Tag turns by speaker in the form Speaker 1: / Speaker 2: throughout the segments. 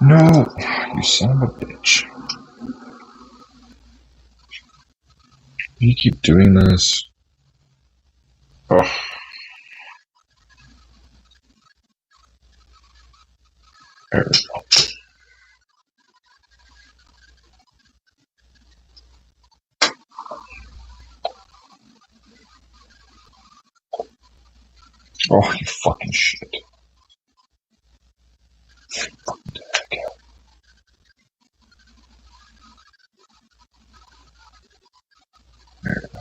Speaker 1: No, you son of a bitch. You keep doing this. Ugh. There we go. Oh, you fucking shit. Fucking heck. There we go.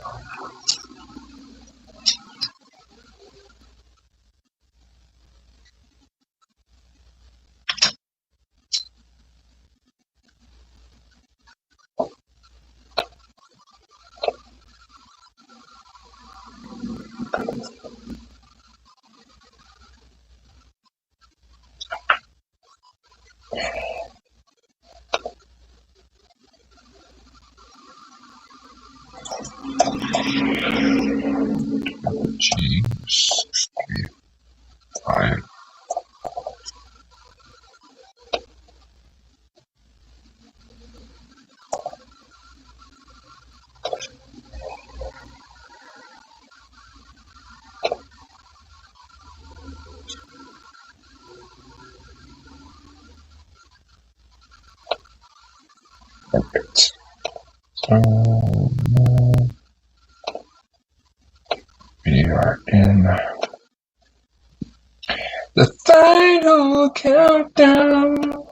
Speaker 1: G 6 3 5. Perfect. We are in the final countdown.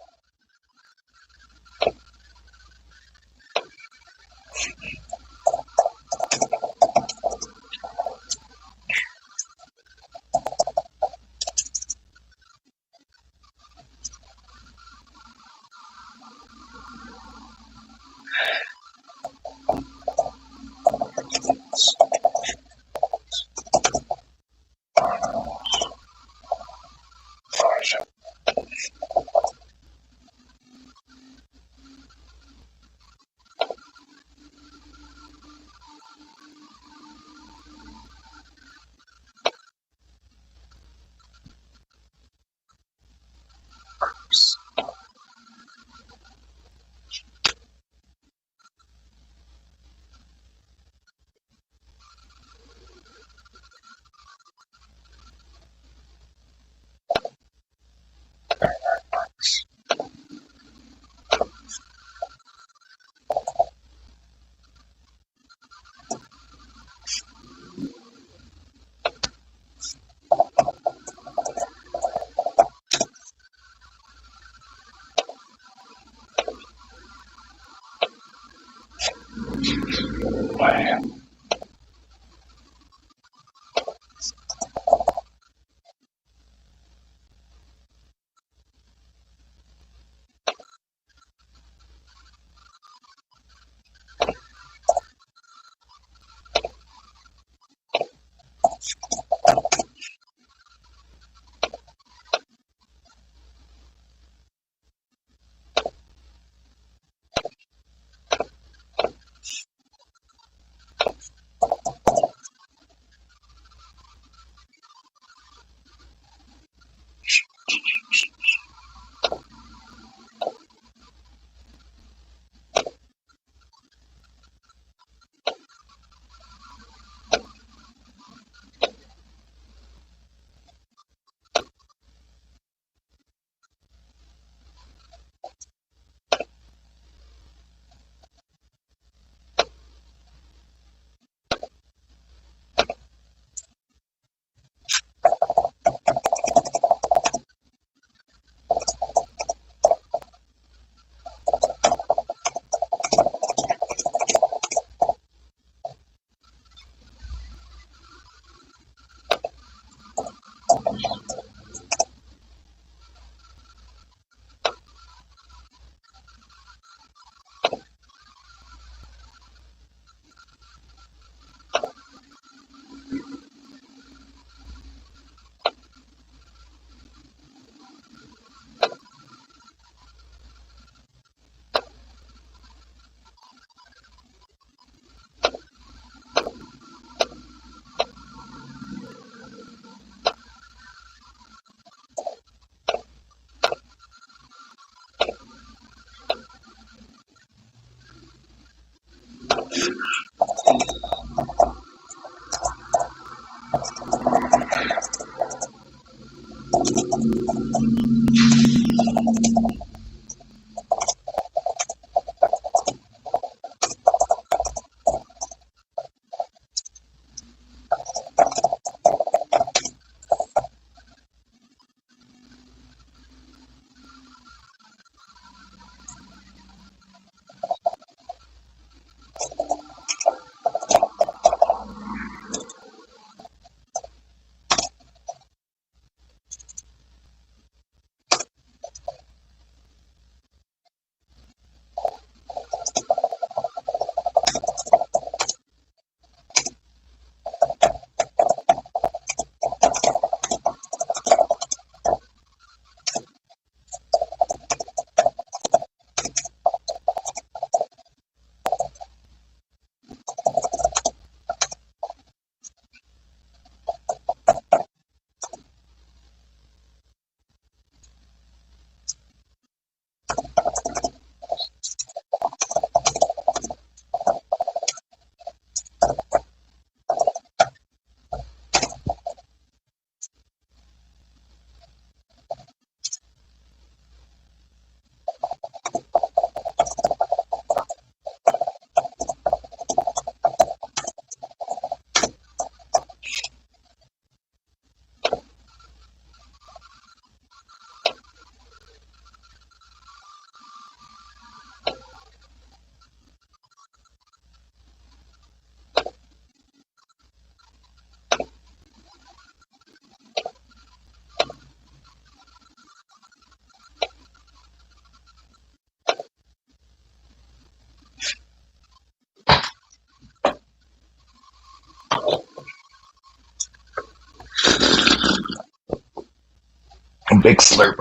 Speaker 1: One big slurp.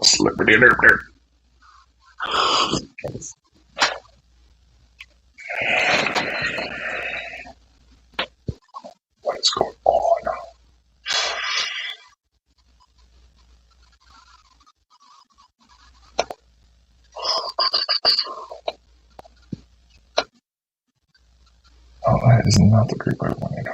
Speaker 1: Slurpity derp. What is going on? Oh, that is not the group I wanted.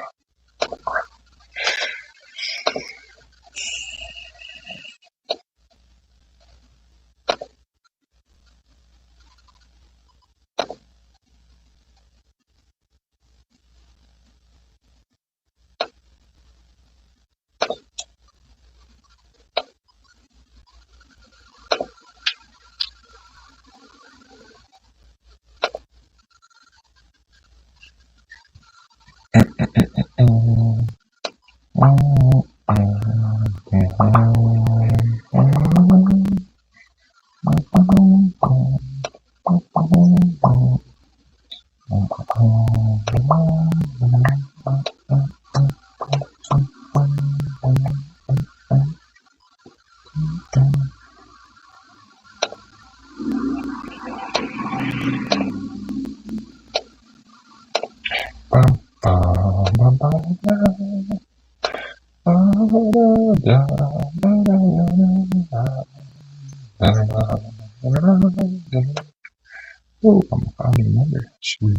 Speaker 1: Oh, I'm a founding member. Sweet.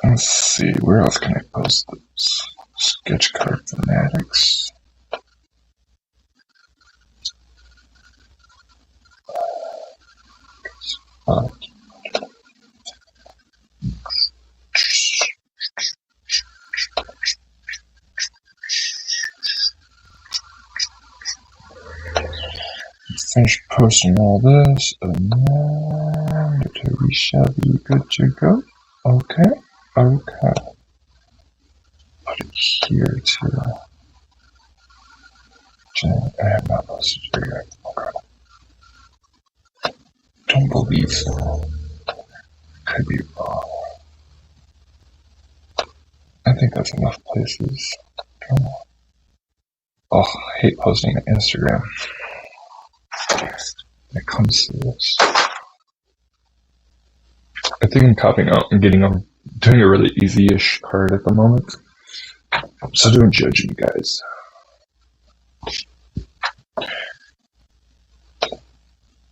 Speaker 1: Let's see, where else can I post this? Sketch card fanatics. Finish posting all this, and then we shall be good to go. Okay. Put it here too. I have not posted it yet. Okay. Don't believe so. Could be wrong. I think that's enough places. Come on. Oh, I hate posting on Instagram. When it comes to this, I think I'm copying out and doing a really easy-ish card at the moment. So don't judge me, guys.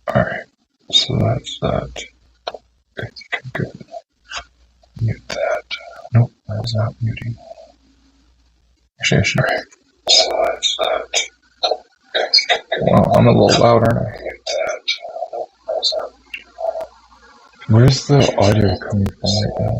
Speaker 1: Alright, so that's that. I think I'm good. Mute that. Nope, that's not muting. Actually, I should. Alright, so that's that. Well, I'm a little loud, aren't I? Where's the audio coming from right now?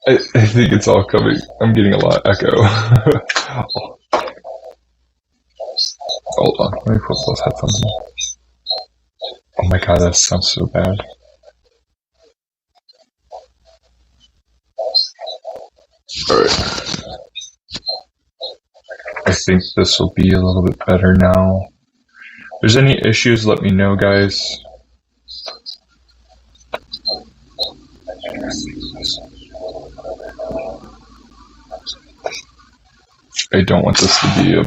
Speaker 1: I think it's all coming. I'm getting a lot of echo. Hold on, let me put those headphones on. Oh my god, that sounds so bad. Alright. I think this will be a little bit better now. If there's any issues, let me know, guys. I don't want this to be a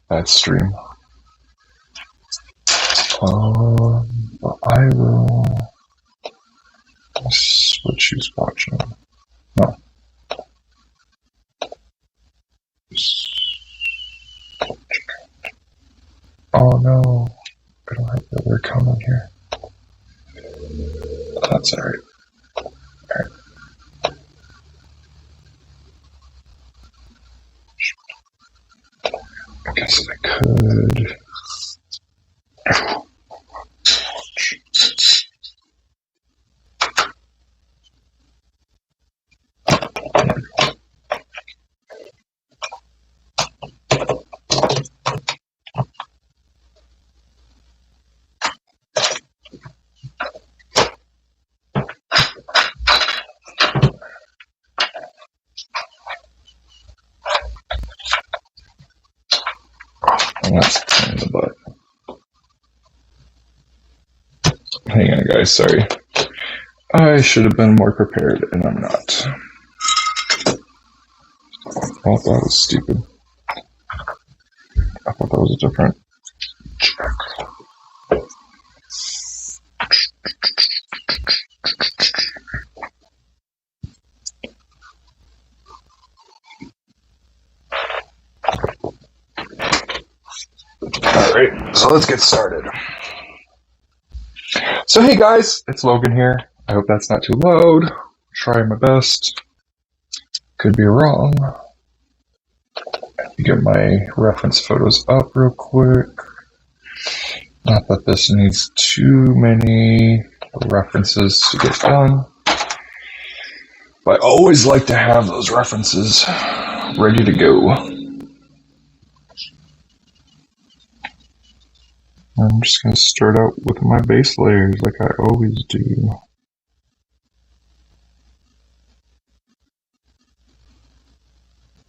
Speaker 1: bad stream. But I will switch who's watching. No. Oh no, I don't have the other account on here. That's alright. Alright. I guess I could. That's in the butt. guys. Sorry. I should have been more prepared, and I'm not. Oh, that was stupid. I thought that was a different check. Alright, so let's get started. So hey guys, it's Logan here. I hope that's not too loud. Try my best. Could be wrong. Let me get my reference photos up real quick. Not that this needs too many references to get done. But I always like to have those references ready to go. I'm just going to start out with my base layers like I always do.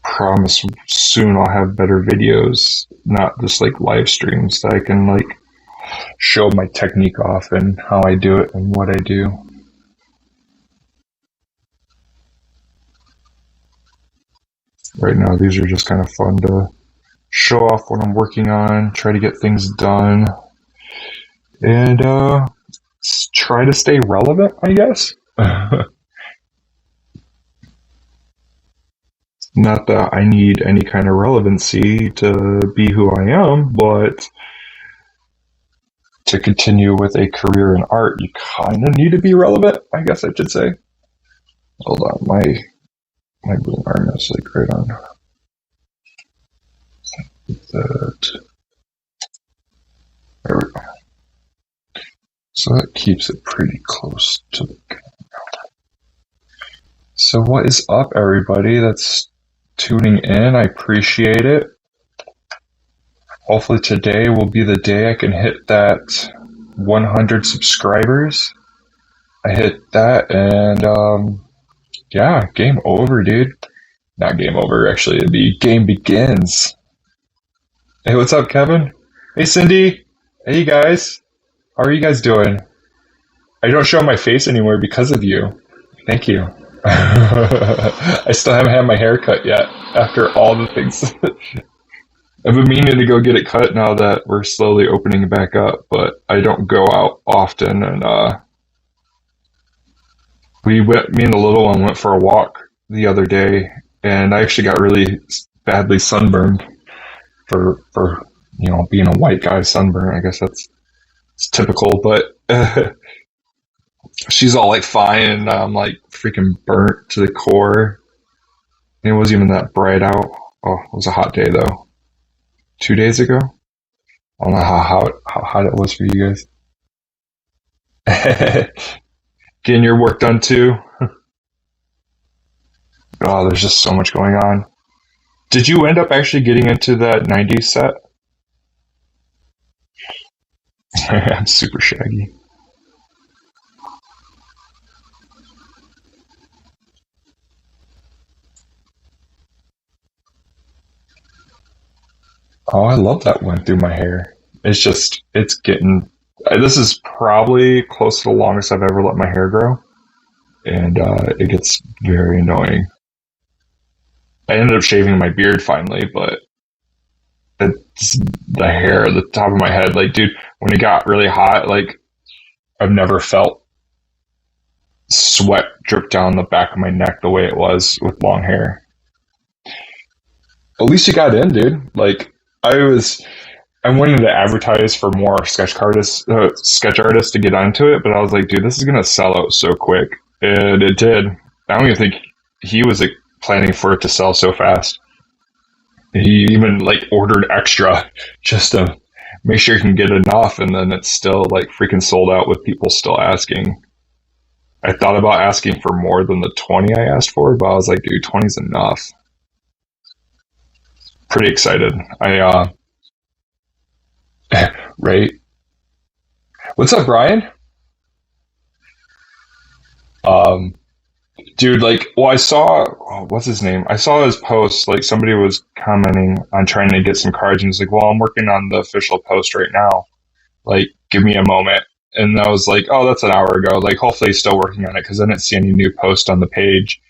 Speaker 1: Promise soon I'll have better videos, not just like live streams that I can like show my technique off and how I do it and what I do. Right now these are just kind of fun to show off what I'm working on, try to get things done, and try to stay relevant, I guess. Not that I need any kind of relevancy to be who I am, but to continue with a career in art, you kind of need to be relevant, I guess I should say. Hold on, my boom arm is like right on. That. There we go. So that keeps it pretty close to the camera. So what is up, everybody that's tuning in? I appreciate it. Hopefully today will be the day I can hit that 100 subscribers. I hit that and yeah, game over, dude. Not game over, actually. It'd be game begins. Hey, what's up, Kevin? Hey, Cindy. Hey, you guys. How are you guys doing? I don't show my face anymore because of you. Thank you. I still haven't had my hair cut yet after all the things. I've been meaning to go get it cut now that we're slowly opening it back up, but I don't go out often. And me and the little one went for a walk the other day, and I actually got really badly sunburned. For you know, being a white guy, sunburn, I guess it's typical, but she's all like fine, and I'm like freaking burnt to the core. And it wasn't even that bright out. Oh, it was a hot day though. 2 days ago. I don't know how hot it was for you guys. Getting your work done too. Oh, there's just so much going on. Did you end up actually getting into that 90s set? I'm super shaggy. Oh, I love that went through my hair. It's getting, this is probably close to the longest I've ever let my hair grow. And it gets very annoying. I ended up shaving my beard finally, but it's the hair at the top of my head. Like, dude, when it got really hot, like, I've never felt sweat drip down the back of my neck the way it was with long hair. At least you got in, dude. Like, I wanted to advertise for more sketch artists to get onto it, but I was like, dude, this is gonna sell out so quick, and it did. I don't even think he was like planning for it to sell so fast. He even like ordered extra just to make sure he can get enough, and then it's still like freaking sold out with people still asking. I thought about asking for more than the 20 I asked for, but I was like, dude, 20's enough. Pretty excited. Right? What's up, Brian? Dude, like, well, I saw, what's his name? I saw his post, like, somebody was commenting on trying to get some cards, and he's like, well, I'm working on the official post right now. Like, give me a moment. And I was like, oh, that's an hour ago. Like, hopefully he's still working on it, because I didn't see any new post on the page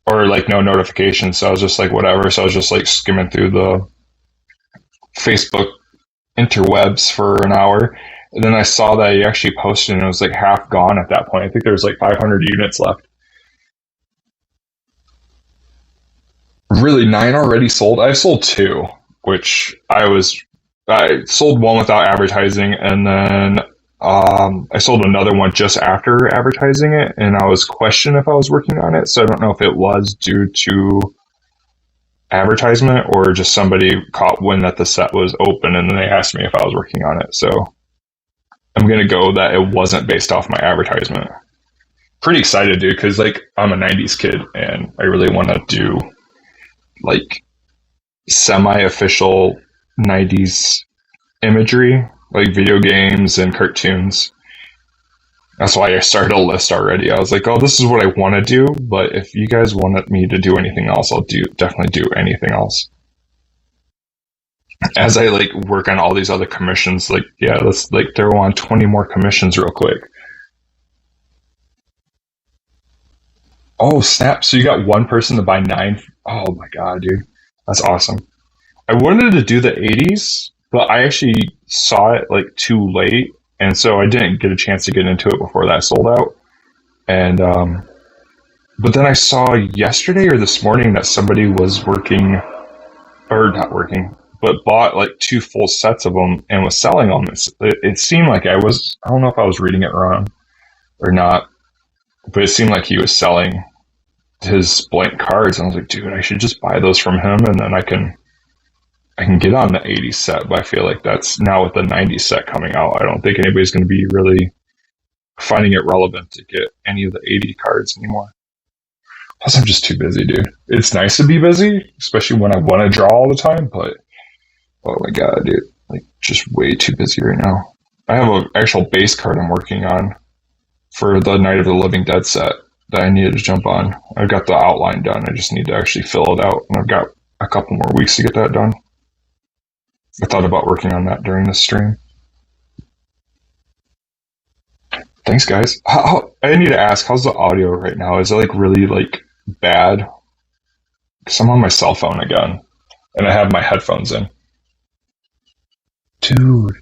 Speaker 1: or like no notifications. So I was just like, whatever. So I was just like skimming through the Facebook interwebs for an hour. And then I saw that he actually posted, and it was like half gone at that point. I think there was like 500 units left. Really, 9 already sold? I've sold 2, which I sold one without advertising, and then I sold another one just after advertising it, and I was questioning if I was working on it. So I don't know if it was due to advertisement or just somebody caught wind that the set was open and then they asked me if I was working on it. So I'm going to go that it wasn't based off my advertisement. Pretty excited, dude, because like I'm a 90s kid and I really want to do like semi-official 90s imagery, like video games and cartoons. That's why I started a list already. I was like, oh, this is what I want to do, but if you guys wanted me to do anything else, I'll definitely do anything else. As I like work on all these other commissions, like, yeah, let's like throw on 20 more commissions real quick. Oh, snap. So you got one person to buy 9. Oh my God, dude. That's awesome. I wanted to do the 80s, but I actually saw it like too late. And so I didn't get a chance to get into it before that sold out. And, but then I saw yesterday or this morning that somebody was working, or not working, but bought like 2 full sets of them and was selling them. It seemed like I don't know if I was reading it wrong or not, but it seemed like he was selling his blank cards. And I was like, dude, I should just buy those from him, and then I can get on the 80s set. But I feel like that's now with the 90s set coming out, I don't think anybody's going to be really finding it relevant to get any of the 80 cards anymore. Plus, I'm just too busy, dude. It's nice to be busy, especially when I want to draw all the time, but oh my God, dude. Like, just way too busy right now. I have an actual base card I'm working on for the Night of the Living Dead set that I needed to jump on. I've got the outline done. I just need to actually fill it out, and I've got a couple more weeks to get that done. I thought about working on that during this stream. Thanks, guys. I need to ask, how's the audio right now? Is it like really like bad? Because I'm on my cell phone again, and I have my headphones in. Dude,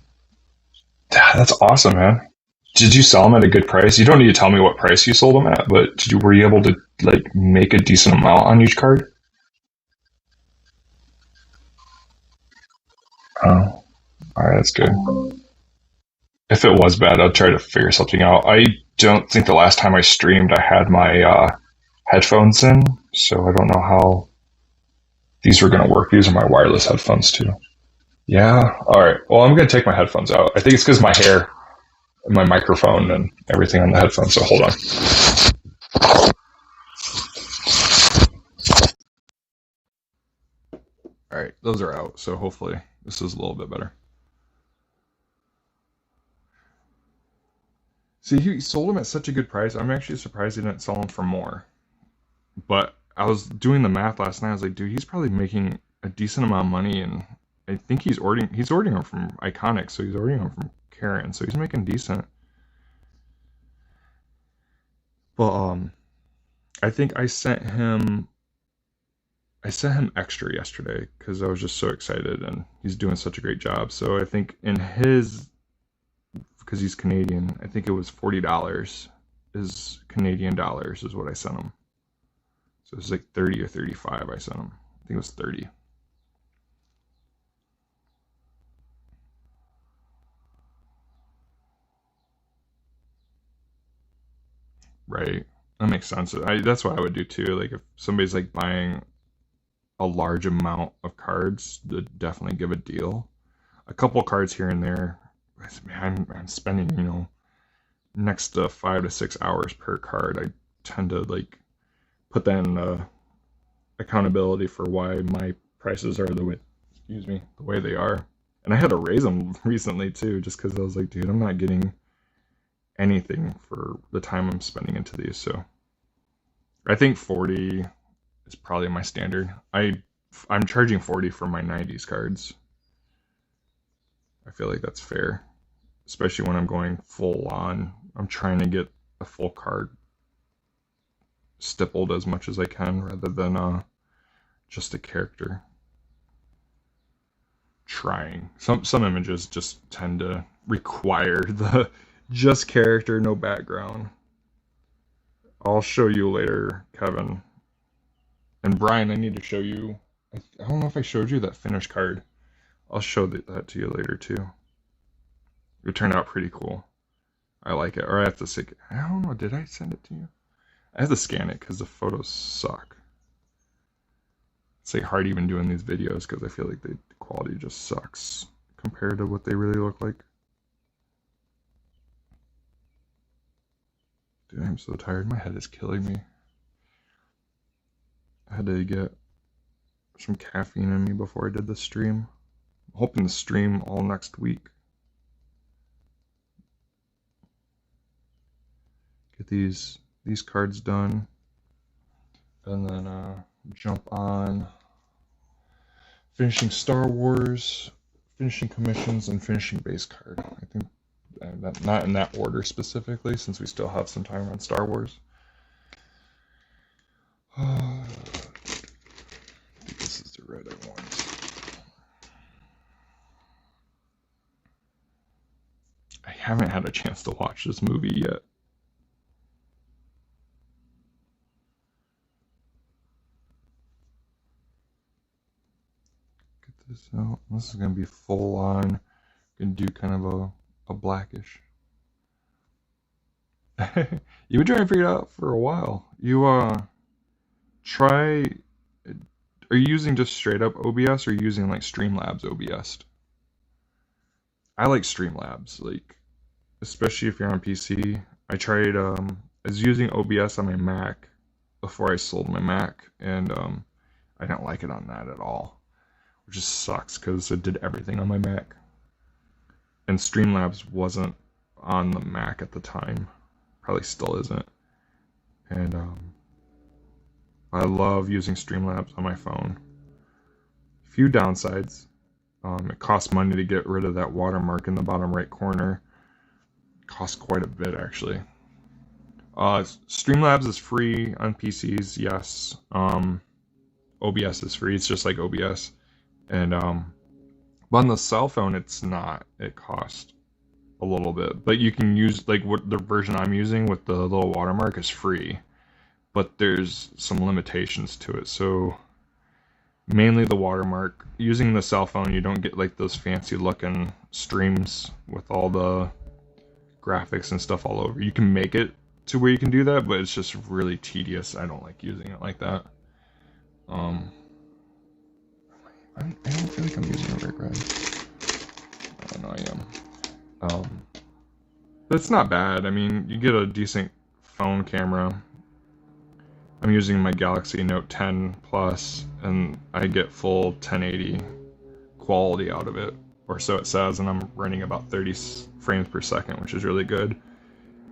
Speaker 1: that's awesome, man. Did you sell them at a good price? You don't need to tell me what price you sold them at, but were you able to like make a decent amount on each card? Oh, all right, that's good. If it was bad, I'd try to figure something out. I don't think the last time I streamed I had my headphones in, so I don't know how these were going to work. These are my wireless headphones too. Yeah, all right. Well, I'm going to take my headphones out. I think it's because my hair, and my microphone, and everything on the headphones, so hold on. All right, those are out, so hopefully this is a little bit better. See, he sold them at such a good price. I'm actually surprised he didn't sell them for more. But I was doing the math last night. I was like, dude, he's probably making a decent amount of money, and I think he's ordering them from Iconic, so he's ordering them from Karen, so he's making decent. But I think I sent him extra yesterday because I was just so excited, and he's doing such a great job. So I think because he's Canadian, I think it was $40 is Canadian dollars is what I sent him. So it was like 30 or 35 I sent him. I think it was 30. Right. That makes sense. That's what I would do too. Like if somebody's like buying a large amount of cards, to definitely give a deal. A couple cards here and there. I'm spending, next to 5 to 6 hours per card. I tend to like put that in accountability for why my prices are the way they are. And I had to raise them recently too, just because I was like, dude, I'm not getting anything for the time I'm spending into these. So I think 40 is probably my standard. I'm charging 40 for my 90s cards. I feel like that's fair.
Speaker 2: especially when I'm going full on. I'm trying to get a full card stippled as much as I can rather than just a character. Trying. Some images just tend to require the just character, no background. I'll show you later, Kevin. And Brian, I need to show you. I don't know if I showed you that finished card. I'll show that to you later too. It turned out pretty cool. I like it. Or I have to say, I don't know, did I send it to you? I have to scan it because the photos suck. It's like hard even doing these videos because I feel like the quality just sucks compared to what they really look like. Dude, I'm so tired. My head is killing me. I had to get some caffeine in me before I did the stream. I'm hoping to stream all next week. Get these cards done. And then jump on finishing Star Wars, finishing commissions, and finishing base card. I think not in that order specifically, since we still have some time on Star Wars. I think this is the red I want. I haven't had a chance to watch this movie yet. Get this out. This is going to be full on. Going to do kind of a blackish. You've been trying to figure it out for a while. You try. Are you using just straight up OBS or are you using like Streamlabs OBS? I like Streamlabs, like especially if you're on PC. I tried. I was using OBS on my Mac before I sold my Mac, and I didn't like it on that at all, which just sucks because it did everything on my Mac. And Streamlabs wasn't on the Mac at the time. Probably still isn't. And I love using Streamlabs on my phone. Few downsides. It costs money to get rid of that watermark in the bottom right corner. It costs quite a bit, actually. Streamlabs is free on PCs, yes. OBS is free. It's just like OBS. And but on the cell phone, it's not. It costs a little bit. But you can use, like, what the version I'm using with the little watermark is free. But there's some limitations to it. So mainly the watermark. Using the cell phone, you don't get like those fancy looking streams with all the graphics and stuff all over. You can make it to where you can do that, but it's just really tedious. I don't like using it like that. I don't feel like I'm using a red red. Oh no, I am. But it's not bad. I mean, you get a decent phone camera. I'm using my Galaxy Note 10 Plus, and I get full 1080 quality out of it, or so it says, and I'm running about 30 frames per second, which is really good.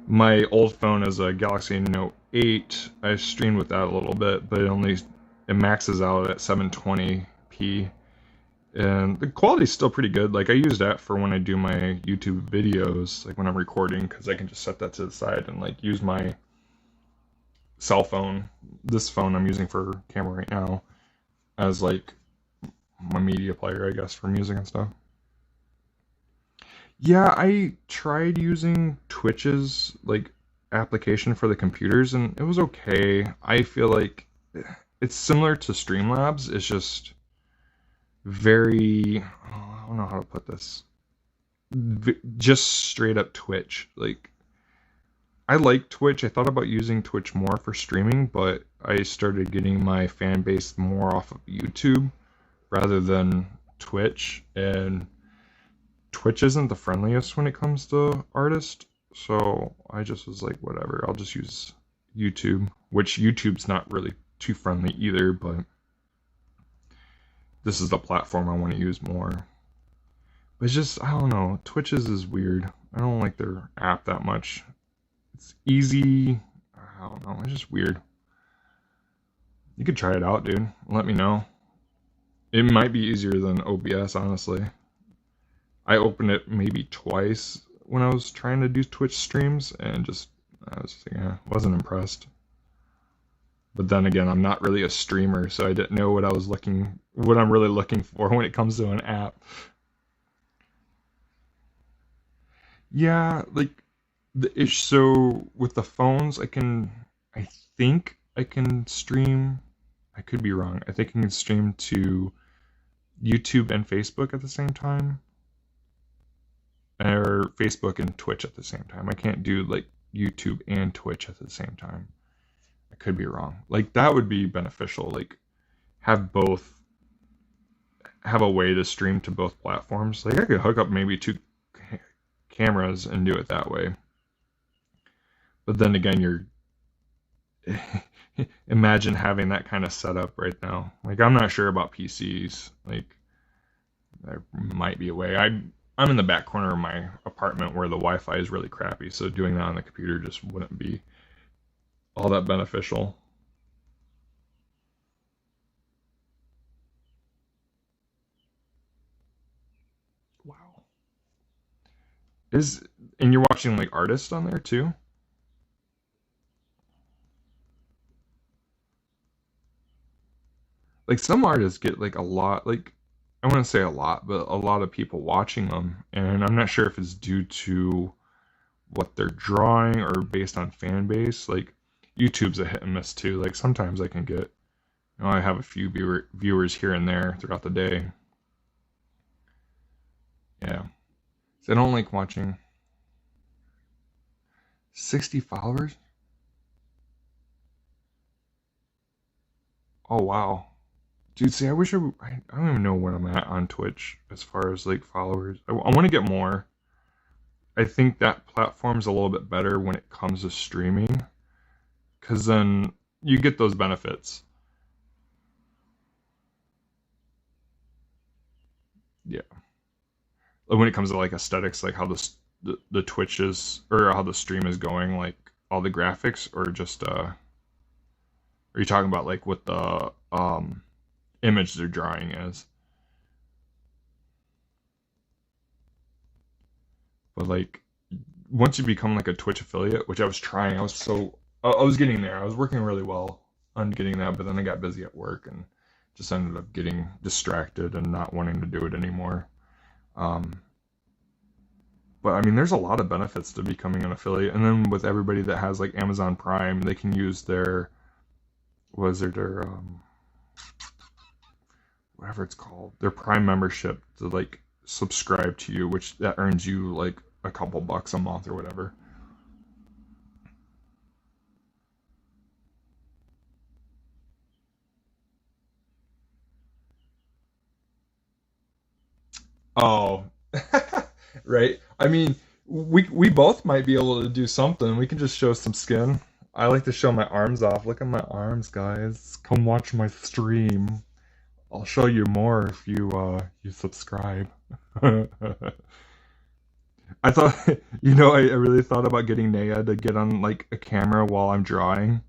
Speaker 2: My old phone is a Galaxy Note 8. I streamed with that a little bit, but it maxes out at 720p, and the quality is still pretty good. Like, I use that for when I do my YouTube videos, like when I'm recording, because I can just set that to the side and like use my cell phone, this phone I'm using for camera right now, as like my media player, I guess, for music and stuff. Yeah, I tried using Twitch's like application for the computers, and it was okay. I feel like it's similar to Streamlabs. It's just very, I don't know how to put this, just straight up Twitch. Like, I like Twitch. I thought about using Twitch more for streaming, but I started getting my fan base more off of YouTube rather than Twitch, and Twitch isn't the friendliest when it comes to artists, so I just was like, whatever, I'll just use YouTube, which YouTube's not really too friendly either, but this is the platform I want to use more. But it's just, I don't know, Twitch is weird. I don't like their app that much. It's easy. I don't know. It's just weird. You could try it out, dude. Let me know. It might be easier than OBS, honestly. I opened it maybe twice when I was trying to do Twitch streams, and I was just like, wasn't impressed. But then again, I'm not really a streamer, so I didn't know what I'm really looking for when it comes to an app. Yeah, like so with the phones, I think I can stream. I could be wrong. I think I can stream to YouTube and Facebook at the same time, or Facebook and Twitch at the same time. I can't do like YouTube and Twitch at the same time. I could be wrong. Like that would be beneficial. Like have a way to stream to both platforms. Like I could hook up maybe 2 cameras and do it that way. But then again, imagine having that kind of setup right now. Like I'm not sure about PCs. Like there might be a way. I'm in the back corner of my apartment where the Wi-Fi is really crappy, so doing that on the computer just wouldn't be all that beneficial. Wow. And you're watching like artists on there too? Like some artists get like a lot, like I wouldn't say a lot, but a lot of people watching them, and I'm not sure if it's due to what they're drawing or based on fan base. Like YouTube's a hit and miss too. Like sometimes I can get, I have a few viewers here and there throughout the day. Yeah, so I don't like watching 60 followers. Oh wow. Dude, see, I wish I don't even know where I'm at on Twitch as far as like followers. I want to get more. I think that platform's a little bit better when it comes to streaming, because then you get those benefits. Yeah. Like when it comes to like aesthetics, like how the Twitch is, or how the stream is going, like all the graphics, or just are you talking about like what the image they're drawing is? But like once you become like a Twitch affiliate, which I was trying, I was getting there. I was working really well on getting that, but then I got busy at work and just ended up getting distracted and not wanting to do it anymore. But I mean, there's a lot of benefits to becoming an affiliate, and then with everybody that has like Amazon Prime, they can use their whatever it's called, their Prime membership to like subscribe to you, which that earns you like a couple bucks a month or whatever. Oh, right. I mean, we both might be able to do something. We can just show some skin. I like to show my arms off. Look at my arms, guys. Come watch my stream. I'll show you more if you subscribe. I thought, I really thought about getting Naya to get on like a camera while I'm drawing,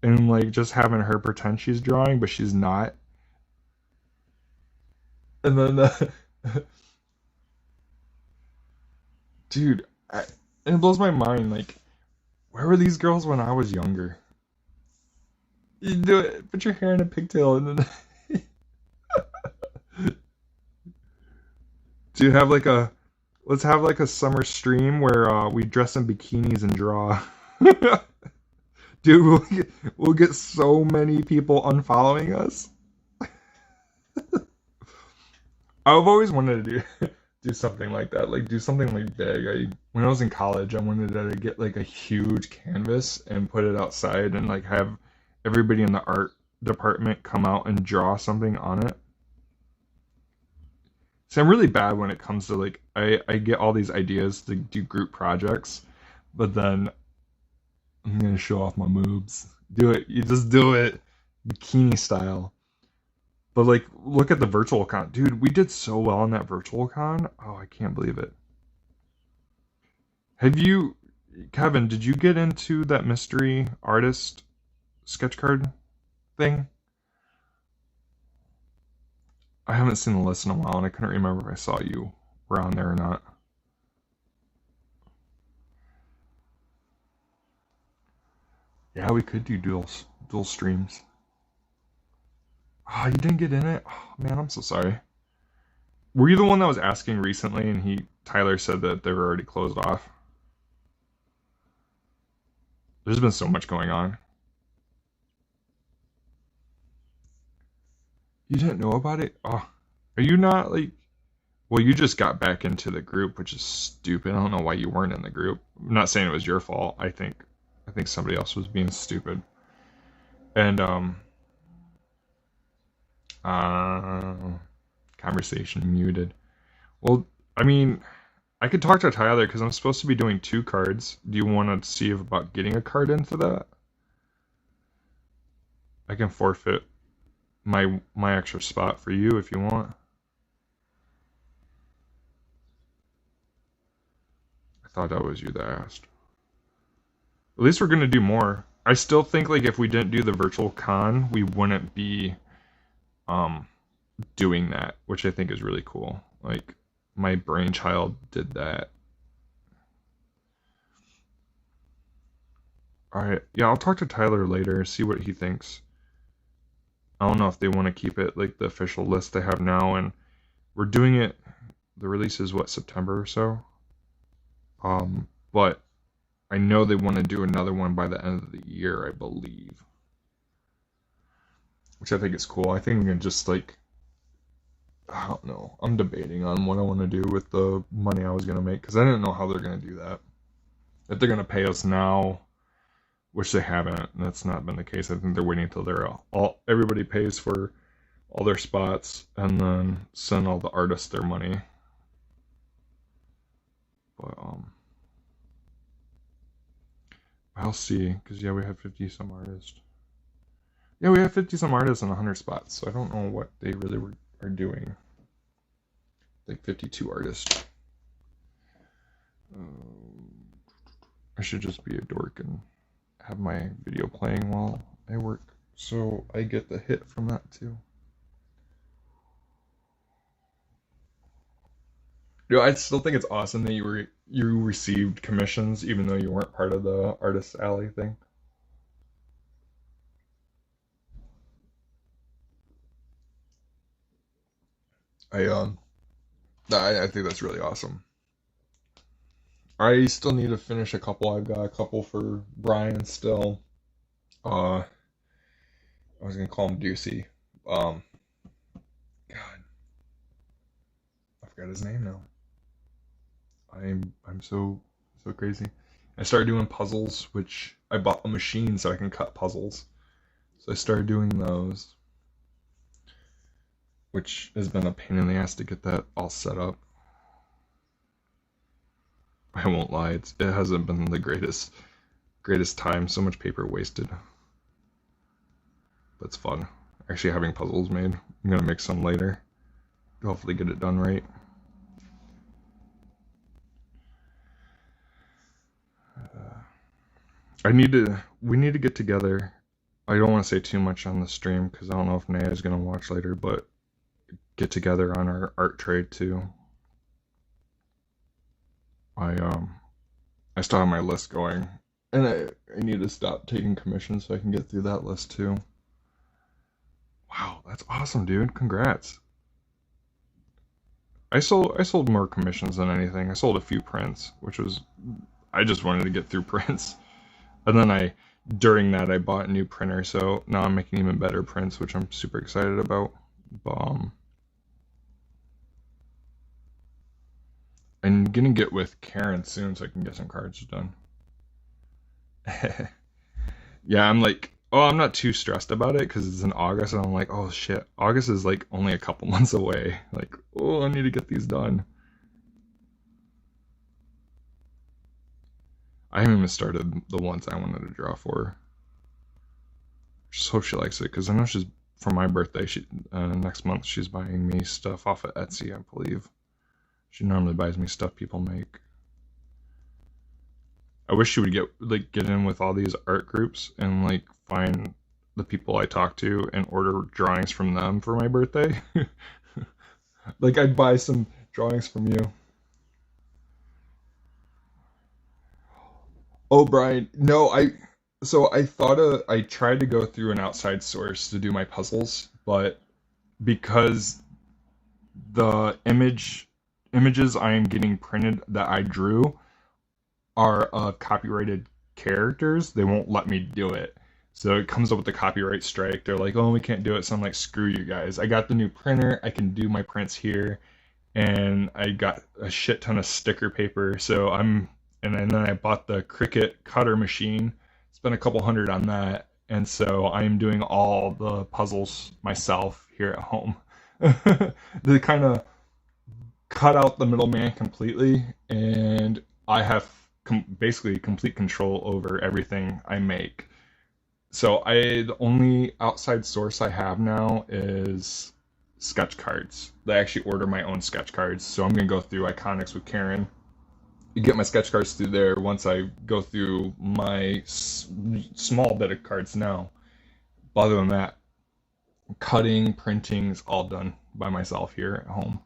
Speaker 2: and like just having her pretend she's drawing, but she's not. And then, dude, and it blows my mind. Like, where were these girls when I was younger? You do it. Put your hair in a pigtail, and then do you have like a? Let's have like a summer stream where we dress in bikinis and draw. Dude, we'll get so many people unfollowing us. I've always wanted to do something like that, like do something like big. When I was in college, I wanted to get like a huge canvas and put it outside and like have everybody in the art department come out and draw something on it. So I'm really bad when it comes to like I get all these ideas to do group projects, but then I'm gonna show off my moves. Do it. You just do it, bikini style. But like, look at the virtual con, dude. We did so well on that virtual con. Oh, I can't believe it. Have you, Kevin? Did you get into that mystery artist sketch card thing? I haven't seen the list in a while, and I couldn't remember if I saw you were on there or not. Yeah, we could do dual streams. Oh, you didn't get in it? Oh, man, I'm so sorry. Were you the one that was asking recently and Tyler said that they were already closed off? There's been so much going on. You didn't know about it? Oh, are you not like, well, you just got back into the group, which is stupid. I don't know why you weren't in the group. I'm not saying it was your fault. I think somebody else was being stupid. And uh conversation muted. Well, I mean, I could talk to Tyler because I'm supposed to be doing 2 cards. Do you want to see about getting a card into that? I can forfeit my extra spot for you if you want. I thought that was you that asked. At least we're gonna do more. I still think like if we didn't do the virtual con, we wouldn't be doing that, which I think is really cool. Like my brainchild did that. All right, yeah, I'll talk to Tyler later, see what he thinks. I don't know if they want to keep it like the official list they have now, and we're doing it. The release is what, September or so. But I know they want to do another one by the end of the year, I believe, which I think is cool. I think we can just like, I don't know. I'm debating on what I want to do with the money I was gonna make because I didn't know how they're gonna do that. If they're gonna pay us now, which they haven't, that's not been the case. I think they're waiting until they're everybody pays for all their spots and then send all the artists their money. But I'll see, because yeah, we have 50 some artists. Yeah, we have 50 some artists and 100 spots, so I don't know what they really are doing. Like 52 artists. I should just be a dork and have my video playing while I work, so I get the hit from that too. I still think it's awesome that you received commissions even though you weren't part of the Artist Alley thing. I think that's really awesome. I still need to finish a couple. I've got a couple for Brian still. I was gonna call him Ducey. God, I forgot his name now. I'm so crazy. I started doing puzzles, which I bought a machine so I can cut puzzles. So I started doing those, which has been a pain in the ass to get that all set up. I won't lie, it hasn't been the greatest time. So much paper wasted. But it's fun. Actually having puzzles made. I'm gonna make some later. Hopefully get it done right. We need to get together. I don't want to say too much on the stream because I don't know if Naya is gonna watch later, but get together on our art trade too. I still have my list going, and I need to stop taking commissions so I can get through that list too. Wow, that's awesome, dude! Congrats. I sold more commissions than anything. I sold a few prints, which was I just wanted to get through prints, and then during that I bought a new printer, so now I'm making even better prints, which I'm super excited about. I'm gonna get with Karen soon so I can get some cards done. Yeah, I'm like, oh, I'm not too stressed about it because it's in August, and I'm like, oh shit, August is like only a couple months away. Like, oh, I need to get these done. I haven't even started the ones I wanted to draw for. Just hope she likes it because I know she's for my birthday. Next month she's buying me stuff off of Etsy, I believe. She normally buys me stuff people make. I wish she would get in with all these art groups and like find the people I talk to and order drawings from them for my birthday. Like I'd buy some drawings from you. Oh, Brian, no, So I tried to go through an outside source to do my puzzles, but because the images I am getting printed that I drew are copyrighted characters, they won't let me do it. So it comes up with the copyright strike. They're like, "Oh, we can't do it." So I'm like, "Screw you guys. I got the new printer. I can do my prints here." And I got a shit ton of sticker paper. And then I bought the Cricut cutter machine. Spent a couple hundred on that. And so I'm doing all the puzzles myself here at home. They kind of cut out the middleman completely, and I have basically complete control over everything I make. So the only outside source I have now is sketch cards. I actually order my own sketch cards. So I'm gonna go through Iconics with Karen. You get my sketch cards through there once I go through my small bit of cards now. But other than that, cutting, printing is all done by myself here at home.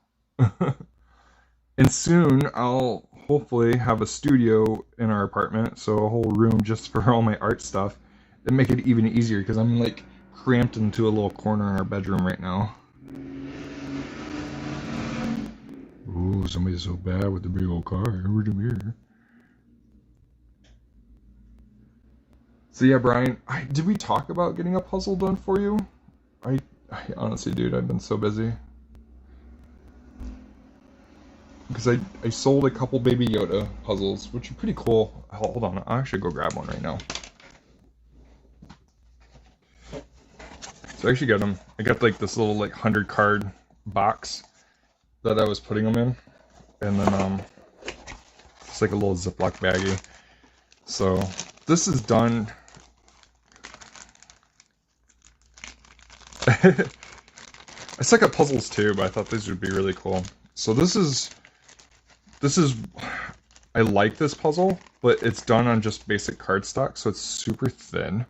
Speaker 2: And soon I'll hopefully have a studio in our apartment, so a whole room just for all my art stuff, and make it even easier because I'm like cramped into a little corner in our bedroom right now. Ooh, somebody's so bad with the big old car. Where'd him here? So yeah, Brian, did we talk about getting a puzzle done for you? I honestly, dude, I've been so busy. Because I sold a couple Baby Yoda puzzles, which are pretty cool. Hold on, I'll actually go grab one right now. So I actually got them. I got like this little like 100 card box that I was putting them in, and then it's like a little Ziploc baggie. So this is done. I suck at puzzles too, but I thought these would be really cool. So this is I like this puzzle, but it's done on just basic cardstock, so it's super thin.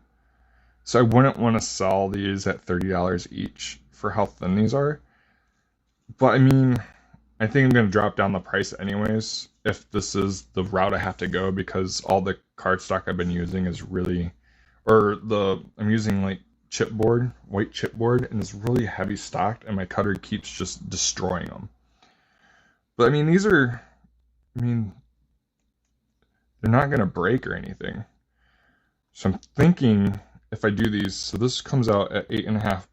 Speaker 2: So I wouldn't want to sell these at $30 each for how thin these are. But I mean, I think I'm going to drop down the price anyways if this is the route I have to go, because all the cardstock I've been using is really, I'm using like chipboard, white chipboard, and it's really heavy stocked, and my cutter keeps just destroying them. But I mean, they're not going to break or anything. So I'm thinking if I do these, so this comes out at 8.5,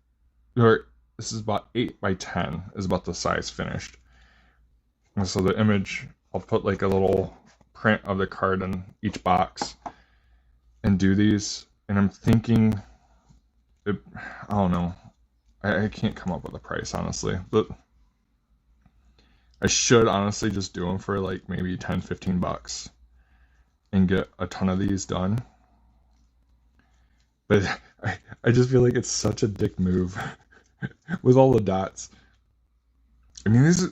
Speaker 2: or this is about 8 by 10 is about the size finished. And so the image, I'll put like a little print of the card in each box and do these. And I'm thinking, I don't know, I can't come up with a price honestly, but I should honestly just do them for like maybe 10-15 bucks and get a ton of these done. But I just feel like it's such a dick move with all the dots. I mean, this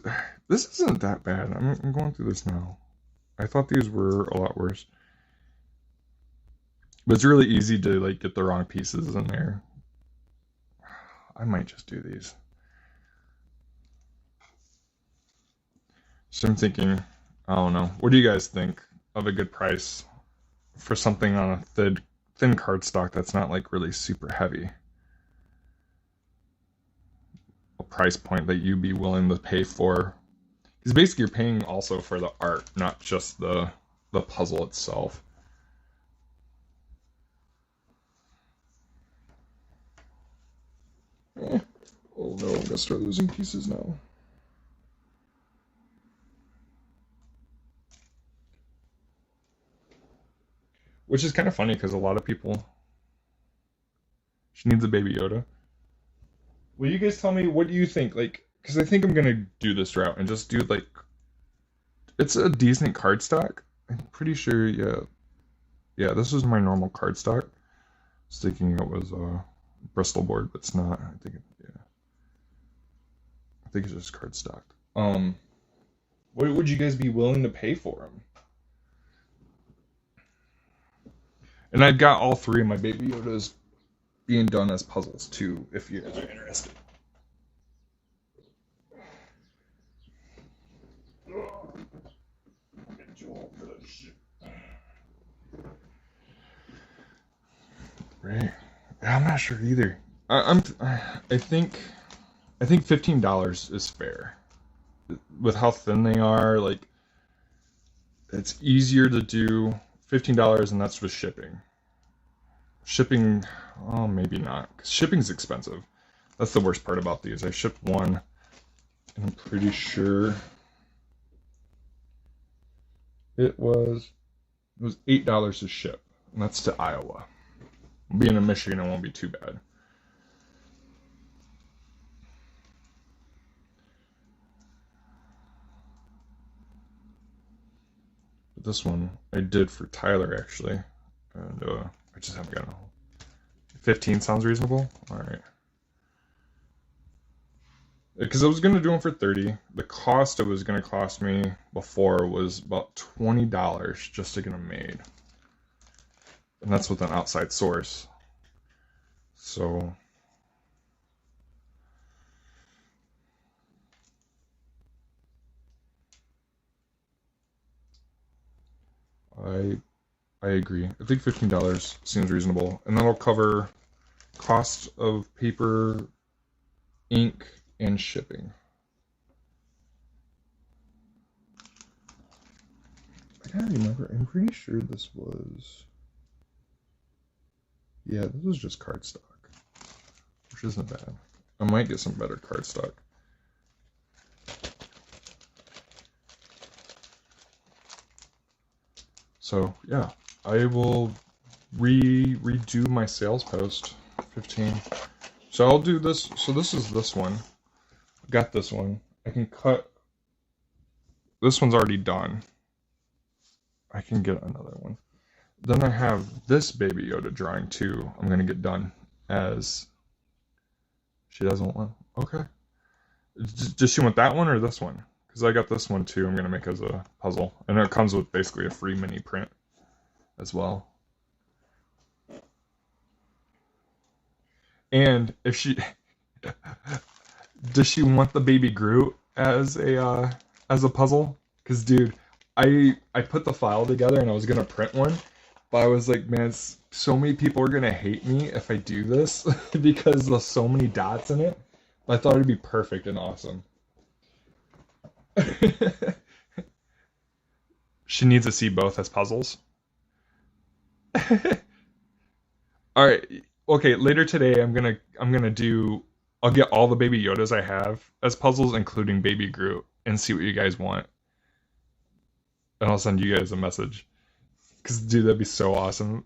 Speaker 2: isn't that bad. I'm going through this now. I thought these were a lot worse. But it's really easy to like get the wrong pieces in there. I might just do these. So I'm thinking, I don't know. What do you guys think of a good price for something on a thin cardstock that's not like really super heavy? A price point that you'd be willing to pay for? Because basically you're paying also for the art, not just the puzzle itself. Oh no, I'm gonna start losing pieces now. Which is kind of funny because a lot of people. She needs a Baby Yoda. Will you guys tell me, what do you think? Like, because I think I'm gonna do this route and just do like, it's a decent cardstock. I'm pretty sure, yeah. This is my normal cardstock. I was thinking it was Bristol board, but it's not. I think it's just cardstock. What would you guys be willing to pay for them? And I've got all 3 of my Baby Yodas being done as puzzles too, if you guys are interested. Right. I'm not sure either. I think $15 is fair. With how thin they are, like it's easier to do $15, and that's with shipping. Shipping, oh, maybe not, because shipping's expensive. That's the worst part about these. I shipped one, and I'm pretty sure it was $8 to ship, and that's to Iowa. Being in Michigan, it won't be too bad. But this one I did for Tyler actually, and I just haven't gotten a 15 sounds reasonable. All right. Because I was going to do them for 30. The cost it was going to cost me before was about $20 just to get them made. And that's with an outside source. So I agree. I think $15 seems reasonable. And that'll cover cost of paper, ink, and shipping. I can't remember. I'm pretty sure this was... Yeah, this was just cardstock, which isn't bad. I might get some better cardstock. So yeah, I will redo my sales post. 15. So I'll do this. So this is this one. Got this one. I can cut. This one's already done. I can get another one. Then I have this Baby Yoda drawing too. I'm gonna get done as. She doesn't want one. Okay. Does she want that one or this one? Because I got this one too. I'm gonna make as a puzzle, and it comes with basically a free mini print as well. And if she does she want the Baby Groot as a puzzle? Because dude, I put the file together and I was gonna print one, but I was like, man, so many people are gonna hate me if I do this because there's so many dots in it. But I thought it'd be perfect and awesome. She needs to see both as puzzles. All right. Okay, later today I'm gonna do. I'll get all the Baby Yodas I have as puzzles, including Baby Groot, and see what you guys want. And I'll send you guys a message. Cause dude, that'd be so awesome.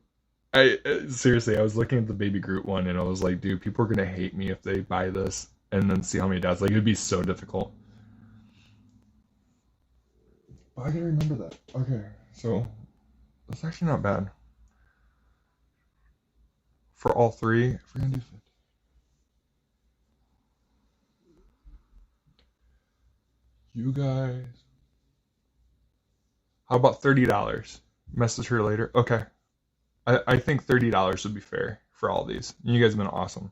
Speaker 2: Seriously, I was looking at the Baby Groot one, and I was like, dude, people are gonna hate me if they buy this and then see how many dots. Like, it'd be so difficult. But I gotta remember that. Okay, so that's actually not bad. For all three, if we're gonna do 50. You guys. How about $30? Message her later. Okay. I think $30 would be fair for all these. You guys have been awesome.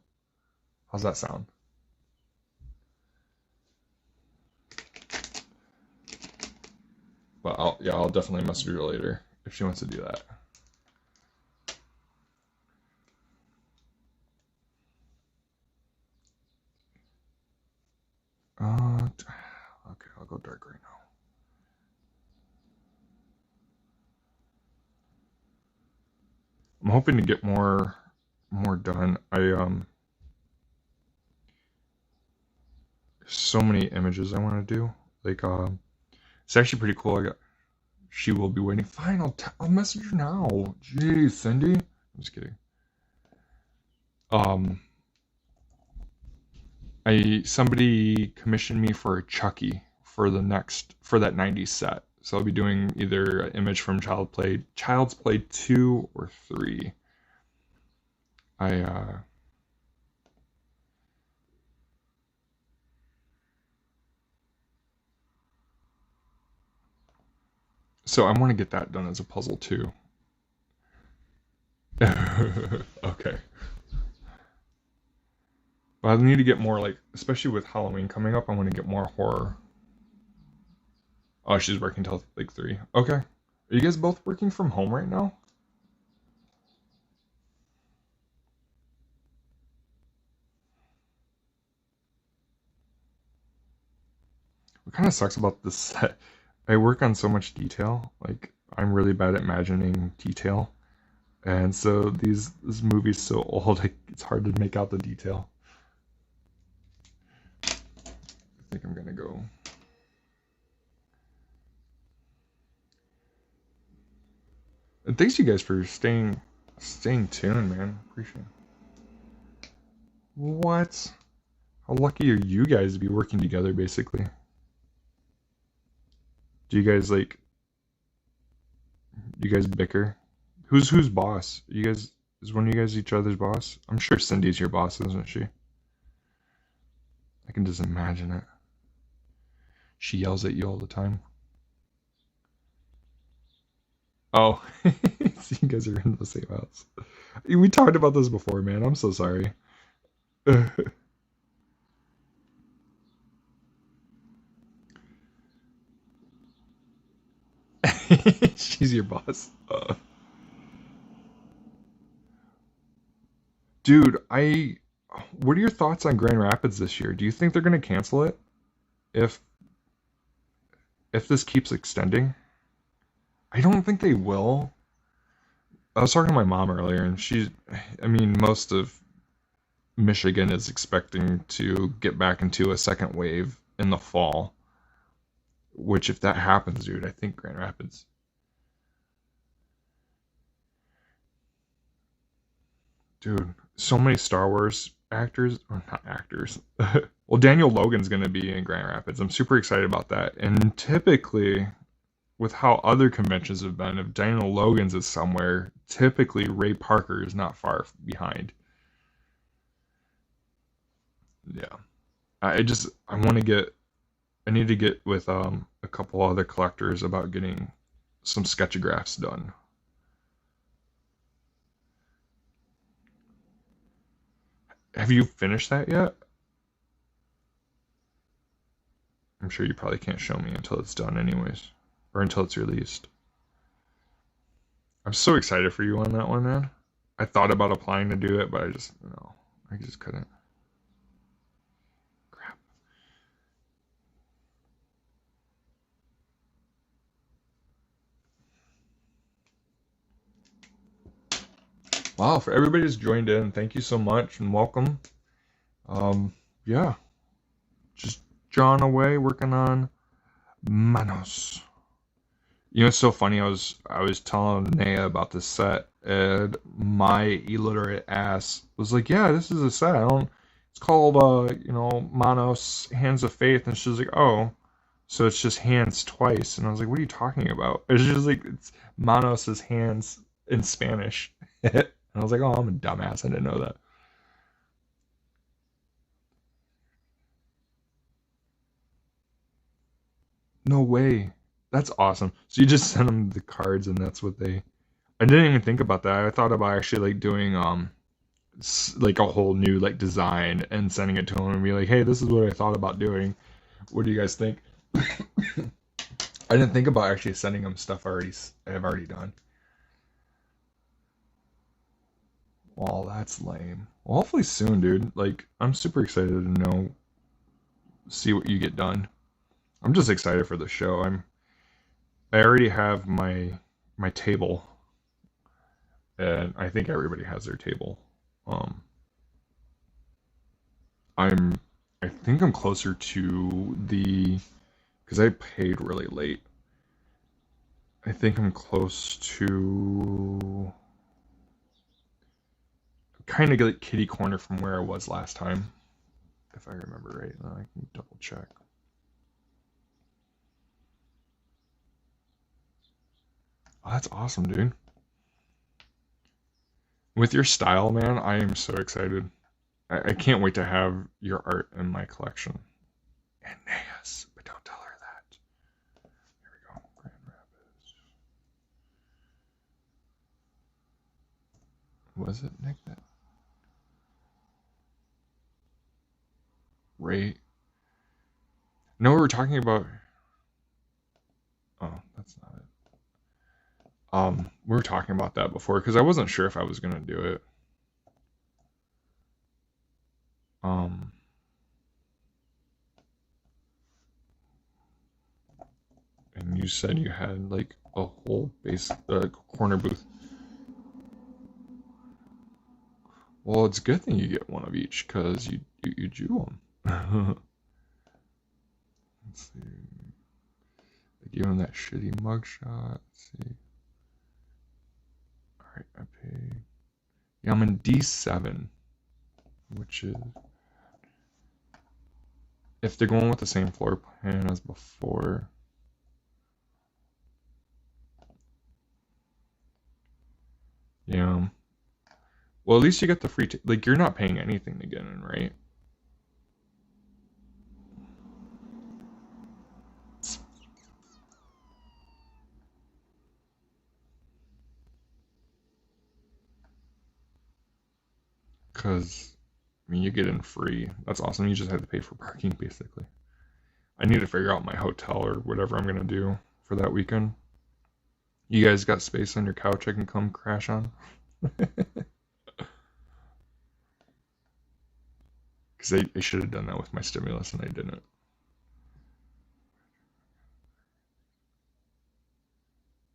Speaker 2: How's that sound? But I'll definitely message her later if she wants to do that. Okay, I'll go dark right now. I'm hoping to get more done. So many images I want to do. Like it's actually pretty cool. She will be waiting. Fine, I'll message her now. Jeez, Cindy. I'm just kidding. Somebody commissioned me for a Chucky for that 90s set. So I'll be doing either an image from Child's Play 2 or 3. So I want to get that done as a puzzle too. Okay. But I need to get more, like, especially with Halloween coming up, I want to get more horror. Oh, she's working till like 3. Okay. Are you guys both working from home right now? What kind of sucks about this set, I work on so much detail. Like, I'm really bad at imagining detail. And so this movie's so old, it's hard to make out the detail. I think I'm gonna go. And thanks you guys for staying tuned, man. Appreciate it. What? How lucky are you guys to be working together, basically? Do you guys like? You guys bicker? Who's boss? You guys, is one of you guys each other's boss? I'm sure Cindy's your boss, isn't she? I can just imagine it. She yells at you all the time. Oh, so you guys are in the same house. We talked about this before, man. I'm so sorry. She's your boss. Dude, what are your thoughts on Grand Rapids this year? Do you think they're gonna cancel it if this keeps extending? I don't think they will. I was talking to my mom earlier, and I mean, most of Michigan is expecting to get back into a second wave in the fall. Which, if that happens, dude, I think Grand Rapids. Dude, so many Star Wars actors, or not actors. Well, Daniel Logan's going to be in Grand Rapids. I'm super excited about that. And typically, with how other conventions have been, if Daniel Logan's is somewhere, typically Ray Parker is not far behind. Yeah. I need to get with a couple other collectors about getting some sketchographs done. Have you finished that yet? I'm sure you probably can't show me until it's done anyways, or until it's released. I'm so excited for you on that one, man. I thought about applying to do it, but I just couldn't. Crap. Wow, for everybody who's joined in, thank you so much and welcome. Yeah, just John away working on Manos. You know, it's so funny. I was telling Naya about this set, and my illiterate ass was like, "Yeah, this is a set. I don't. It's called Manos, Hands of Faith." And she was like, "Oh, so it's just hands twice." And I was like, "What are you talking about?" It's just like it's Manos is hands in Spanish. And I was like, "Oh, I'm a dumbass. I didn't know that." No way. That's awesome. So you just send them the cards, and that's what they. I didn't even think about that. I thought about actually like doing like a whole new like design and sending it to them and be like, "Hey, this is what I thought about doing. What do you guys think?" I didn't think about actually sending them stuff I have already done. Well, that's lame. Well, hopefully soon, dude. Like, I'm super excited to see what you get done. I'm just excited for the show. I already have my table, and I think everybody has their table. Um, I think I'm closer to because I paid really late. I think I'm close to kind of like kitty corner from where I was last time, if I remember right. I can double check. Oh, that's awesome, dude. With your style, man, I am so excited. I can't wait to have your art in my collection. And Naya's, but don't tell her that. Here we go. Grand Rapids. Was it Nick that? Ray. No, we were talking about. Oh, that's not it. We were talking about that before because I wasn't sure if I was gonna do it. Um, And you said you had like a whole corner booth. Well, it's a good thing you get one of each because you chew them. Let's see. They gave him that shitty mugshot. Let's see. Alright, I pay. Yeah, I'm in D7, which is. If they're going with the same floor plan as before. Yeah. Well, at least you get the free. Like, you're not paying anything to get in, right? Because, I mean, you get in free. That's awesome. You just have to pay for parking, basically. I need to figure out my hotel or whatever I'm going to do for that weekend. You guys got space on your couch I can come crash on? Because I should have done that with my stimulus and I didn't.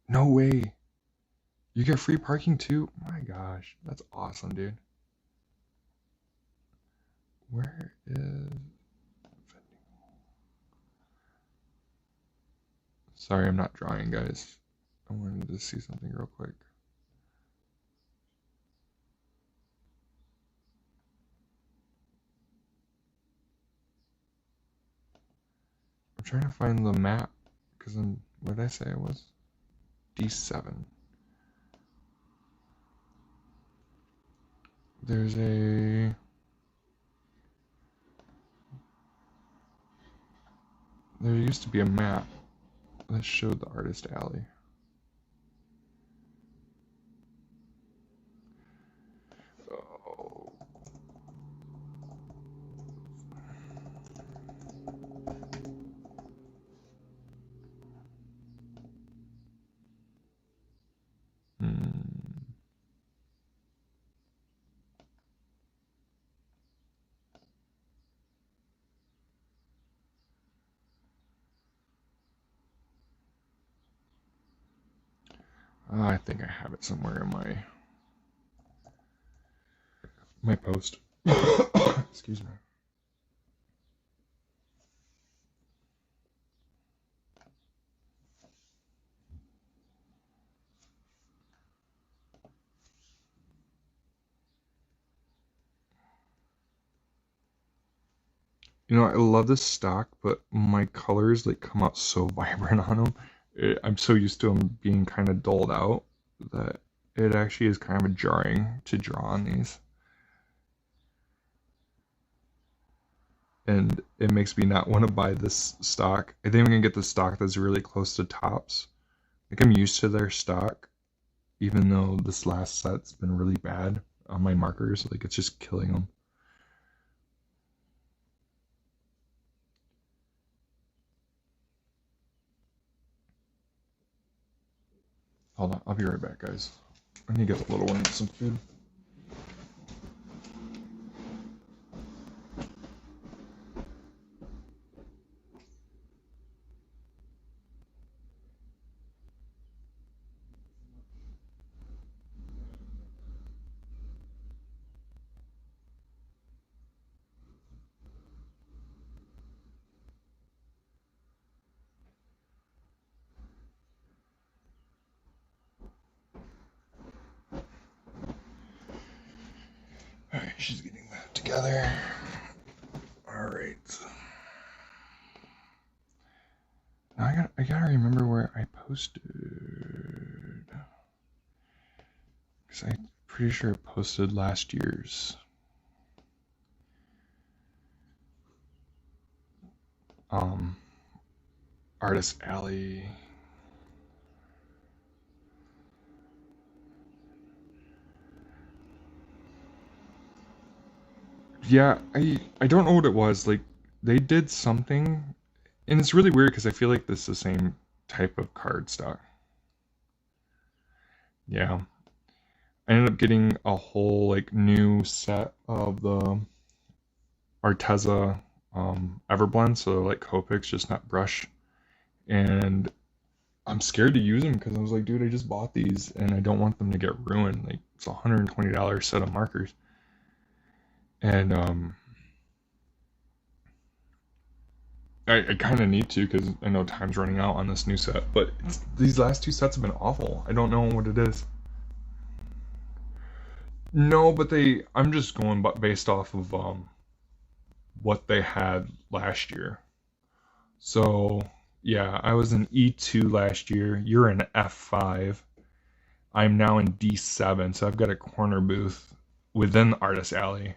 Speaker 2: No way. You get free parking too? My gosh, that's awesome, dude. Where is... Sorry, I'm not drawing, guys. I wanted to see something real quick. I'm trying to find the map because what did I say it was? D7. There used to be a map that showed the artist alley. Oh. I think I have it somewhere in my post. Excuse me. You know, I love this stock, but my colors like come out so vibrant on them. I'm so used to them being kind of dulled out that it actually is kind of jarring to draw on these. And it makes me not want to buy this stock. I think I'm going to get the stock that's really close to tops. Like, I'm used to their stock, even though this last set's been really bad on my markers. Like, it's just killing them. Hold on, I'll be right back, guys. I need to get the little one some food. Alright, she's getting that together. Alright. Now I gotta remember where I posted. Because I'm pretty sure I posted last year's. Artist Alley. Yeah, I don't know what it was. Like, they did something, and it's really weird because I feel like this is the same type of card stock. Yeah. I ended up getting a whole like new set of the Arteza Everblend, so like Copics, just not brush. And I'm scared to use them because I was like, dude, I just bought these and I don't want them to get ruined. Like it's a $120 set of markers, and I kind of need to because I know time's running out on this new set. But these last two sets have been awful. I don't know what it is. No, but I'm just going based off of what they had last year. So yeah, I was in E2 last year. You're in F5. I'm now in D7, so I've got a corner booth within the Artist Alley.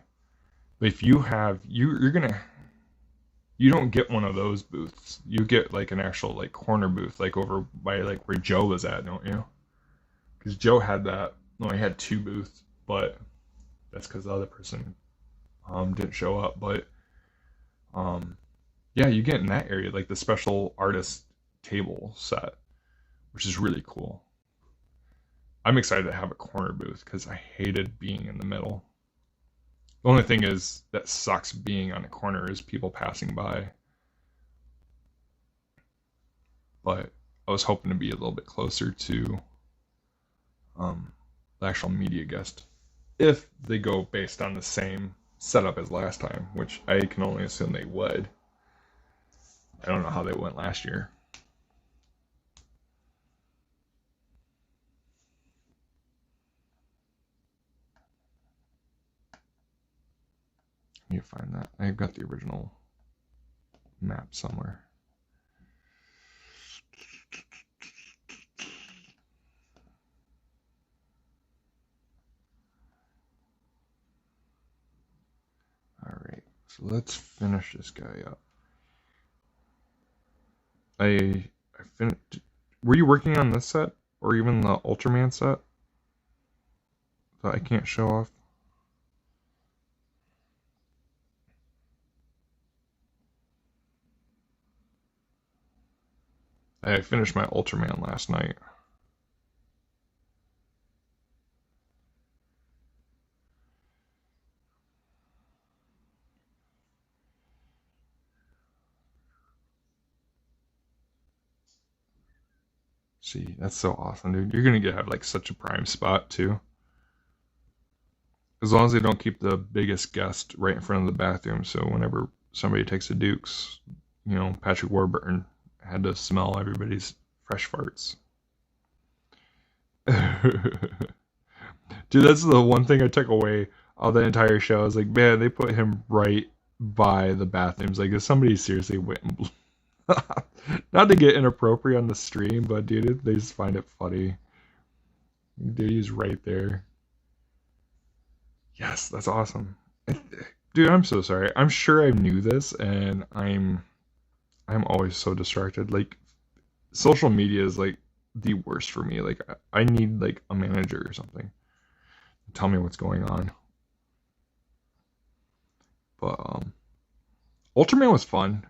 Speaker 2: But if you have you don't get one of those booths. You get like an actual like corner booth, like over by like where Joe was at, don't you? Because Joe had that. No, he had two booths, but that's because the other person didn't show up. But yeah, you get in that area like the special artist table set, which is really cool. I'm excited to have a corner booth because I hated being in the middle. The only thing is that sucks being on a corner is people passing by. But I was hoping to be a little bit closer to the actual media guest if they go based on the same setup as last time, which I can only assume they would. I don't know how they went last year. I need to find that. I've got the original map somewhere. Alright, so let's finish this guy up. I finished. Were you working on this set? Or even the Ultraman set? That I can't show off? I finished my Ultraman last night. See, that's so awesome, dude. You're gonna have like such a prime spot too. As long as they don't keep the biggest guest right in front of the bathroom, so whenever somebody takes a Dukes, Patrick Warburton had to smell everybody's fresh farts. Dude, that's the one thing I took away of the entire show. I was like, man, they put him right by the bathrooms. Like, if somebody seriously went and not to get inappropriate on the stream, but dude, they just find it funny. Dude, he's right there. Yes, that's awesome. Dude, I'm so sorry. I'm sure I knew this, and I'm always so distracted. Like, social media is like the worst for me. Like, I need like a manager or something to tell me what's going on. But Ultraman was fun.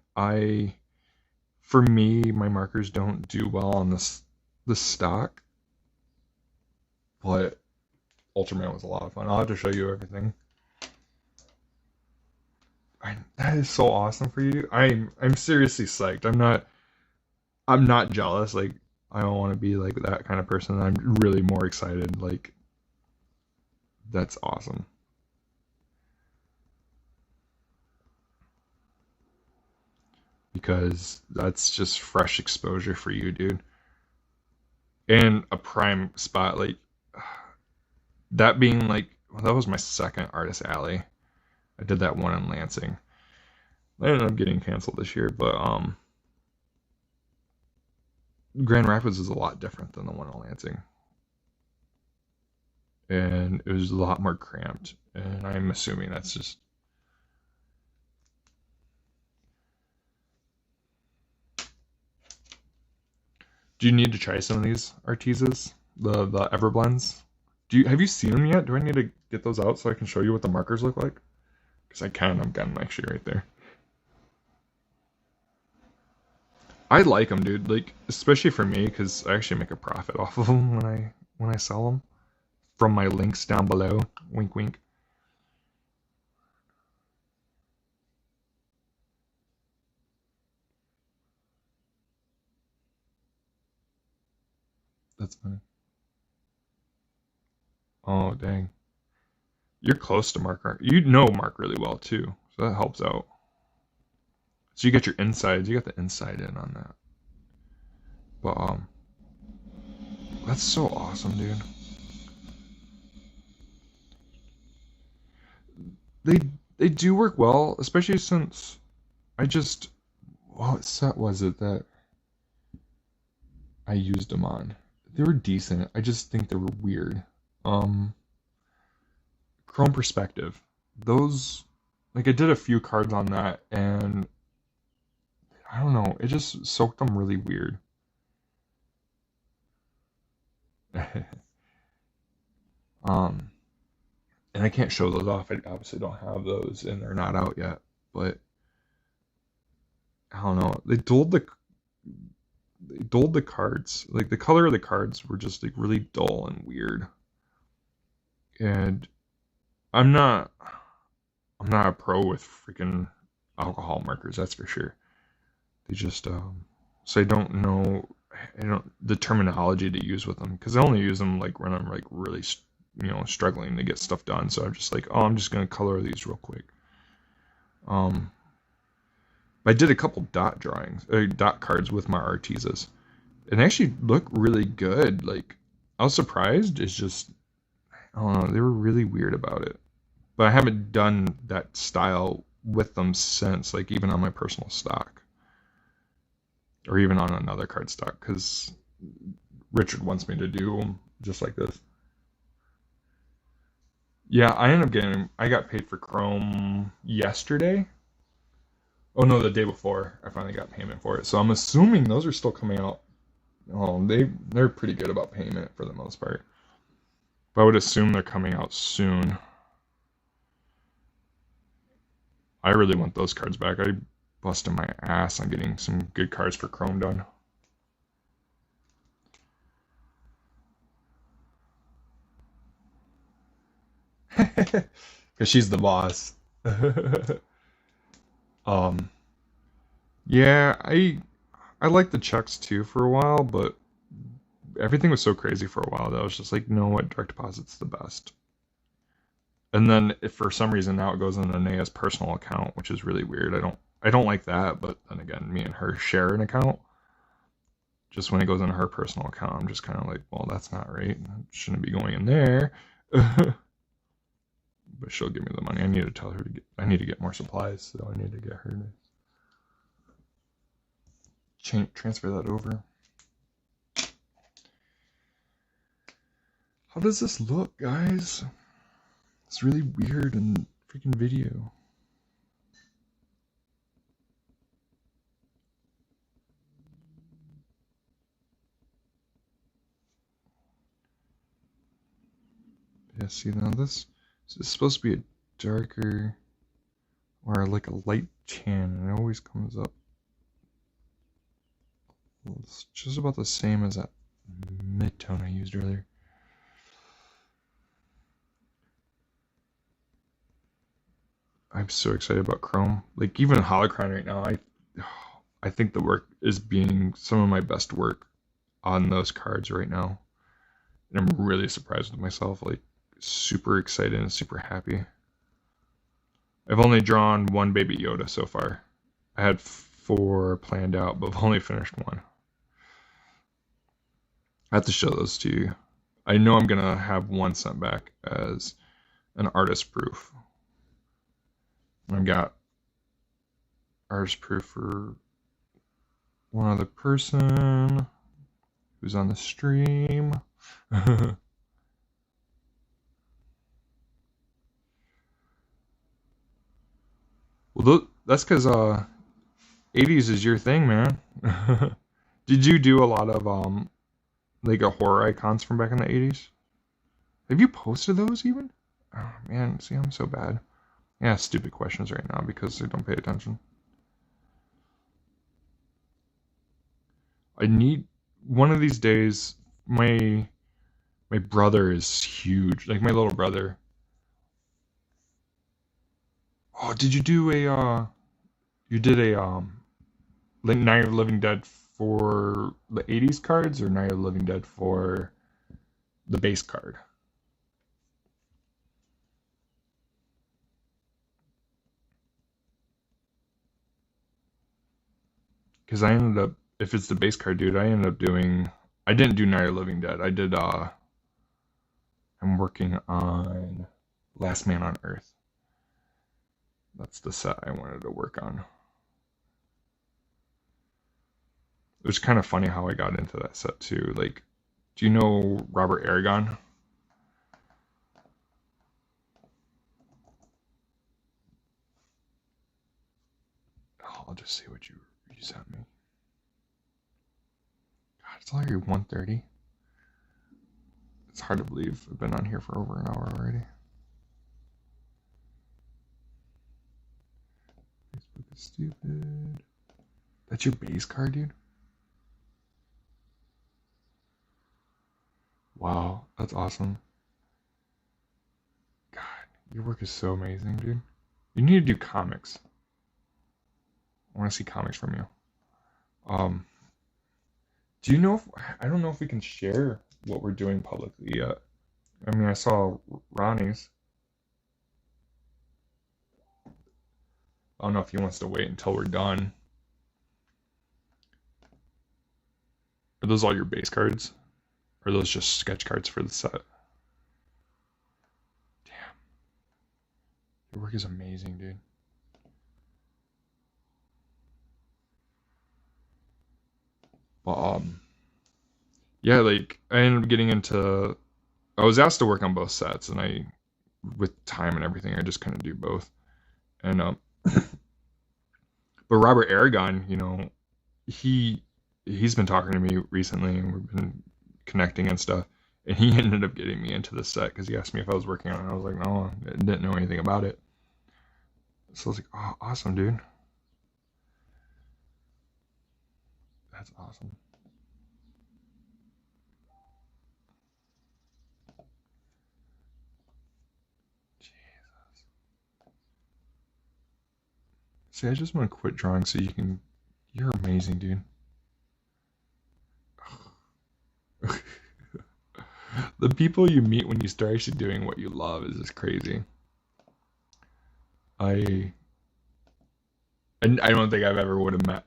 Speaker 2: For me, my markers don't do well on this stock, but Ultraman was a lot of fun. I'll have to show you everything. That is so awesome for you. I'm seriously psyched. I'm not jealous. Like, I don't want to be like that kind of person. I'm really more excited. Like, that's awesome. Because that's just fresh exposure for you, dude. And a prime spot. Like, that being like, well, that was my second Artist Alley. I did that one in Lansing. I ended up getting canceled this year, but Grand Rapids is a lot different than the one in Lansing. And it was a lot more cramped. And I'm assuming that's just... Do you need to try some of these Artezas? The Everblends? Have you seen them yet? Do I need to get those out so I can show you what the markers look like? Because I can. I've got them actually right there. I like them, dude. Like, especially for me, because I actually make a profit off of them when I sell them. From my links down below. Wink, wink. that's funny. Oh, dang. You're close to Mark. You know Mark really well, too. So that helps out. So you get your insides. You got the inside in on that. But, that's so awesome, dude. They do work well, especially since what set was it that I used them on? They were decent. I just think they were weird. Chrome Perspective. Those, like, I did a few cards on that, and I don't know, it just soaked them really weird. And I can't show those off. I obviously don't have those, and they're not out yet. But I don't know. They dulled the cards. Like the color of the cards were just like really dull and weird. And I'm not a pro with freaking alcohol markers, that's for sure. They just so I don't know the terminology to use with them, because I only use them like when I'm like really struggling to get stuff done. So I'm just like, oh, I'm just gonna color these real quick. I did a couple dot cards with my Artezas, and they actually look really good. Like, I was surprised. It's just, I don't know, they were really weird about it. But I haven't done that style with them since, like even on my personal stock, or even on another card stock, because Richard wants me to do them just like this. Yeah, I got paid for Chrome yesterday. Oh no, the day before I finally got payment for it. So I'm assuming those are still coming out. Oh, they're pretty good about payment for the most part. But I would assume they're coming out soon. I really want those cards back. I busted my ass on getting some good cards for Chrome done. Because she's the boss. Yeah, I liked the checks too for a while, but everything was so crazy for a while that I was just like, you know what, direct deposit's the best. And then if for some reason now it goes in Anaya's personal account, which is really weird. I don't like that, but then again, me and her share an account. Just when it goes into her personal account, I'm just kind of like, well, that's not right. It shouldn't be going in there. But she'll give me the money. I need to tell her I need to get more supplies, so I need to get her to transfer that over. How does this look, guys? It's really weird in freaking video. Yeah, see now this is supposed to be a darker or like a light tan, and it always comes up. It's just about the same as that mid-tone I used earlier. I'm so excited about Chrome. Like even Holocron right now, I think the work is being some of my best work on those cards right now. And I'm really surprised with myself, like super excited and super happy. I've only drawn one Baby Yoda so far. I had 4 planned out, but I've only finished 1. I have to show those to you. I know I'm gonna have 1 sent back as an artist proof. I've got artist proof for one other person who's on the stream. Well, that's because 80s is your thing, man. Did you do a lot of like horror icons from back in the 80s? Have you posted those even? Oh man, see, I'm so bad. Yeah, stupid questions right now because I don't pay attention. I need one of these days. My brother is huge, like my little brother. Oh, did you do a you did a like Night of the Living Dead for the 80s cards or Night of the Living Dead for the base card? Because I ended up, if it's the base card, dude, I didn't do Night of the Living Dead. I'm working on Last Man on Earth. That's the set I wanted to work on. It was kind of funny how I got into that set too. Like, do you know Robert Aragon? Oh, I'll just see what you sent me. God, it's already 1:30. It's hard to believe I've been on here for over an hour already. Facebook is stupid. That's your base card, dude? Wow, that's awesome. God, your work is so amazing, dude. You need to do comics. I want to see comics from you. Do you know if, I don't know if we can share what we're doing publicly yet. I mean, I saw Ronnie's. I don't know if he wants to wait until we're done. Are those all your base cards? Or are those just sketch cards for the set? Damn. Your work is amazing, dude. But, yeah, like, I ended up getting into... I was asked to work on both sets, and with time and everything, I just couldn't do both. And, but Robert Aragon, you know, he's been talking to me recently, and we've been connecting and stuff, and he ended up getting me into the set because he asked me if I was working on it. I was like, no, I didn't know anything about it. So I was like, oh, awesome, dude. That's awesome. Jesus. See, I just want to quit drawing so you can... You're amazing, dude. The people you meet when you start actually doing what you love is just crazy. I don't think I've ever would have met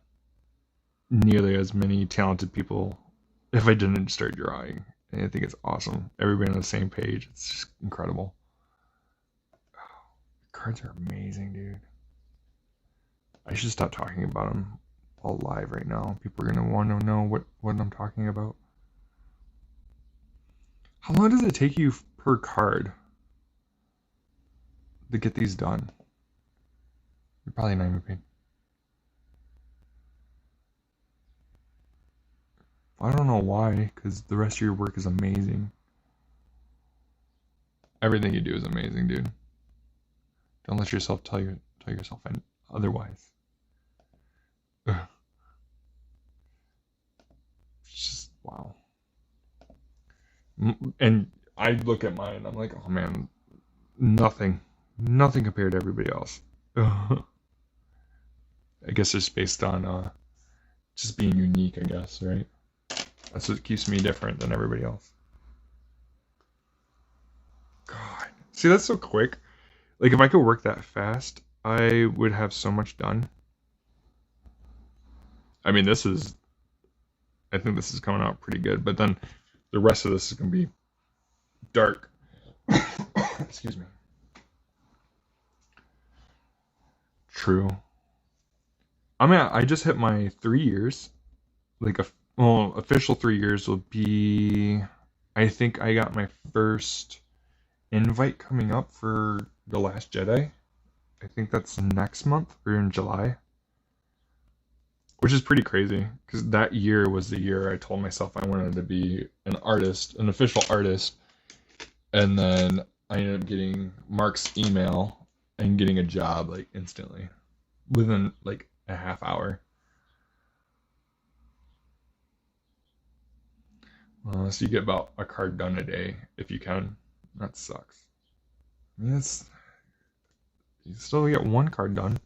Speaker 2: nearly as many talented people if I didn't start drawing. And I think it's awesome. Everybody on the same page. It's just incredible. Oh, cards are amazing, dude. I should stop talking about them all live right now. People are going to want to know what I'm talking about. How long does it take you per card to get these done? You're probably not even paid. I don't know why, because the rest of your work is amazing. Everything you do is amazing, dude. Don't let yourself tell yourself otherwise. Ugh. It's just wow. And I look at mine, I'm like, oh man, nothing compared to everybody else. I guess it's based on just being unique, I guess, right? That's what keeps me different than everybody else. God, see, that's so quick. Like, if I could work that fast, I would have so much done. I mean, I think this is coming out pretty good, but then the rest of this is going to be dark. Excuse me. True. I just hit my 3 years. Like, official 3 years will be... I think I got my first invite coming up for The Last Jedi. I think that's next month, or in July. Which is pretty crazy, because that year was the year I told myself I wanted to be an artist, an official artist. And then I ended up getting Mark's email and getting a job, like, instantly. Within, like, a half hour. So you get about a card done a day, if you can. That sucks. I mean, you still get one card done.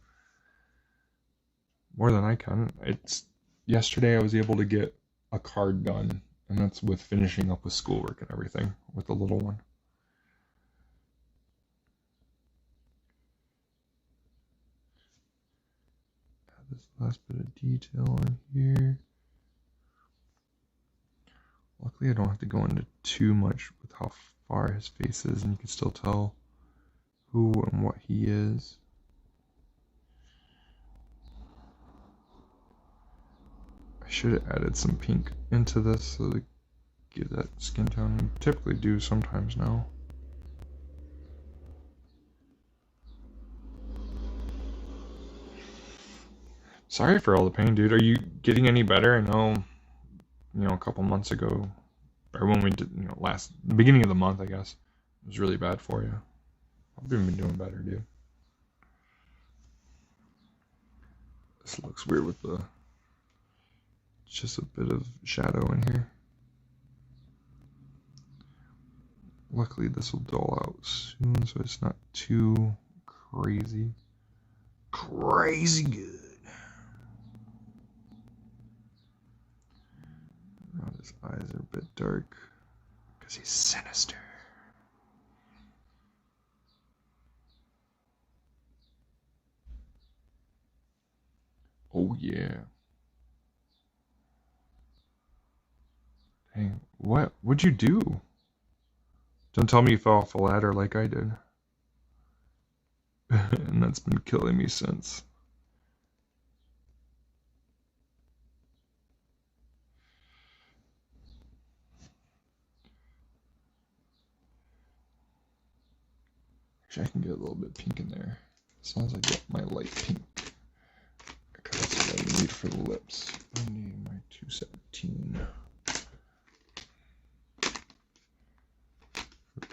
Speaker 2: More than I can. It's yesterday I was able to get a card done, and that's with finishing up with schoolwork and everything with the little one. Add this last bit of detail on here. Luckily I don't have to go into too much with how far his face is, and you can still tell who and what he is. I should have added some pink into this so to give that skin tone. I typically do sometimes now. Sorry for all the pain, dude. Are you getting any better? I know, a couple months ago, or when we did, the beginning of the month, I guess, it was really bad for you. I've been doing better, dude. This looks weird with just a bit of shadow in here. Luckily, this will dull out soon, so it's not too crazy good. Oh, his eyes are a bit dark because he's sinister. Oh yeah. Dang, what'd you do? Don't tell me you fell off a ladder like I did. And that's been killing me since. Actually, I can get a little bit pink in there. As long as I get my light pink. Okay, that's what I need for the lips. I need my 217.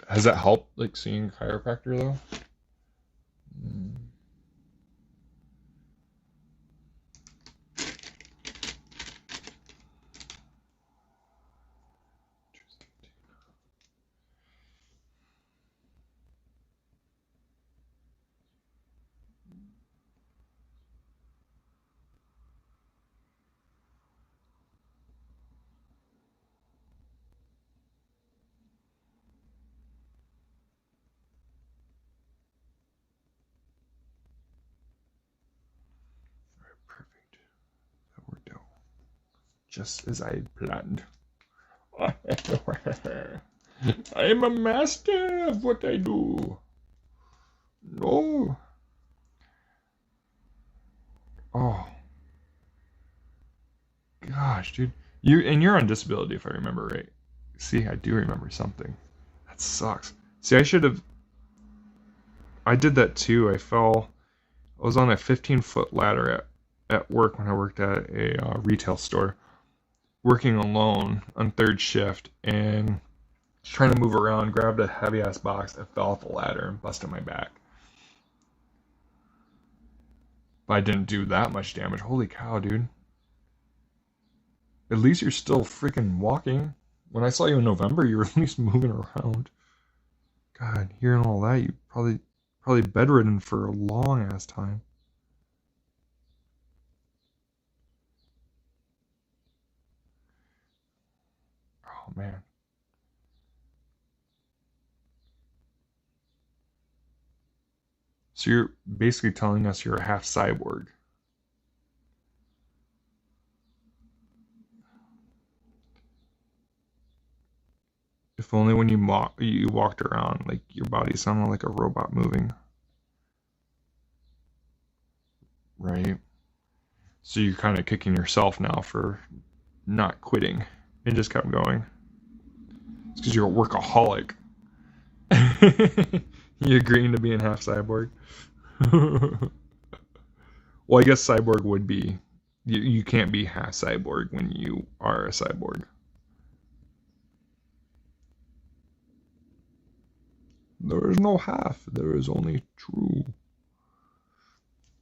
Speaker 2: Has that helped, like, seeing chiropractor, though? Perfect. That worked out just as I had planned. I am a master of what I do. No. Oh. Gosh, dude. You're on disability if I remember right. See, I do remember something. That sucks. See, I did that too. I was on a 15-foot ladder at work when I worked at a retail store, working alone on third shift, and trying to move around, grabbed a heavy ass box, I fell off a ladder and busted my back. But I didn't do that much damage. Holy cow, dude. At least you're still freaking walking. When I saw you in November, you were at least moving around. God, hearing all that, you probably bedridden for a long ass time. Oh man. So you're basically telling us you're a half cyborg. If only when you walked around, like your body sounded like a robot moving. Right? So you're kind of kicking yourself now for not quitting and just kept going. It's because you're a workaholic. You agreeing to being half cyborg? Well, I guess cyborg would be. You can't be half cyborg when you are a cyborg. There is no half. There is only true.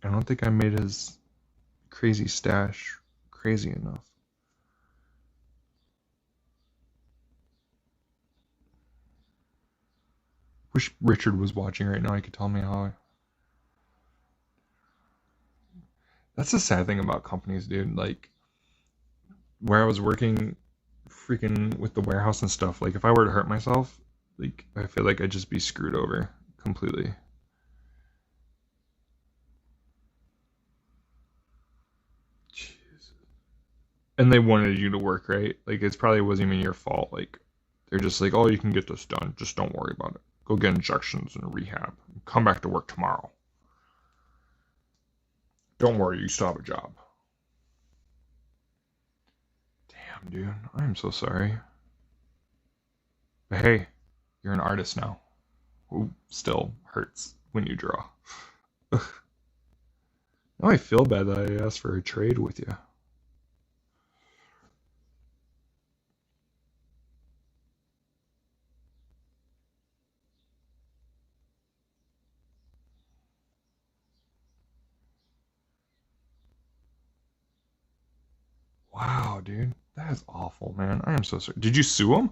Speaker 2: I don't think I made his crazy stash crazy enough. Wish Richard was watching right now. He could tell me how. That's the sad thing about companies, dude. Like, where I was working freaking with the warehouse and stuff, like if I were to hurt myself, like I feel like I'd just be screwed over completely. Jeez. And they wanted you to work, right? Like it probably wasn't even your fault. Like they're just like, oh, you can get this done. Just don't worry about it. Go get injections and rehab. Come back to work tomorrow. Don't worry, you still have a job. Damn, dude. I'm so sorry. But hey, you're an artist now. Who still hurts when you draw. Now I feel bad that I asked for a trade with you. Wow, dude. That is awful, man. I am so sorry. Did you sue him?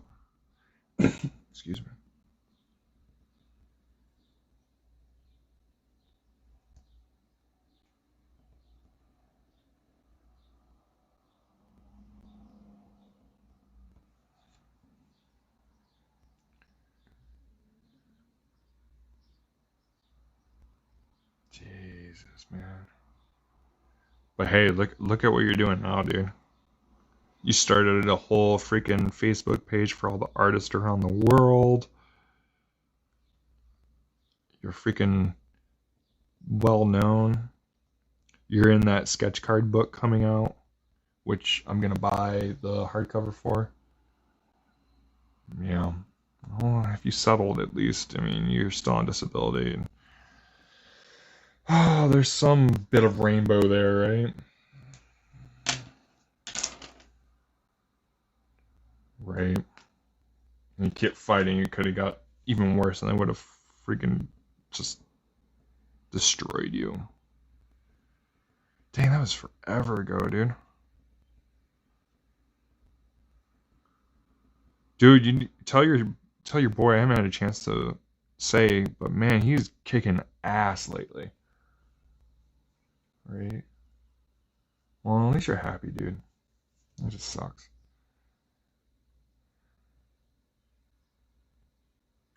Speaker 2: Excuse me. Jesus, man. But hey, look at what you're doing now, dude. You started a whole freaking Facebook page for all the artists around the world. You're freaking well known. You're in that sketch card book coming out, which I'm gonna buy the hardcover for. Yeah. Well, if you settled at least, I mean, you're still on disability. And, oh, there's some bit of rainbow there, right? Right. And you kept fighting, it could have got even worse, and they would have freaking just destroyed you. Dang, that was forever ago, dude. Dude, you tell your boy I haven't had a chance to say, but man, he's kicking ass lately. Right? Well, at least you're happy, dude. It just sucks.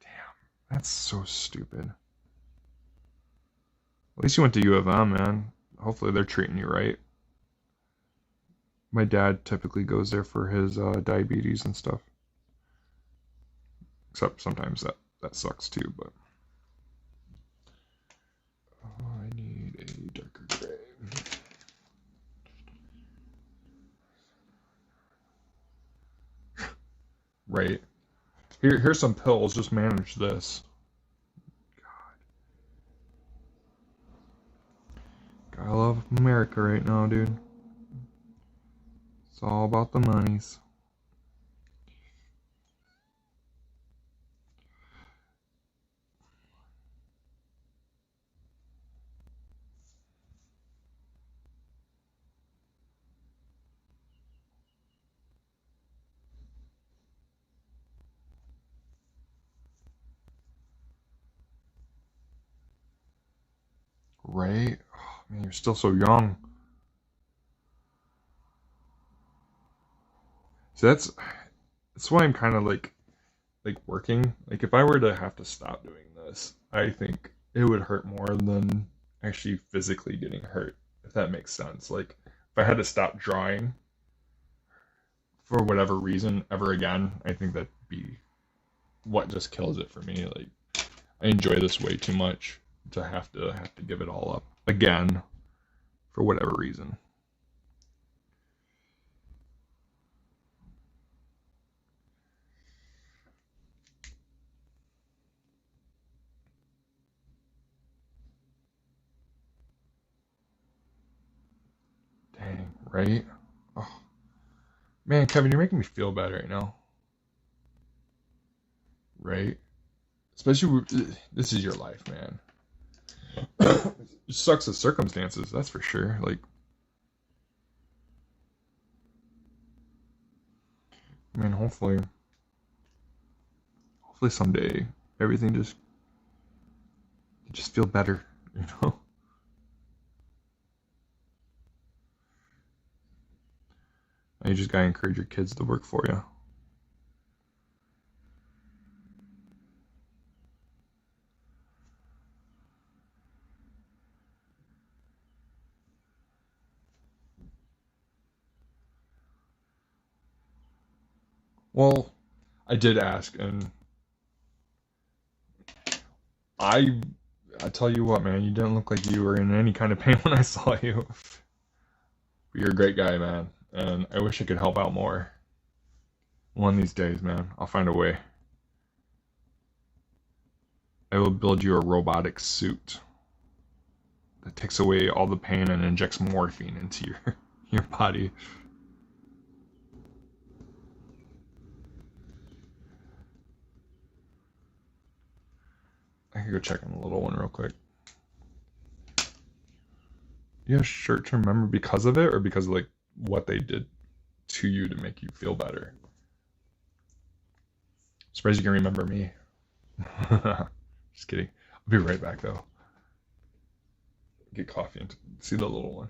Speaker 2: Damn, that's so stupid. At least you went to U of M, man. Hopefully they're treating you right. My dad typically goes there for his diabetes and stuff. Except sometimes that sucks too, but oh, I need a darker gray. Right. Here's some pills, just manage this. God. I love America right now, dude. It's all about the monies. Right? Oh, man, you're still so young. So that's why I'm kind of like working. Like if I were to have to stop doing this, I think it would hurt more than actually physically getting hurt, if that makes sense. Like if I had to stop drawing for whatever reason ever again, I think that'd be what just kills it for me. Like I enjoy this way too much to have to give it all up again for whatever reason. Dang, right? Oh, man, Kevin, you're making me feel bad right now. Right? Especially this is your life, man. It sucks the circumstances, that's for sure. Like, I mean, hopefully someday everything just feel better, you know. you just gotta encourage your kids to work for you. Well, I did ask, and I tell you what, man, you didn't look like you were in any kind of pain when I saw you. You're a great guy, man, and I wish I could help out more. One of these days, man, I'll find a way. I will build you a robotic suit that takes away all the pain and injects morphine into your body. I can go check on the little one real quick. You have short-term memory because of it, or because of like what they did to you to make you feel better? Surprised you can remember me. Just kidding. I'll be right back though. Get coffee and see the little one.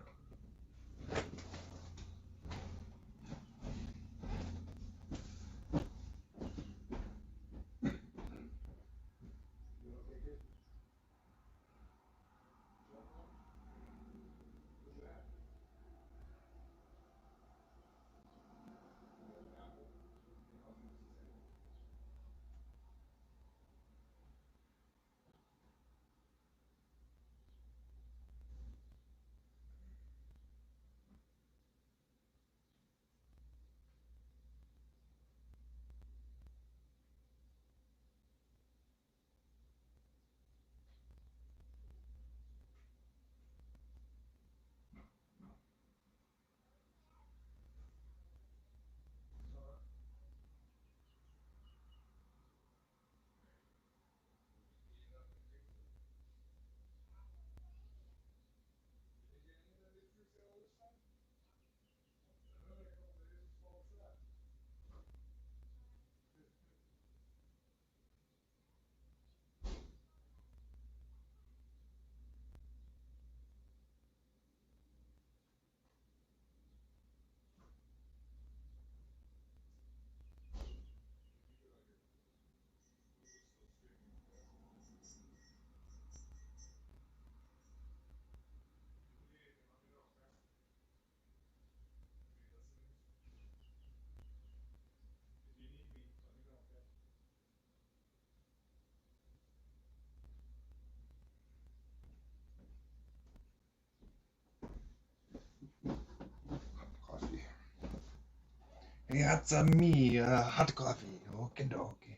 Speaker 3: Yeah, it's me, hot coffee. Okay, dokie.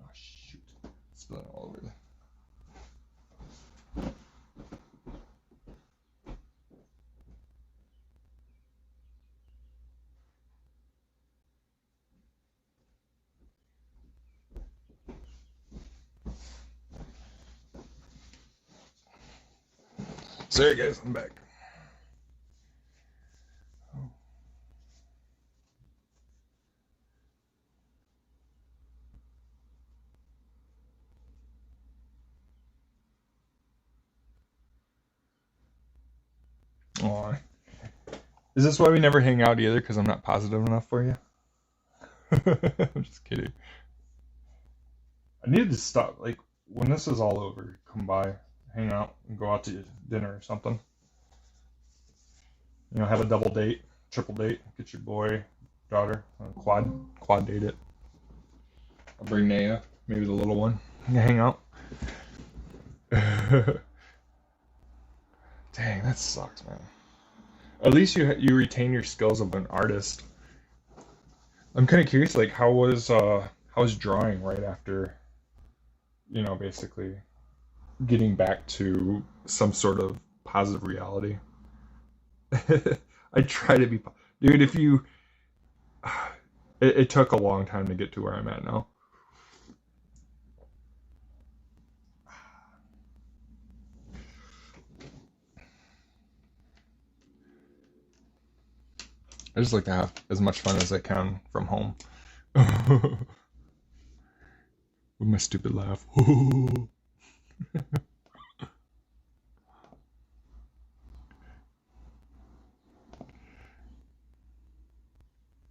Speaker 2: Oh shoot! Spilling all over there. Sorry guys, I'm back. Aw. Is this why we never hang out either? Because I'm not positive enough for you? I'm just kidding. I needed to stop. Like, when this is all over, come by, hang out, and go out to dinner or something. You know, have a double date, triple date, get your boy, daughter, quad date it. I'll bring Naya, maybe the little one, hang out. Dang, that sucks, man. At least you retain your skills of an artist. I'm kind of curious, like how was drawing right after, you know, basically getting back to some sort of positive reality. I try to be, dude. If you, it took a long time to get to where I'm at now. I just like to have as much fun as I can from home. With my stupid laugh.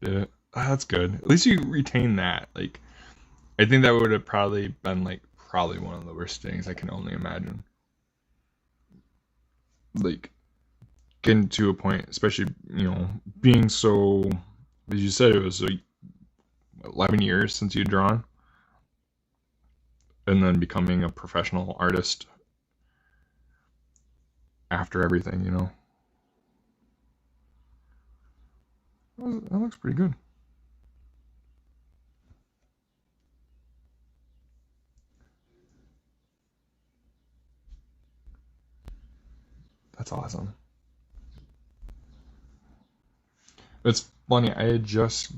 Speaker 2: Yeah, that's good. At least you retain that. Like, I think that would have probably been like probably one of the worst things I can only imagine. Like getting to a point, especially being so, as you said, it was like 11 years since you'd drawn, and then becoming a professional artist after everything. That looks pretty good. That's awesome. It's funny, I had just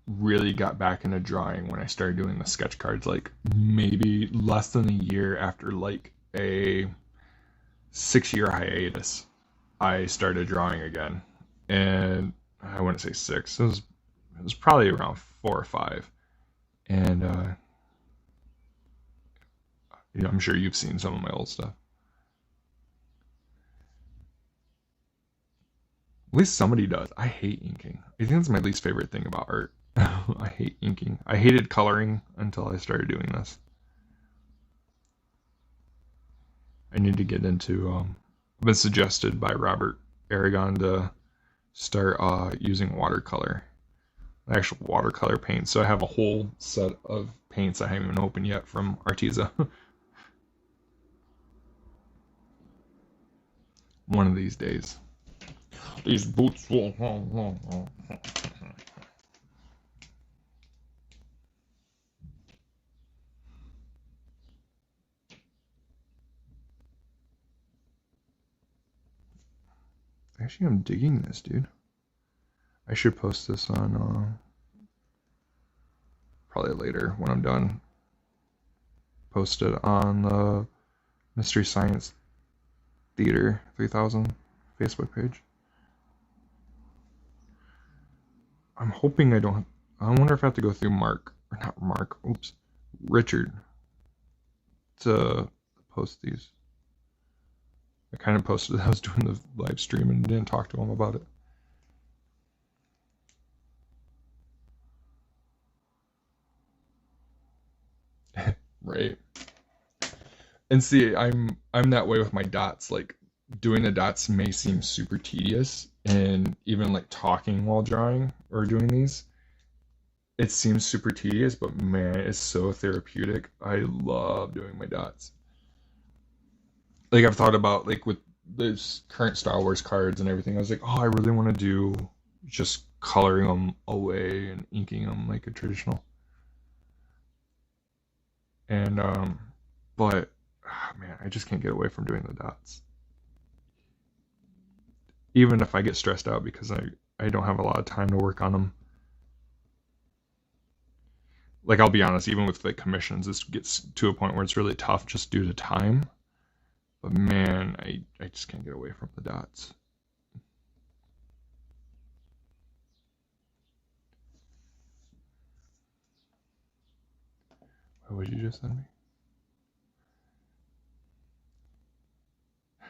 Speaker 2: really got back into drawing when I started doing the sketch cards, like maybe less than a year after like a 6-year hiatus. I started drawing again. And I wouldn't say six. It was probably around 4 or 5. And I'm sure you've seen some of my old stuff. At least somebody does. I hate inking. I think that's my least favorite thing about art. I hate inking. I hated coloring until I started doing this. I need to get into. I've been suggested by Robert Aragon to start using watercolor, actual watercolor paint. So I have a whole set of paints I haven't even opened yet from Arteza. One of these days. These boots will. Actually, I'm digging this, dude. I should post this on probably later when I'm done. Post it on the Mystery Science Theater 3000 Facebook page. I'm hoping I don't. I wonder if I have to go through Richard to post these. I kind of posted I was doing the live stream and didn't talk to him about it. Right. And see, I'm that way with my dots. Like doing the dots may seem super tedious, and even like talking while drawing or doing these, it seems super tedious, but man, it's so therapeutic. I love doing my dots. Like I've thought about like with this current Star Wars cards and everything. I was like, oh, I really want to do just coloring them away and inking them like a traditional. And but man, I just can't get away from doing the dots. Even if I get stressed out because I don't have a lot of time to work on them. Like I'll be honest, even with like commissions, this gets to a point where it's really tough just due to time. But man, I just can't get away from the dots. What would you just send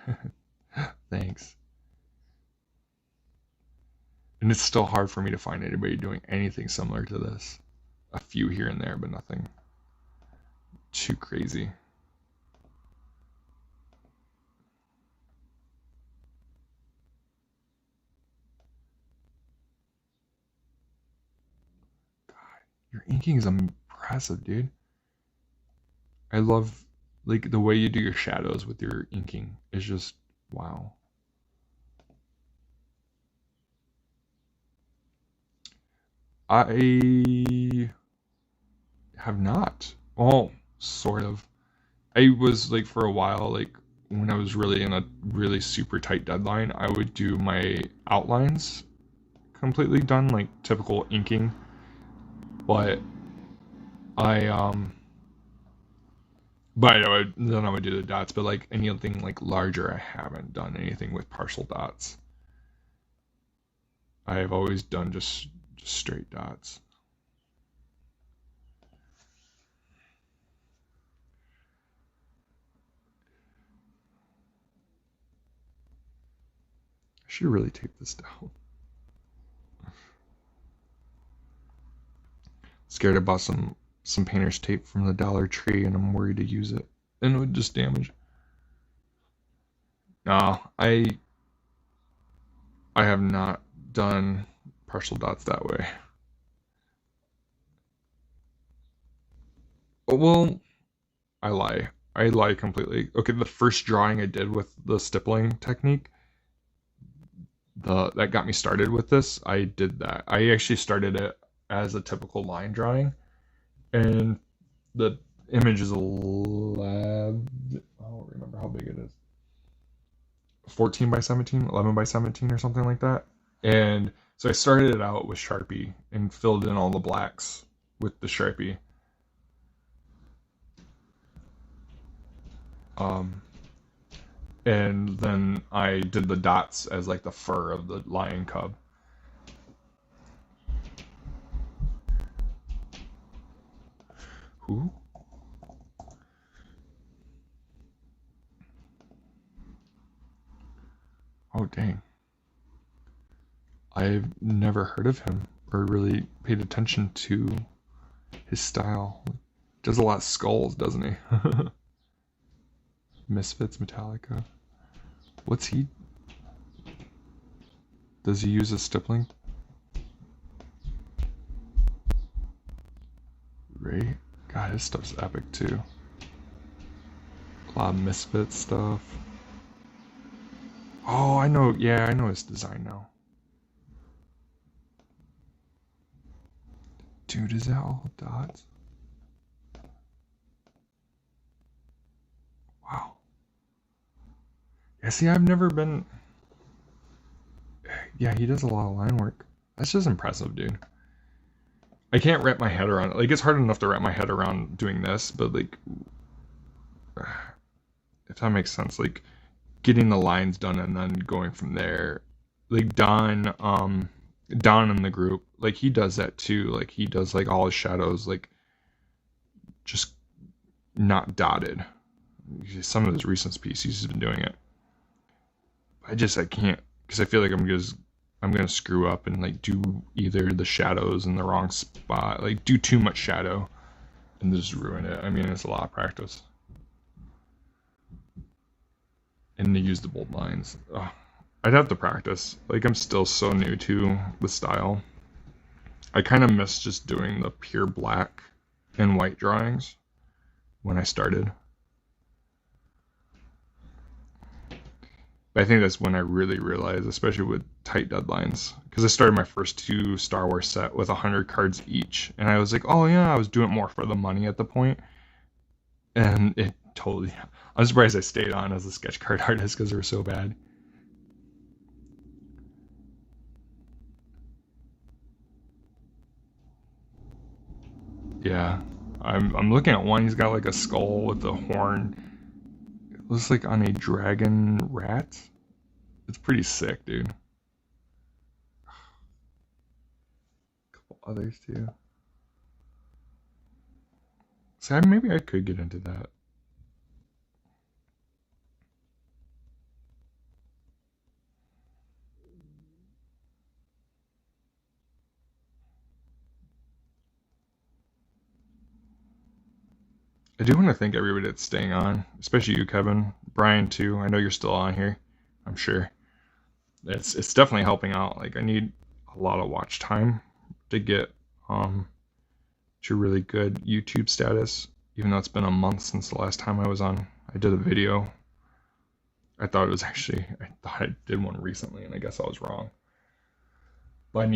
Speaker 2: me? Thanks. And it's still hard for me to find anybody doing anything similar to this. A few here and there, but nothing too crazy. God, your inking is impressive, dude. I love like the way you do your shadows with your inking is just wow. I have not. Oh, sort of. I was like for a while, like when I was really in a really super tight deadline, I would do my outlines completely done, like typical inking. But I then I would do the dots. But like anything like larger, I haven't done anything with partial dots. I have always done just straight dots. I should really tape this down. scared I bought some painter's tape from the Dollar Tree and I'm worried to use it and it would just damage. No, I have not done partial dots that way. Well, I lie. I lie completely. Okay, the first drawing I did with the stippling technique, that got me started with this, I did that. I actually started it as a typical line drawing, and the image is 11, I don't remember how big it is. 14 by 17, 11 by 17 or something like that. And so I started it out with Sharpie and filled in all the blacks with the Sharpie. And then I did the dots as like the fur of the lion cub. Who? Oh, dang. I've never heard of him or really paid attention to his style. He does a lot of skulls, doesn't he? Misfits, Metallica. What's he? Does he use a stippling? Right? God, his stuff's epic too. A lot of Misfits stuff. Oh, I know. Yeah, I know his design now. Dude, is that all dots? Wow. Yeah, see, I've never been... Yeah, he does a lot of line work. That's just impressive, dude. I can't wrap my head around it. Like, it's hard enough to wrap my head around doing this, but, like... If that makes sense, like, getting the lines done and then going from there. Like, Don in the group, like, he does that too. Like, he does, like, all his shadows, like, just not dotted. Some of his recent pieces he's been doing it. I can't, because I feel like I'm gonna screw up and like do either the shadows in the wrong spot, like do too much shadow and just ruin it. I mean, it's a lot of practice. And to use the bold lines. Ugh. I'd have to practice. Like, I'm still so new to the style. I kind of miss just doing the pure black and white drawings when I started. But I think that's when I really realized, especially with tight deadlines, because I started my first 2 Star Wars set with 100 cards each, and I was like, oh yeah, I was doing it more for the money at the point, and it totally... I'm surprised I stayed on as a sketch card artist because they were so bad. Yeah, I'm looking at one. He's got like a skull with the horn. It looks like on a dragon rat. It's pretty sick, dude. A couple others too. So maybe I could get into that. I do want to thank everybody that's staying on, especially you, Kevin, Brian too. I know you're still on here. I'm sure it's definitely helping out. Like, I need a lot of watch time to get to really good YouTube status. Even though it's been a month since the last time I was on, I did a video. I thought I did one recently, and I guess I was wrong. But I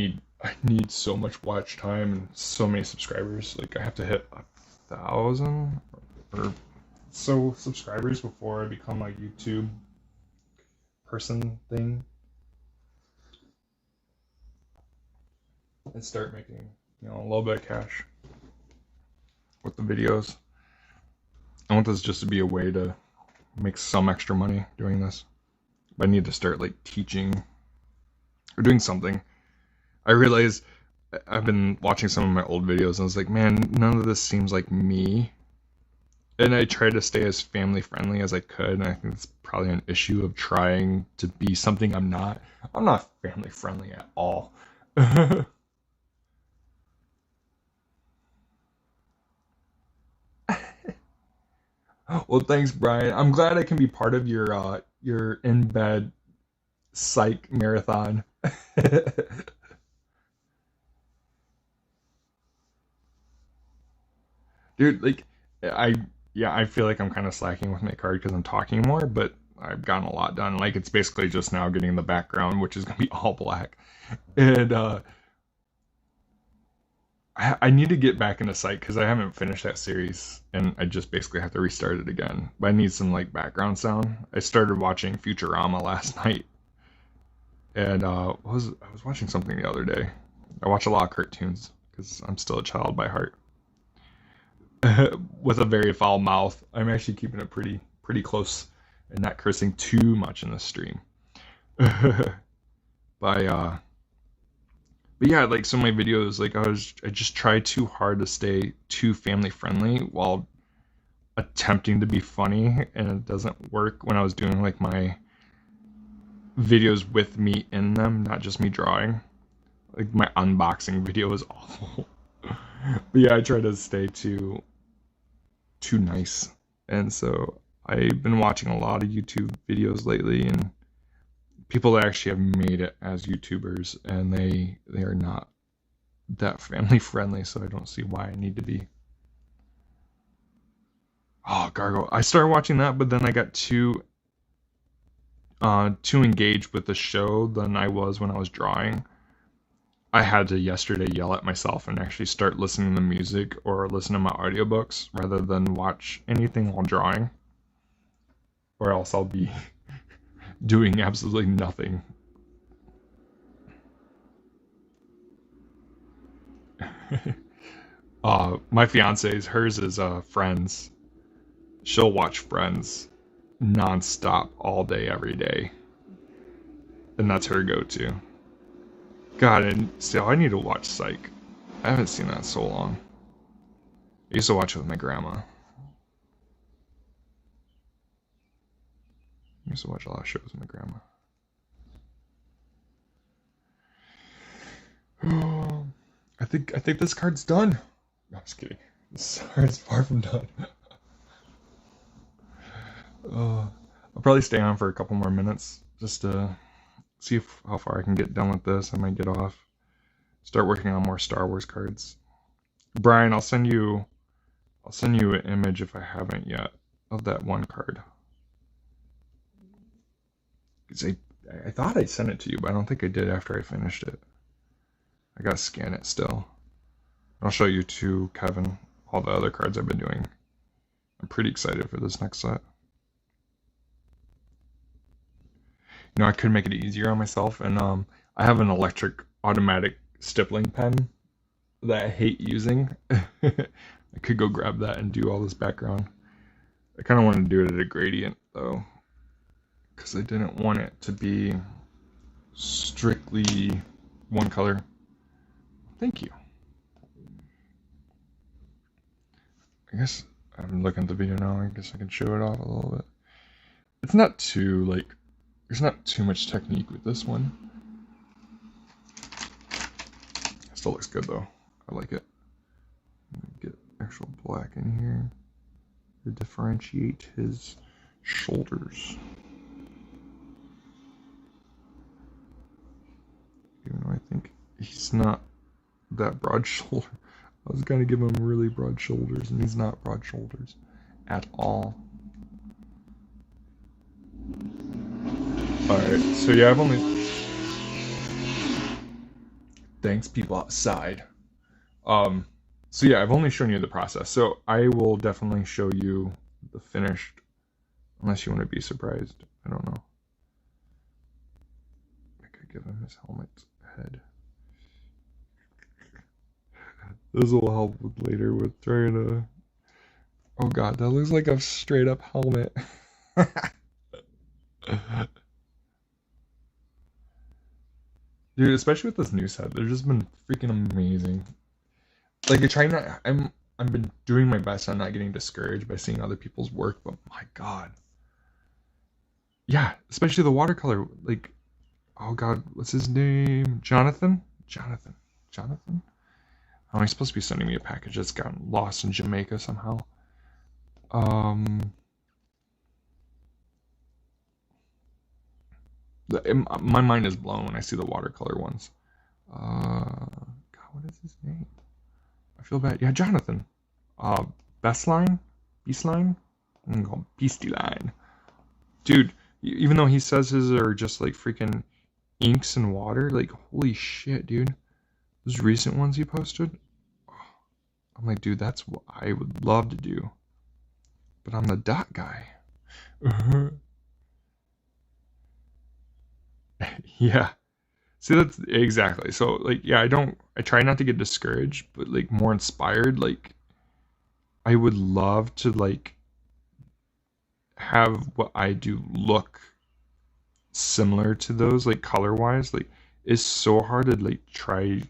Speaker 2: need so much watch time and so many subscribers. Like, I have to hit 1,000 or so subscribers before I become a YouTube person thing and start making, a little bit of cash with the videos. I want this just to be a way to make some extra money doing this. But I need to start like teaching or doing something. I realize I've been watching some of my old videos and I was like, man, none of this seems like me. And I tried to stay as family friendly as I could, and I think it's probably an issue of trying to be something I'm not. I'm not family friendly at all. Well, thanks, Brian. I'm glad I can be part of your in bed psych marathon. Dude, like I yeah, I feel like I'm kind of slacking with my card because I'm talking more, but I've gotten a lot done. Like it's basically just now getting the background, which is gonna be all black, and I need to get back into Psych because I haven't finished that series, and I just basically have to restart it again. But I need some like background sound. I started watching Futurama last night, and I was watching something the other day. I watch a lot of cartoons because I'm still a child by heart. With a very foul mouth. I'm actually keeping it pretty close and not cursing too much in the stream. By but yeah, like some of my videos, like I just try too hard to stay too family friendly while attempting to be funny, and it doesn't work when I was doing like my videos with me in them, not just me drawing. Like my unboxing video is awful. But yeah, I try to stay too nice. And so I've been watching a lot of YouTube videos lately, and people that actually have made it as YouTubers, and they are not that family friendly, so I don't see why I need to be. Oh, Gargo. I started watching that, but then I got too engaged with the show than I was when I was drawing. I had to yesterday yell at myself and actually start listening to music or listen to my audiobooks rather than watch anything while drawing. Or else I'll be doing absolutely nothing. My fiance's, hers is Friends. She'll watch Friends nonstop all day, every day. And that's her go-to. God, and still, I need to watch Psych. I haven't seen that in so long. I used to watch it with my grandma. I used to watch a lot of shows with my grandma. I think this card's done. No, I'm just kidding. This card's far from done. I'll probably stay on for a couple more minutes just to see how far I can get done with this. I might get off. Start working on more Star Wars cards. Brian, I'll send you an image if I haven't yet of that one card. I thought I sent it to you, but I don't think I did after I finished it. I gotta scan it still. I'll show you too, Kevin, all the other cards I've been doing. I'm pretty excited for this next set. You know, I could make it easier on myself, and I have an electric automatic stippling pen that I hate using. I could go grab that and do all this background. I kind of want to do it at a gradient though, because I didn't want it to be strictly one color. Thank you. I guess I'm looking at the video now. I guess I can show it off a little bit. It's not too like. There's not too much technique with this one. It still looks good though. I like it. Get actual black in here to differentiate his shoulders. Even though I think he's not that broad shoulder. I was gonna give him really broad shoulders, and he's not broad shoulders at all. Alright, so yeah, I've only... Thanks, people outside. So yeah, I've only shown you the process. So I will definitely show you the finished, unless you want to be surprised. I don't know. I could give him his helmet head. This will help later with trying to... Oh god, that looks like a straight up helmet. Dude, especially with this new set, they've just been freaking amazing. Like, I've been doing my best on not getting discouraged by seeing other people's work, but my god. Yeah, especially the watercolor, like, oh god, what's his name? Jonathan? Oh, he's supposed to be sending me a package that's gotten lost in Jamaica somehow. My mind is blown when I see the watercolor ones. God, what is his name? I feel bad. Yeah, Jonathan. Bestline? Beastline? I'm gonna call him Beastline. Dude, even though he says his are just like freaking inks and water, like, holy shit, dude. Those recent ones he posted, I'm like, dude, that's what I would love to do. But I'm the dot guy. Yeah. See, that's exactly. So, like, yeah, I try not to get discouraged, but like more inspired. Like, I would love to like have what I do look similar to those, like color wise. Like, it's so hard to like try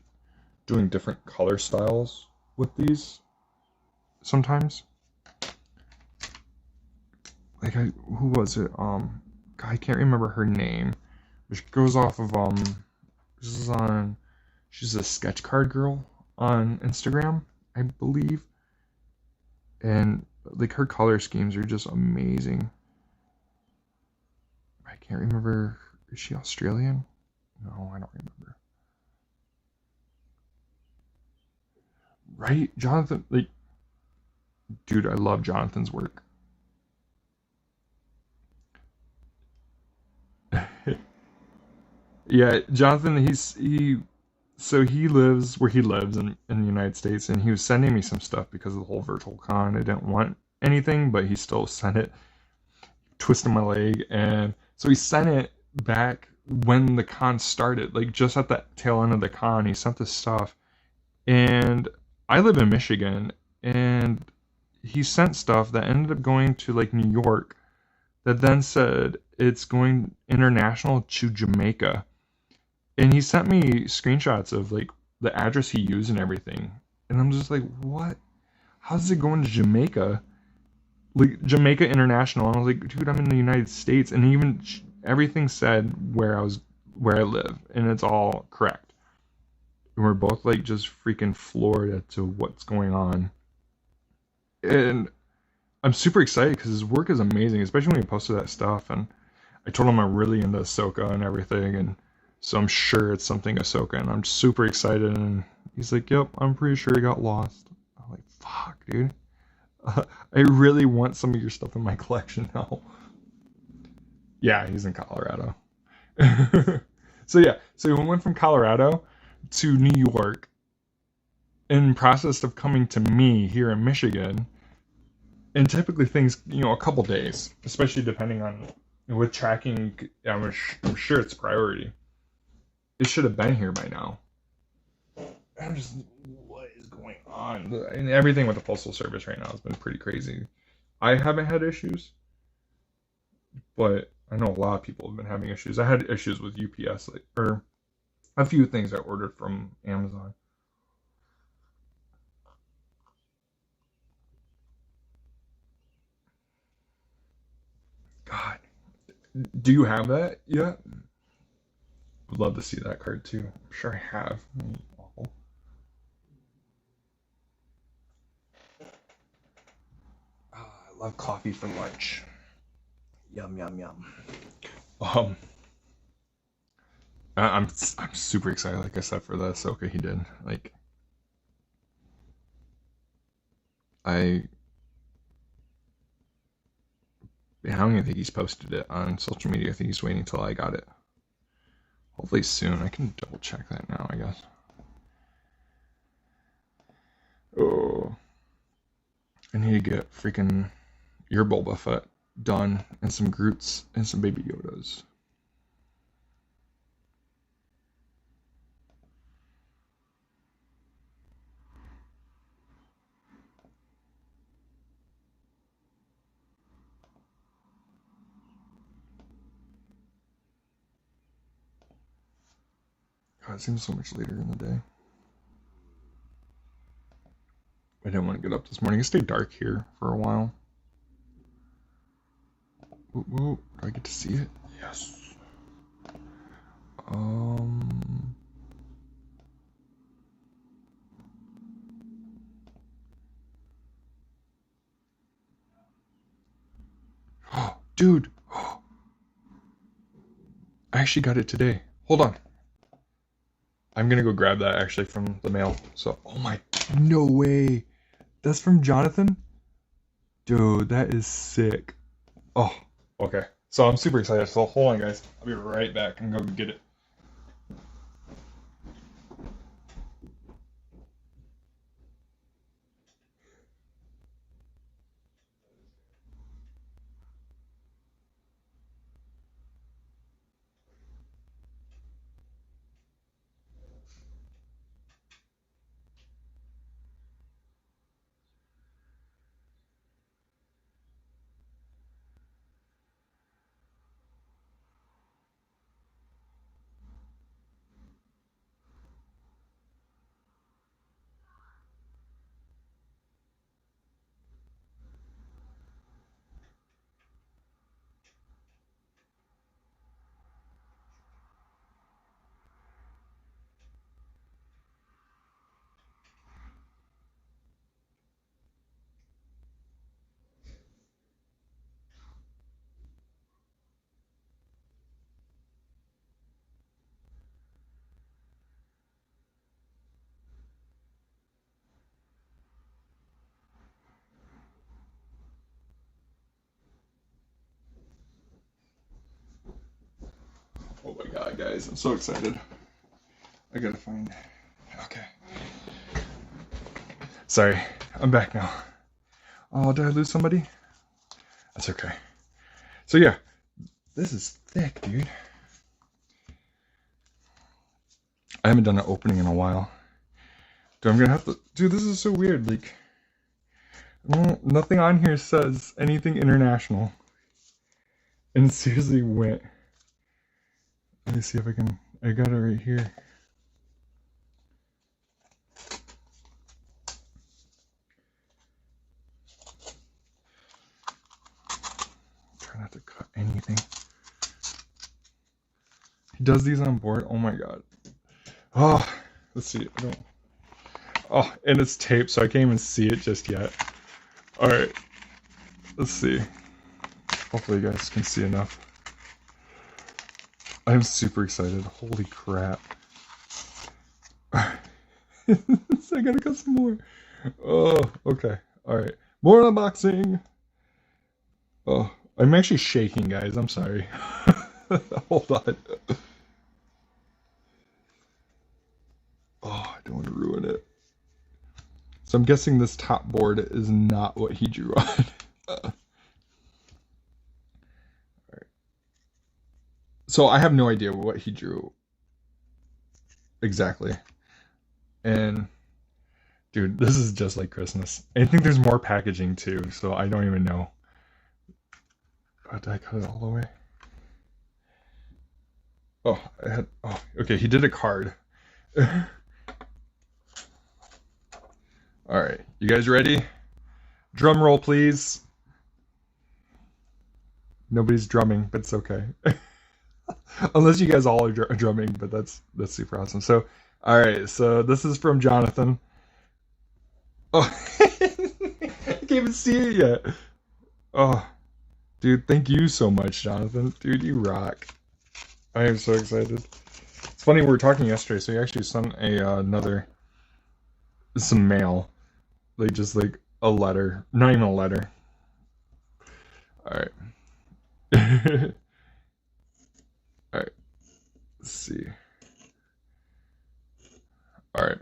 Speaker 2: doing different color styles with these sometimes. Like, who was it? God, I can't remember her name. Which goes off of this is on. She's a sketch card girl on Instagram, I believe, and like her color schemes are just amazing. I can't remember. Is she Australian? No, I don't remember. Right, Jonathan? Like, dude, I love Jonathan's work. Yeah, Jonathan, so he lives where he lives in the United States, and he was sending me some stuff because of the whole virtual con. I didn't want anything, but he still sent it, twisting my leg, and so he sent it back when the con started, like just at the tail end of the con. He sent this stuff, and I live in Michigan, and he sent stuff that ended up going to like New York, that then said it's going international to Jamaica. And he sent me screenshots of like the address he used and everything. And I'm just like, what? How's it going to Jamaica? Like Jamaica International. And I was like, dude, I'm in the United States. And even everything said where I live, and it's all correct. And we're both like just freaking floored to what's going on. And I'm super excited because his work is amazing, especially when he posted that stuff. And I told him I'm really into Ahsoka and everything, and so I'm sure it's something Ahsoka, and I'm super excited. And he's like, "Yep, I'm pretty sure he got lost." I'm like, "Fuck, dude, I really want some of your stuff in my collection now." Yeah, he's in Colorado. So yeah, so he went from Colorado to New York, in process of coming to me here in Michigan. And typically things, a couple days, especially depending on with tracking. I'm sure it's priority. It should have been here by now. I'm just, what is going on? And everything with the postal service right now has been pretty crazy. I haven't had issues, but I know a lot of people have been having issues. I had issues with UPS, or a few things I ordered from Amazon. God, do you have that yet? Would love to see that card too. I'm sure I have. Awful. I love coffee for lunch. Yum yum yum. Um, I'm super excited, like I said, for the Ahsoka he did. Like, I don't even think he's posted it on social media. I think he's waiting till I got it. Hopefully soon. I can double check that now, I guess. Oh, I need to get freaking your Boba Fett done, and some Groots and some Baby Yodas. God, it seems so much later in the day. I didn't want to get up this morning. It stayed dark here for a while. Ooh, do I get to see it? Yes. Dude. I actually got it today. Hold on. I'm gonna go grab that actually from the mail. So, oh my, no way. That's from Jonathan? Dude, that is sick. Oh, okay. So I'm super excited. So hold on, guys. I'll be right back and go get it. Oh my god, guys, I'm so excited. I gotta find... Okay. Sorry, I'm back now. Oh, did I lose somebody? That's okay. So yeah, this is thick, dude. I haven't done an opening in a while. Dude, I'm gonna have to... Dude, this is so weird. Like, nothing on here says anything international. And it seriously went... Let me see if I can... I got it right here. Try not to cut anything. He does these on board. Oh my god. Oh, let's see. I don't... Oh, and it's taped, so I can't even see it just yet. Alright. Let's see. Hopefully you guys can see enough. I'm super excited. Holy crap. I gotta cut some more. Oh, okay. Alright. More unboxing. Oh, I'm actually shaking, guys. I'm sorry. Hold on. Oh, I don't want to ruin it. So I'm guessing this top board is not what he drew on. Alright. So I have no idea what he drew exactly. And dude, this is just like Christmas. I think there's more packaging too, so I don't even know. Oh, did I cut it all the way? Oh, okay, he did a card. Alright, you guys ready? Drum roll, please. Nobody's drumming, but it's okay. Unless you guys all are drumming, but that's super awesome. So, alright, so this is from Jonathan. Oh, I can't even see it yet. Oh, dude, thank you so much, Jonathan. Dude, you rock. I am so excited. It's funny, we were talking yesterday, so he actually sent some mail. Like, just like a letter. Not even a letter. Alright. Alright. Let's see. Alright.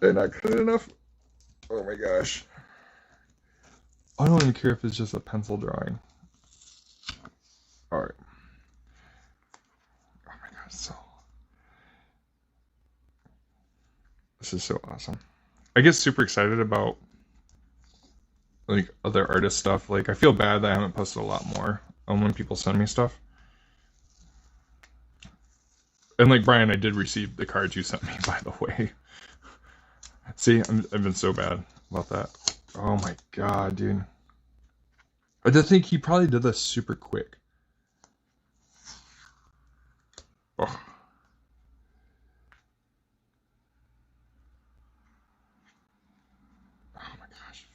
Speaker 2: Did I not cut it enough? Oh my gosh. I don't even care if it's just a pencil drawing. Alright. Oh my gosh, this is so awesome. I get super excited about like other artist stuff. Like, I feel bad that I haven't posted a lot more when people send me stuff. And like Brian, I did receive the cards you sent me, by the way. See, I've been so bad about that. Oh my god, dude. I did think he probably did this super quick. Oh. Oh my gosh.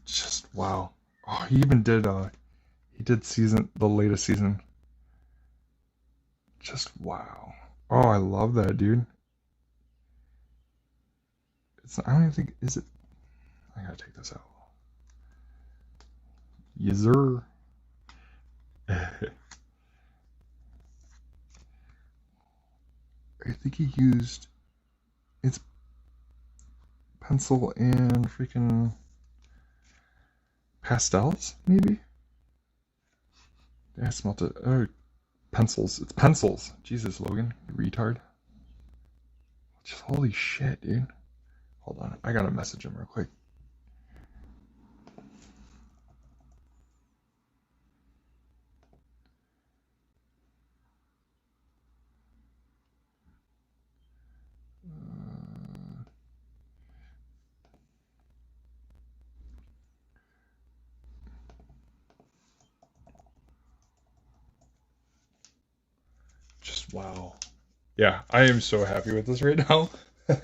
Speaker 2: Just wow. Oh, he even did He did the latest season. Just wow. Oh, I love that, dude. I don't even think, is it? I gotta take this out. Yes, sir. I think he used it's pencil and freaking pastels, maybe? Yeah, I smelt it. Oh, pencils. It's pencils. Jesus, Logan, you retard. Just holy shit, dude. Hold on, I gotta message him real quick. Just wow. Yeah, I am so happy with this right now. Oh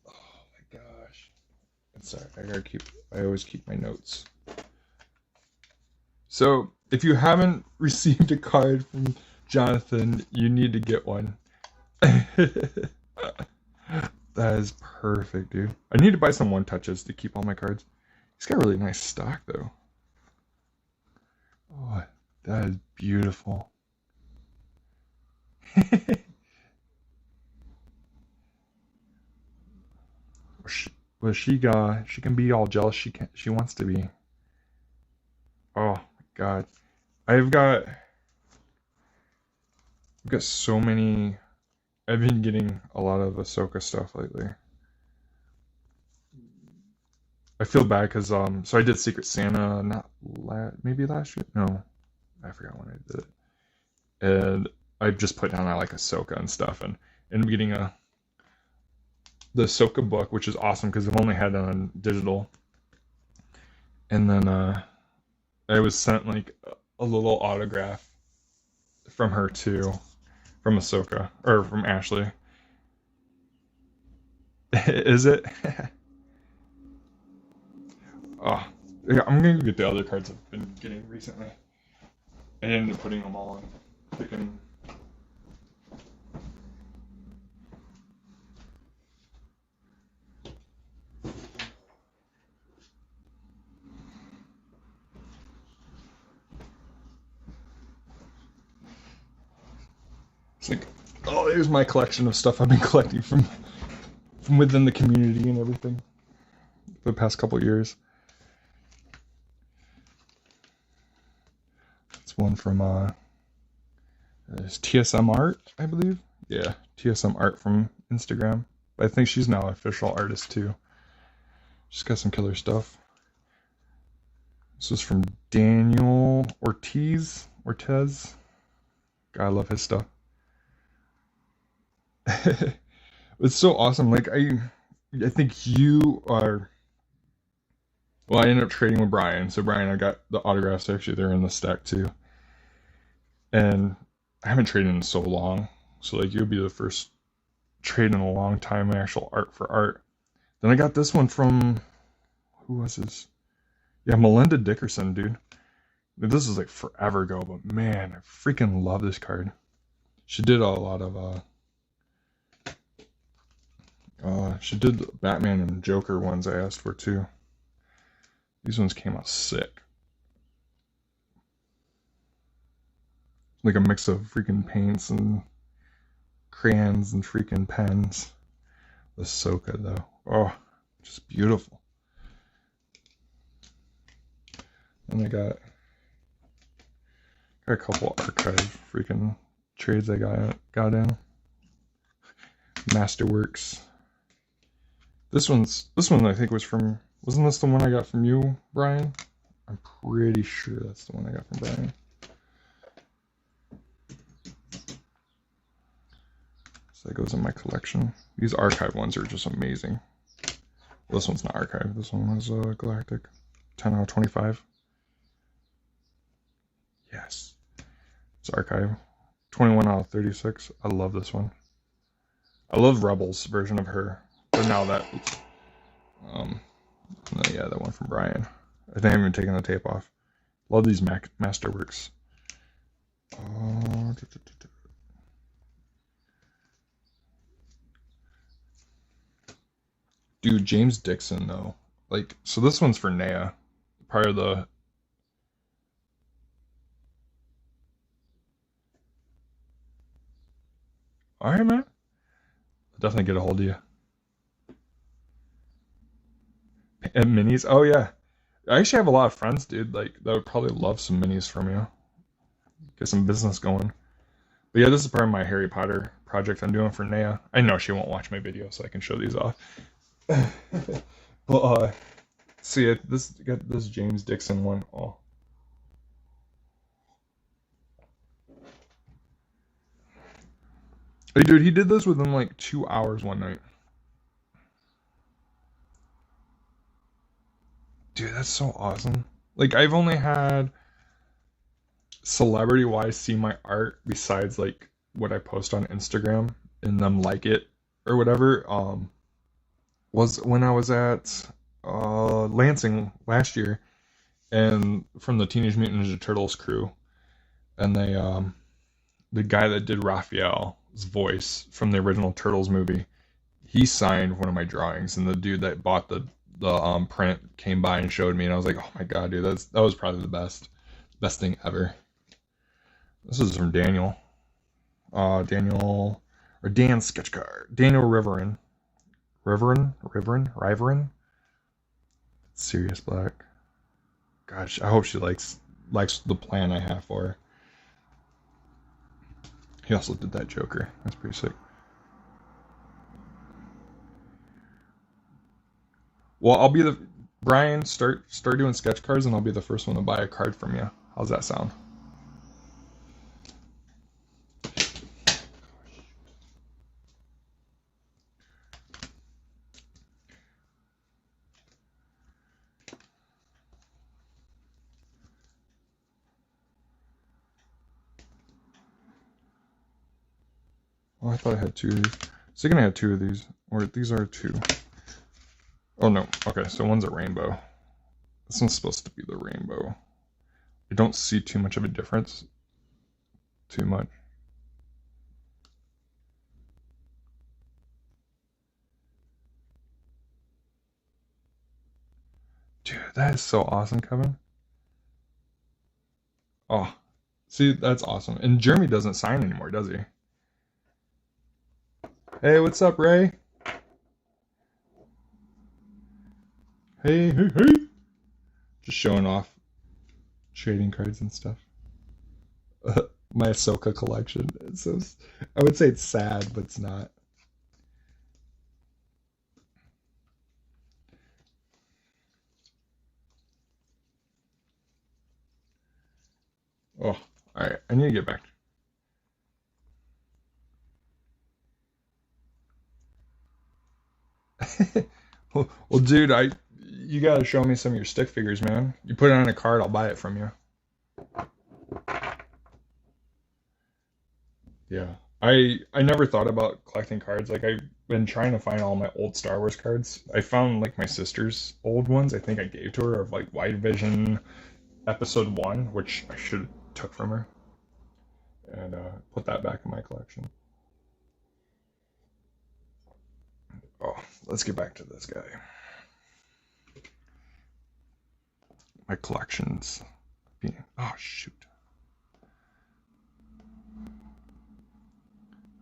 Speaker 2: my gosh. Sorry, I always keep my notes. So, if you haven't received a card from Jonathan, you need to get one. That is perfect, dude. I need to buy some one-touches to keep all my cards. He's got really nice stock, though. Oh, that is beautiful. Well, she can be all jealous. She wants to be. Oh my god, I've got so many. I've been getting a lot of Ahsoka stuff lately. I feel bad because so I did Secret Santa maybe last year. No, I forgot when I did it. And I just put down I like Ahsoka and stuff, and I'm getting the Ahsoka book, which is awesome because I've only had it on digital. And then I was sent like a little autograph from her too, from Ahsoka or from Ashley. Is it? Oh, yeah, I'm gonna get the other cards I've been getting recently. I ended up putting them all in. Picking. It's like, oh, there's my collection of stuff I've been collecting from within the community and everything for the past couple years. It's one from there's TSM Art, I believe. Yeah, TSM Art from Instagram. But I think she's now an official artist too. She's got some killer stuff. This is from Daniel Ortez. God, I love his stuff. It's so awesome. Like I think you are. Well, I ended up trading with Brian. So Brian, I got the autographs. Actually, they're in the stack too. And I haven't traded in so long. So like you'll be the first trade in a long time, actual art for art. Then I got this one from who was this? Yeah, Melinda Dickerson, dude. This is like forever ago, but man, I freaking love this card. She did a lot of she did the Batman and Joker ones I asked for too. These ones came out sick. Like a mix of freaking paints and crayons and freaking pens. The Ahsoka though. Oh, just beautiful. And I got a couple archive freaking trades I got in. Masterworks. This one I think was from, wasn't this the one I got from you, Brian? I'm pretty sure that's the one I got from Brian. So that goes in my collection. These archive ones are just amazing. This one's not archive. This one was Galactic. 10 out of 25. Yes. It's archive. 21 out of 36. I love this one. I love Rebels version of her. But now that yeah, that one from Brian. I think I haven't even taken the tape off. Love these Masterworks. Dude, James Dixon though. Like, so this one's for Naya. Part of the. All right, man. I'll definitely get a hold of you. And minis. Oh yeah. I actually have a lot of friends, dude. Like, that would probably love some minis from you. Get some business going. But yeah, this is part of my Harry Potter project I'm doing for Naya. I know she won't watch my video, so I can show these off. But so yeah, got this James Dixon one. Oh, hey dude, he did this within like 2 hours one night. Dude, that's so awesome. Like, I've only had celebrity-wise see my art besides like what I post on Instagram and them like it or whatever. Was when I was at Lansing last year, and from the Teenage Mutant Ninja Turtles crew, and they the guy that did Raphael's voice from the original Turtles movie, he signed one of my drawings, and the dude that bought the print came by and showed me, and I was like, oh my god, dude, that was probably the best thing ever. This is from Daniel. Dan sketch card. Daniel Riverin. Sirius Black. Gosh, I hope she likes the plan I have for her. He also did that Joker. That's pretty sick. Well, I'll be Brian, start doing sketch cards, and I'll be the first one to buy a card from you. How's that sound? Oh, I thought I had two of these. So you're gonna have two of these, or these are two. Oh no, okay, so one's a rainbow. This one's supposed to be the rainbow. I don't see too much of a difference. Too much. Dude, that is so awesome, Kevin. Oh, see, that's awesome. And Jeremy doesn't sign anymore, does he? Hey, what's up, Ray? Hey. Just showing off trading cards and stuff. My Ahsoka collection. I would say it's sad, but it's not. Oh, alright. I need to get back. Well, dude, you gotta show me some of your stick figures, man. You put it on a card, I'll buy it from you. Yeah. I never thought about collecting cards. Like, I've been trying to find all my old Star Wars cards. I found like my sister's old ones. I think I gave to her of like Wide Vision Episode 1, which I should have took from her, and put that back in my collection. Oh, let's get back to this guy. My collections being, oh shoot.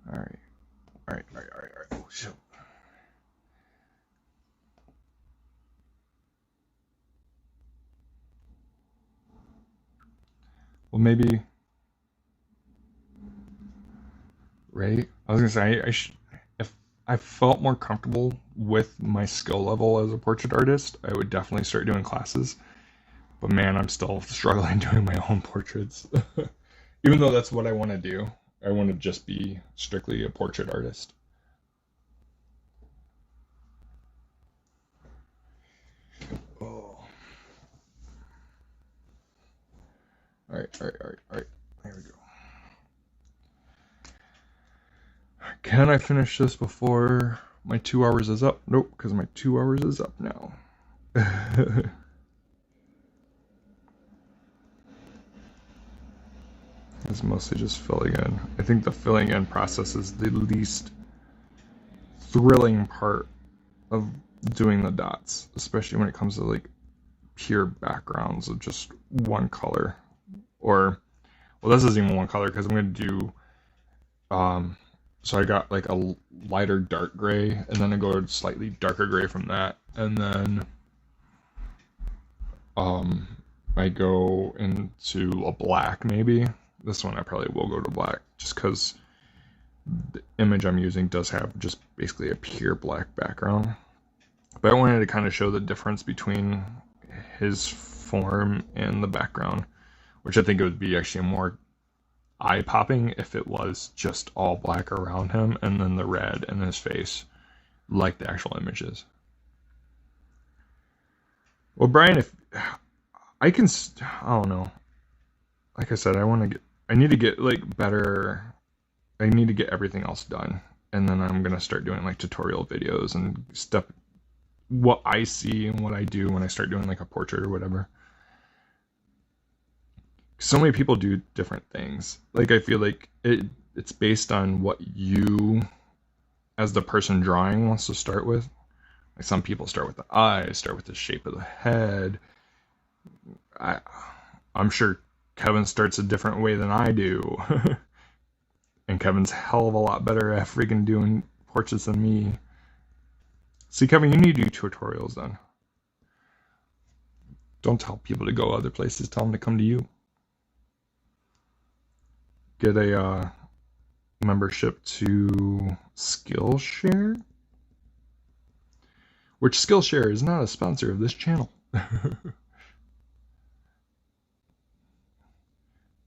Speaker 2: All right. Oh shoot. Well, maybe Ray. I was gonna say if I felt more comfortable with my skill level as a portrait artist, I would definitely start doing classes. But man, I'm still struggling doing my own portraits. Even though that's what I want to do. I want to just be strictly a portrait artist. Oh. All right. There we go. Can I finish this before my 2 hours is up? Nope, because my 2 hours is up now. is mostly just filling in. I think the filling in process is the least thrilling part of doing the dots, especially when it comes to like pure backgrounds of just one color. Or, well, this isn't even one color because I'm going to do, so I got like a lighter dark gray, and then I go to slightly darker gray from that, and then I go into a black maybe. This one I probably will go to black just because the image I'm using does have just basically a pure black background. But I wanted to kind of show the difference between his form and the background, which I think it would be actually more eye-popping if it was just all black around him and then the red in his face, like the actual images. Well, Brian, if I can, I don't know. Like I said, I need to get like better. I need to get everything else done, and then I'm gonna start doing like tutorial videos and stuff. What I see and what I do when I start doing like a portrait or whatever. So many people do different things. Like I feel like it's based on what you, as the person drawing, wants to start with. Like some people start with the eyes, start with the shape of the head. I'm sure Kevin starts a different way than I do. And Kevin's a hell of a lot better at freaking doing portraits than me. See, Kevin, you need to do tutorials then. Don't tell people to go other places. Tell them to come to you. Get a membership to Skillshare. Which Skillshare is not a sponsor of this channel.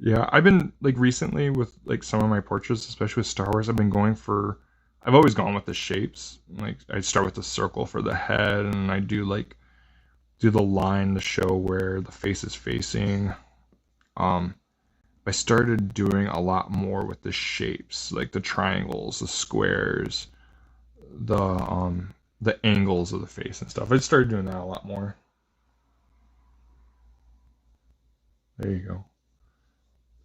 Speaker 2: Yeah, I've been, like, recently with, like, some of my portraits, especially with Star Wars, I've always gone with the shapes. Like, I start with the circle for the head, and I do the line to show where the face is facing. I started doing a lot more with the shapes, like the triangles, the squares, the angles of the face and stuff. I started doing that a lot more. There you go.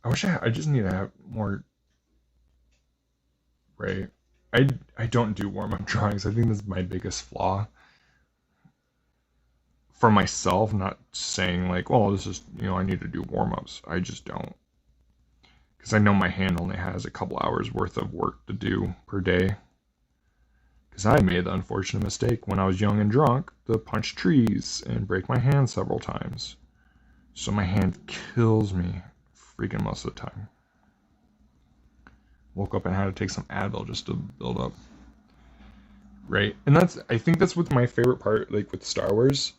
Speaker 2: I just need to have more, right? I don't do warm-up drawings. I think that's my biggest flaw. For myself, not saying like, well, this is, I need to do warm-ups. I just don't. Because I know my hand only has a couple hours worth of work to do per day. Because I made the unfortunate mistake when I was young and drunk to punch trees and break my hand several times. So my hand kills me freaking most of the time. Woke up and had to take some Advil just to build up. Right? And I think that's what my favorite part, like with Star Wars.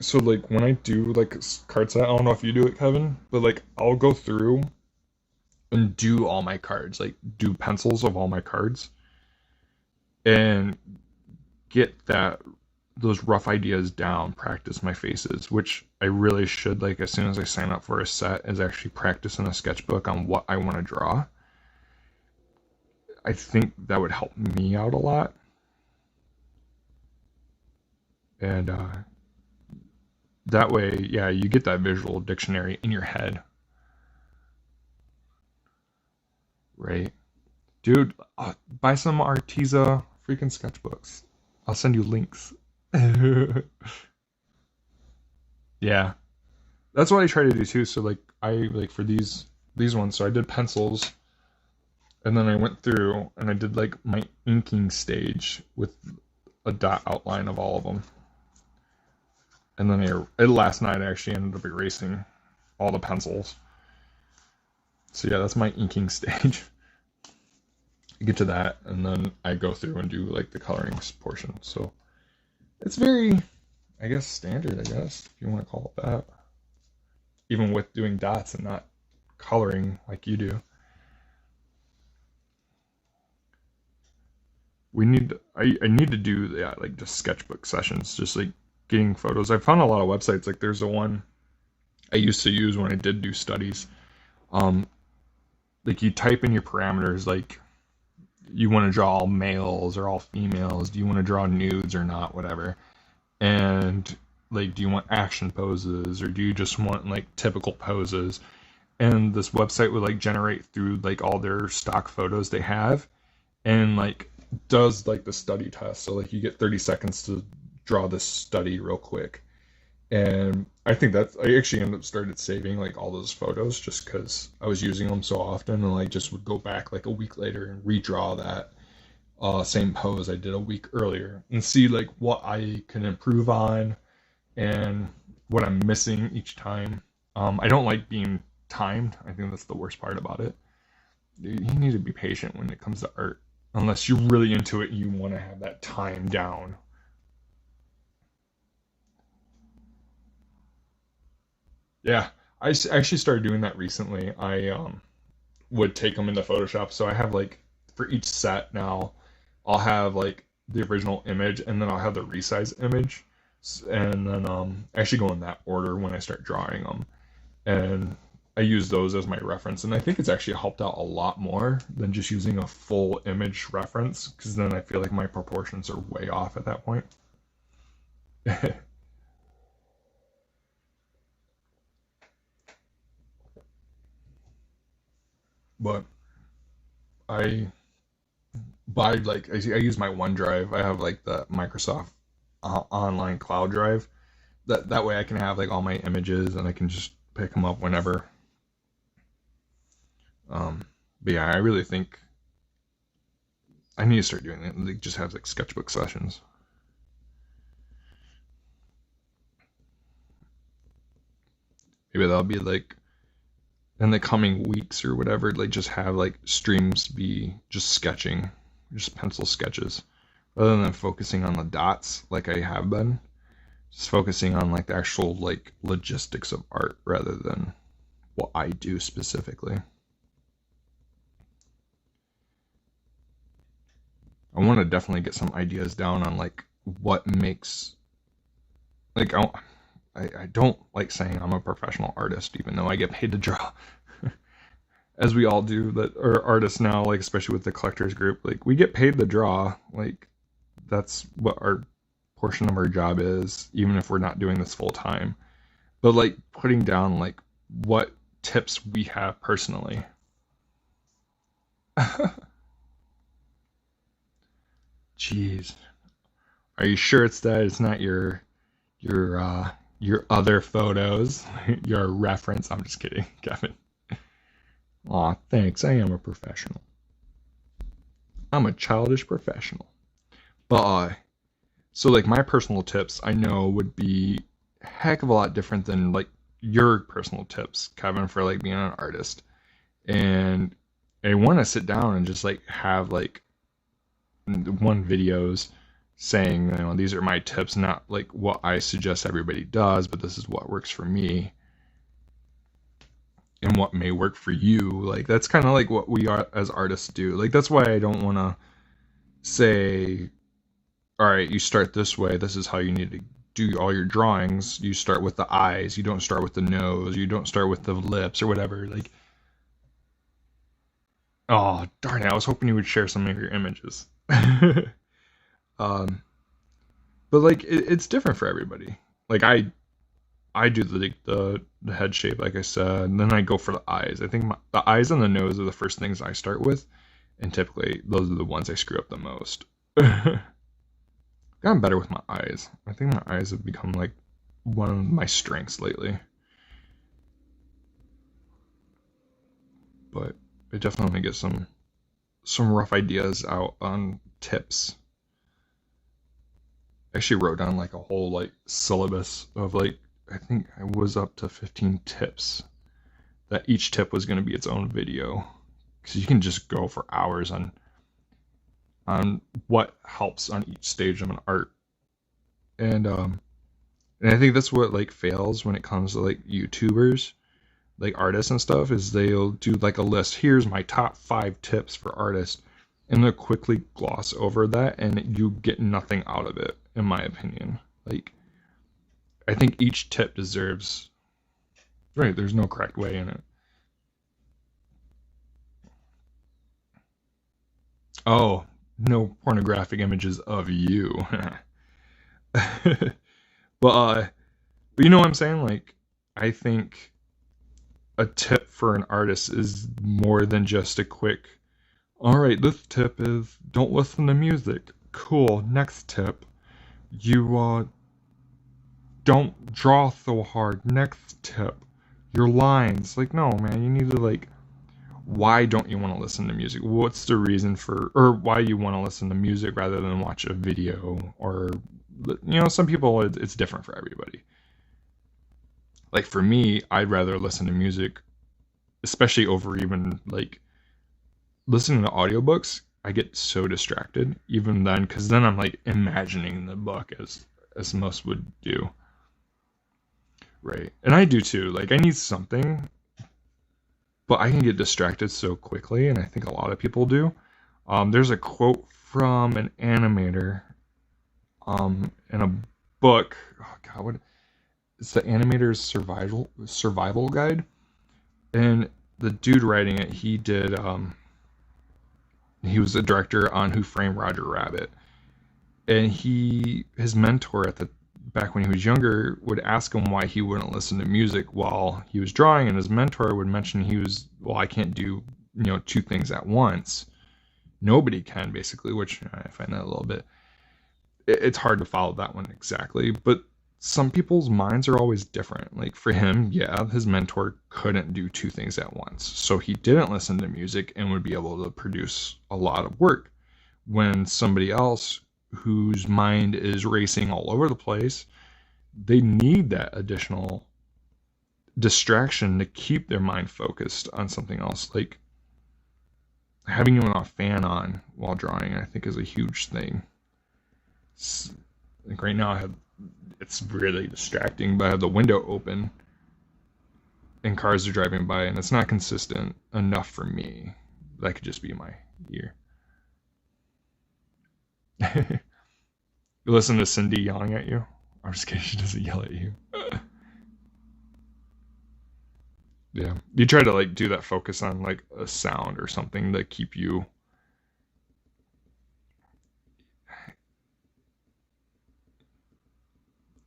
Speaker 2: So like when I do like card set, I don't know if you do it, Kevin, but like I'll go through and do all my cards, like do pencils of all my cards and get those rough ideas down, practice my faces, which I really should, like as soon as I sign up for a set, is actually practice in a sketchbook on what I want to draw. I think that would help me out a lot. And that way, yeah, you get that visual dictionary in your head. Right? Dude, buy some Arteza freaking sketchbooks. I'll send you links. Yeah. That's what I try to do too. So like for these ones, so I did pencils, and then I went through and I did like my inking stage with a dot outline of all of them. And then last night I actually ended up erasing all the pencils. So yeah, that's my inking stage. I get to that, and then I go through and do like the coloring portion. So it's very, I guess, standard, I guess, if you want to call it that. Even with doing dots and not coloring like you do. I need to do that, like just sketchbook sessions, just like getting photos. I found a lot of websites, like there's the one I used to use when I did do studies. Like you type in your parameters, like you want to draw all males or all females, do you want to draw nudes or not, whatever. And like, do you want action poses or do you just want like typical poses? and this website would like generate through like all their stock photos they have, and like does like the study test. So like you get 30 seconds to draw this study real quick. And I think I actually ended up started saving like all those photos just because I was using them so often, and like just would go back like a week later and redraw that same pose I did a week earlier and see like what I can improve on and what I'm missing each time. I don't like being timed. I think that's the worst part about it. You need to be patient when it comes to art, unless you're really into it and you want to have that time down. Yeah, I actually started doing that recently. I would take them into Photoshop. So I have like for each set now, I'll have like the original image and then I'll have the resize image, and then actually go in that order when I start drawing them, and I use those as my reference. And I think it's actually helped out a lot more than just using a full image reference, because then I feel like my proportions are way off at that point. But I buy like I use my OneDrive. I have like the Microsoft online cloud drive. That way I can have like all my images and I can just pick them up whenever. But yeah, I really think I need to start doing it. Like just have like sketchbook sessions. Maybe that'll be like in the coming weeks or whatever. Like just have like streams be just sketching, just pencil sketches, rather than focusing on the dots like I have been. Just focusing on like the actual like logistics of art rather than what I do specifically. I want to definitely get some ideas down on like what makes like I don't like saying I'm a professional artist, even though I get paid to draw, as we all do that are artists now. Like especially with the collectors group, like we get paid to draw. Like that's what our portion of our job is, even if we're not doing this full time. But like putting down like what tips we have personally. Jeez, are you sure it's that? It's not your other photos, your reference. I'm just kidding, Kevin. Aw, thanks. I am a professional. I'm a childish professional. But so like my personal tips I know would be a heck of a lot different than like your personal tips, Kevin, for like being an artist. And I want to sit down and just like have like one videos saying, you know, these are my tips, not like what I suggest everybody does, but this is what works for me and what may work for you. Like that's kind of like what we are as artists do. Like that's why I don't want to say, all right, you start this way, this is how you need to do all your drawings. You start with the eyes, you don't start with the nose, you don't start with the lips or whatever. Like, oh darn it, I was hoping you would share some of your images. um but like it's different for everybody. Like I do the head shape, like I said, and then I go for the eyes. I think the eyes and the nose are the first things I start with, and typically those are the ones I screw up the most. Gotten better with my eyes. I think my eyes have become like one of my strengths lately. But I definitely get some rough ideas out on tips. I actually wrote down like a whole like syllabus of like, I think I was up to 15 tips, that each tip was going to be its own video, because you can just go for hours on what helps on each stage of an art. And I think that's what like fails when it comes to like YouTubers, like artists and stuff, is they'll do like a list. Here's my top 5 tips for artists, and they'll quickly gloss over that, and you get nothing out of it, in my opinion. Like, I think each tip deserves, right, there's no correct way in it. Oh, no pornographic images of you. But you know what I'm saying? Like, I think a tip for an artist is more than just a quick, all right, this tip is don't listen to music. Cool. Next tip, you don't draw so hard. Next tip, your lines. Like, no, man, you need to, like, why don't you want to listen to music? What's the reason for, or why you want to listen to music rather than watch a video? Or, you know, some people, it's different for everybody. Like, for me, I'd rather listen to music, especially over even, like, listening to audiobooks. I get so distracted even then, because then I'm, like, imagining the book as most would do. Right. And I do too. Like, I need something, but I can get distracted so quickly, and I think a lot of people do. There's a quote from an animator in a book. Oh God, what? It's the Animator's Survival Guide, and the dude writing it, he did. He was a director on Who Framed Roger Rabbit, and his mentor back when he was younger would ask him why he wouldn't listen to music while he was drawing, and his mentor would mention I can't do, you know, two things at once. Nobody can, basically, which I find that a little bit, it's hard to follow that one exactly, but some people's minds are always different. Like, for him, yeah, his mentor couldn't do two things at once, so he didn't listen to music and would be able to produce a lot of work. When somebody else whose mind is racing all over the place, they need that additional distraction to keep their mind focused on something else. Like, having a fan on while drawing, I think, is a huge thing. Like, right now it's really distracting, but I have the window open and cars are driving by, and it's not consistent enough for me. That could just be my ear. You listen to Cindy yelling at you? I'm just kidding, she doesn't yell at you. Yeah. You try to, like, do that focus on, like, a sound or something to keep you.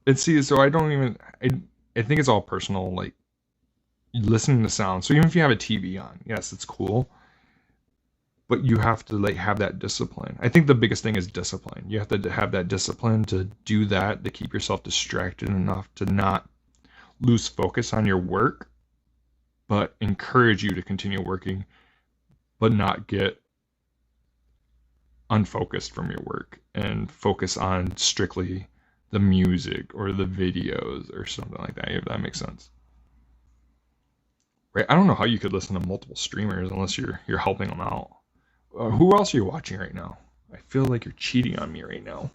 Speaker 2: And see, so I think it's all personal, like, listening to sound. So even if you have a TV on, yes, it's cool, but you have to, like, have that discipline. I think the biggest thing is discipline. You have to have that discipline to do that, to keep yourself distracted enough to not lose focus on your work, but encourage you to continue working, but not get unfocused from your work and focus on strictly the music or the videos or something like that, if that makes sense. Right? I don't know how you could listen to multiple streamers unless you're helping them out. Who else are you watching right now? I feel like you're cheating on me right now.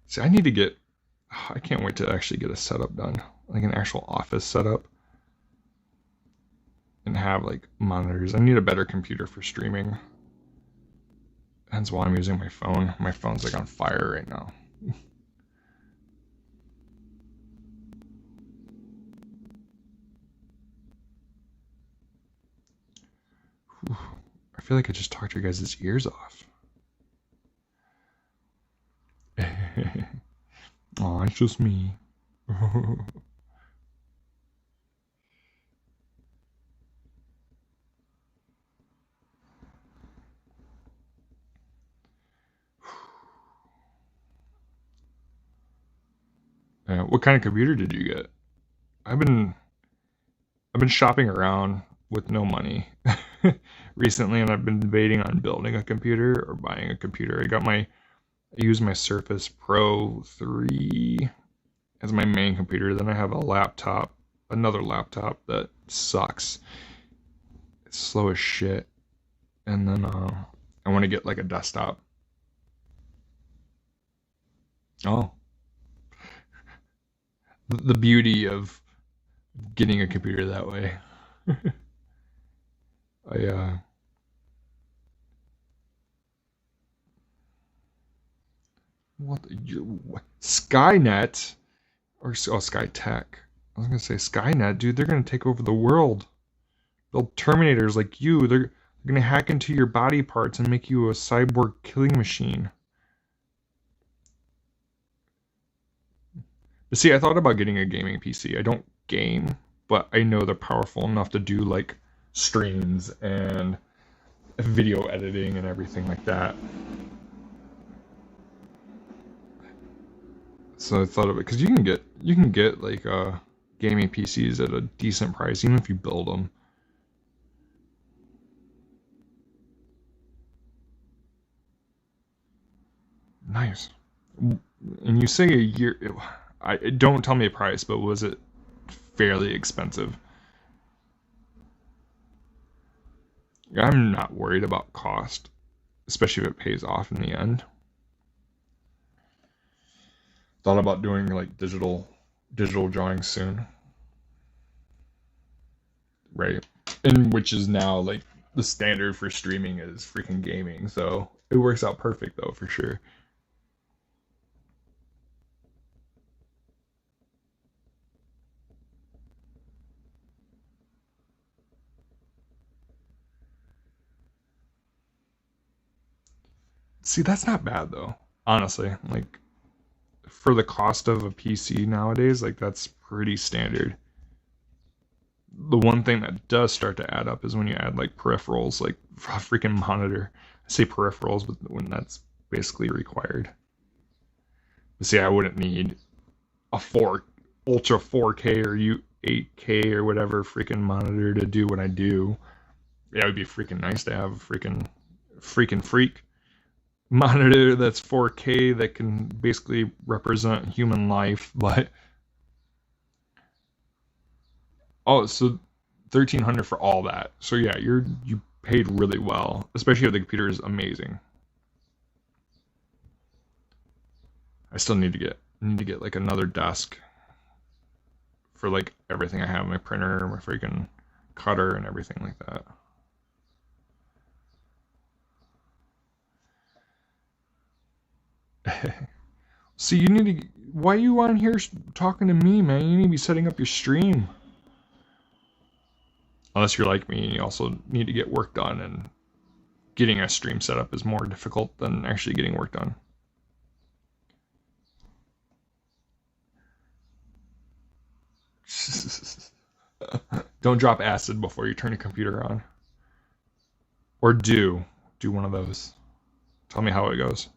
Speaker 2: See, I can't wait to actually get a setup done, like an actual office setup, and have, like, monitors. I need a better computer for streaming. Hence why I'm using my phone. My phone's, like, on fire right now. I feel like I just talked your guys' ears off. Oh, it's just me. What kind of computer did you get? I've been shopping around with no money recently, and I've been debating on building a computer or buying a computer. I use my Surface Pro 3 as my main computer. Then I have another laptop that sucks. It's slow as shit. And then I want to get, like, a desktop. Oh. The beauty of getting a computer that way. Skynet or Skytech. I was gonna say Skynet, dude. They're gonna take over the world. build Terminators like you. They're going to hack into your body parts and make you a cyborg killing machine. But see, I thought about getting a gaming PC. I don't game, but I know they're powerful enough to do like streams and video editing and everything like that. So I thought of it because you can get like gaming PCs at a decent price even if you build them. Nice. And you say a year. Don't tell me a price, but was it fairly expensive? I'm not worried about cost, especially if it pays off in the end. Thought about doing like digital drawings soon, right? And which is now like the standard for streaming is freaking gaming, so it works out perfect though for sure. See, that's not bad though, honestly. Like for the cost of a PC nowadays, like that's pretty standard. The one thing that does start to add up is when you add like peripherals, like a freaking monitor. I say peripherals, but when that's basically required. But see, I wouldn't need a ultra 4K or 8K or whatever freaking monitor to do what I do. Yeah, it would be freaking nice to have a freak monitor that's 4K that can basically represent human life, but oh, so 1,300 for all that. So yeah, you paid really well, especially if the computer is amazing. I still need to get like another desk for like everything I have, my printer, my freaking cutter, and everything like that. See, you need to. Why are you on here talking to me, man? You need to be setting up your stream. Unless you're like me and you also need to get work done, and getting a stream set up is more difficult than actually getting work done. Don't drop acid before you turn your computer on. Or do one of those. Tell me how it goes.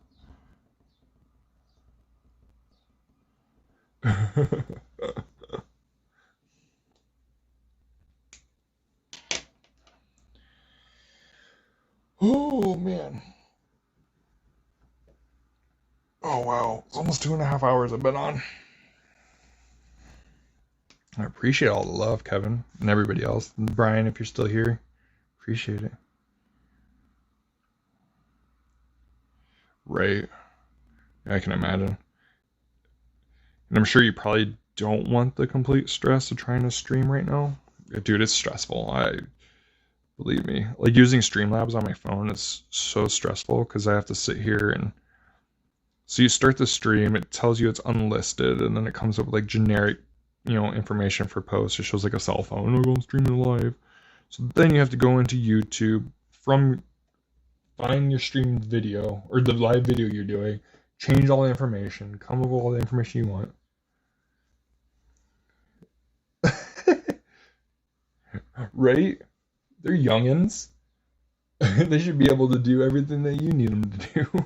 Speaker 2: Oh man. Oh wow. It's almost 2.5 hours I've been on. I appreciate all the love, Kevin, and everybody else. And Brian, if you're still here, appreciate it. Right. I can imagine. And I'm sure you probably don't want the complete stress of trying to stream right now. Dude, it's stressful. Believe me. Like using Streamlabs on my phone is so stressful because I have to sit here and so you start the stream, it tells you it's unlisted, and then it comes up with like generic, information for posts. It shows like a cell phone. Oh, I'm streaming live. So then you have to go into YouTube find your streamed video or the live video you're doing, change all the information, come up with all the information you want. Right? They're youngins. They should be able to do everything that you need them to do.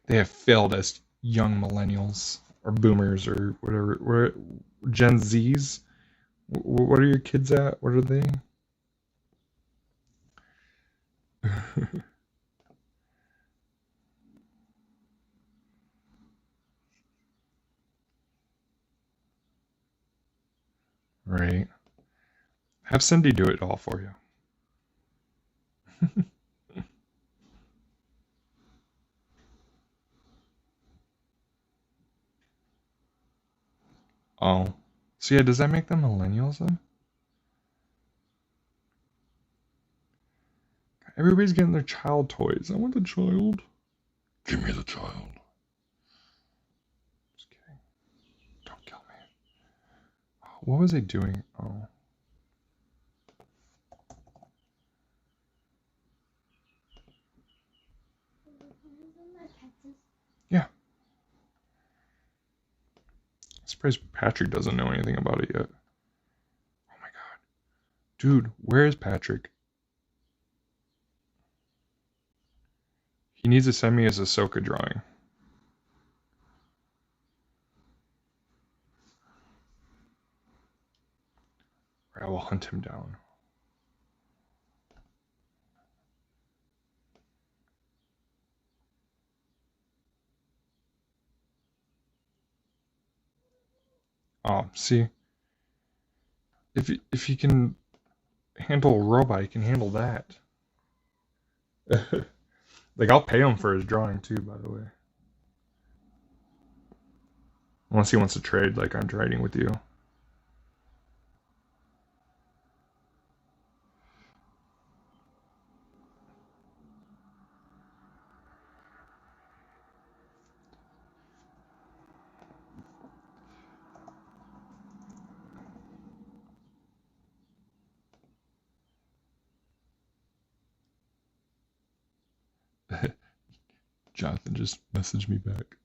Speaker 2: They have failed as young millennials or boomers or whatever. Gen Zs? What are your kids at? What are they? Right. Have Cindy do it all for you. Oh. So yeah, does that make them millennials then? Everybody's getting their child toys. I want the child. Give me the child. Just kidding. Don't kill me. What was I doing? Oh. surprised Patrick doesn't know anything about it yet. Oh my god. Dude, where is Patrick? He needs to send me his Ahsoka drawing. Or I will hunt him down. Oh, see? If he can handle a robot, he can handle that. Like, I'll pay him for his drawing too, by the way. Unless he wants to trade like I'm trading with you. Jonathan just messaged me back.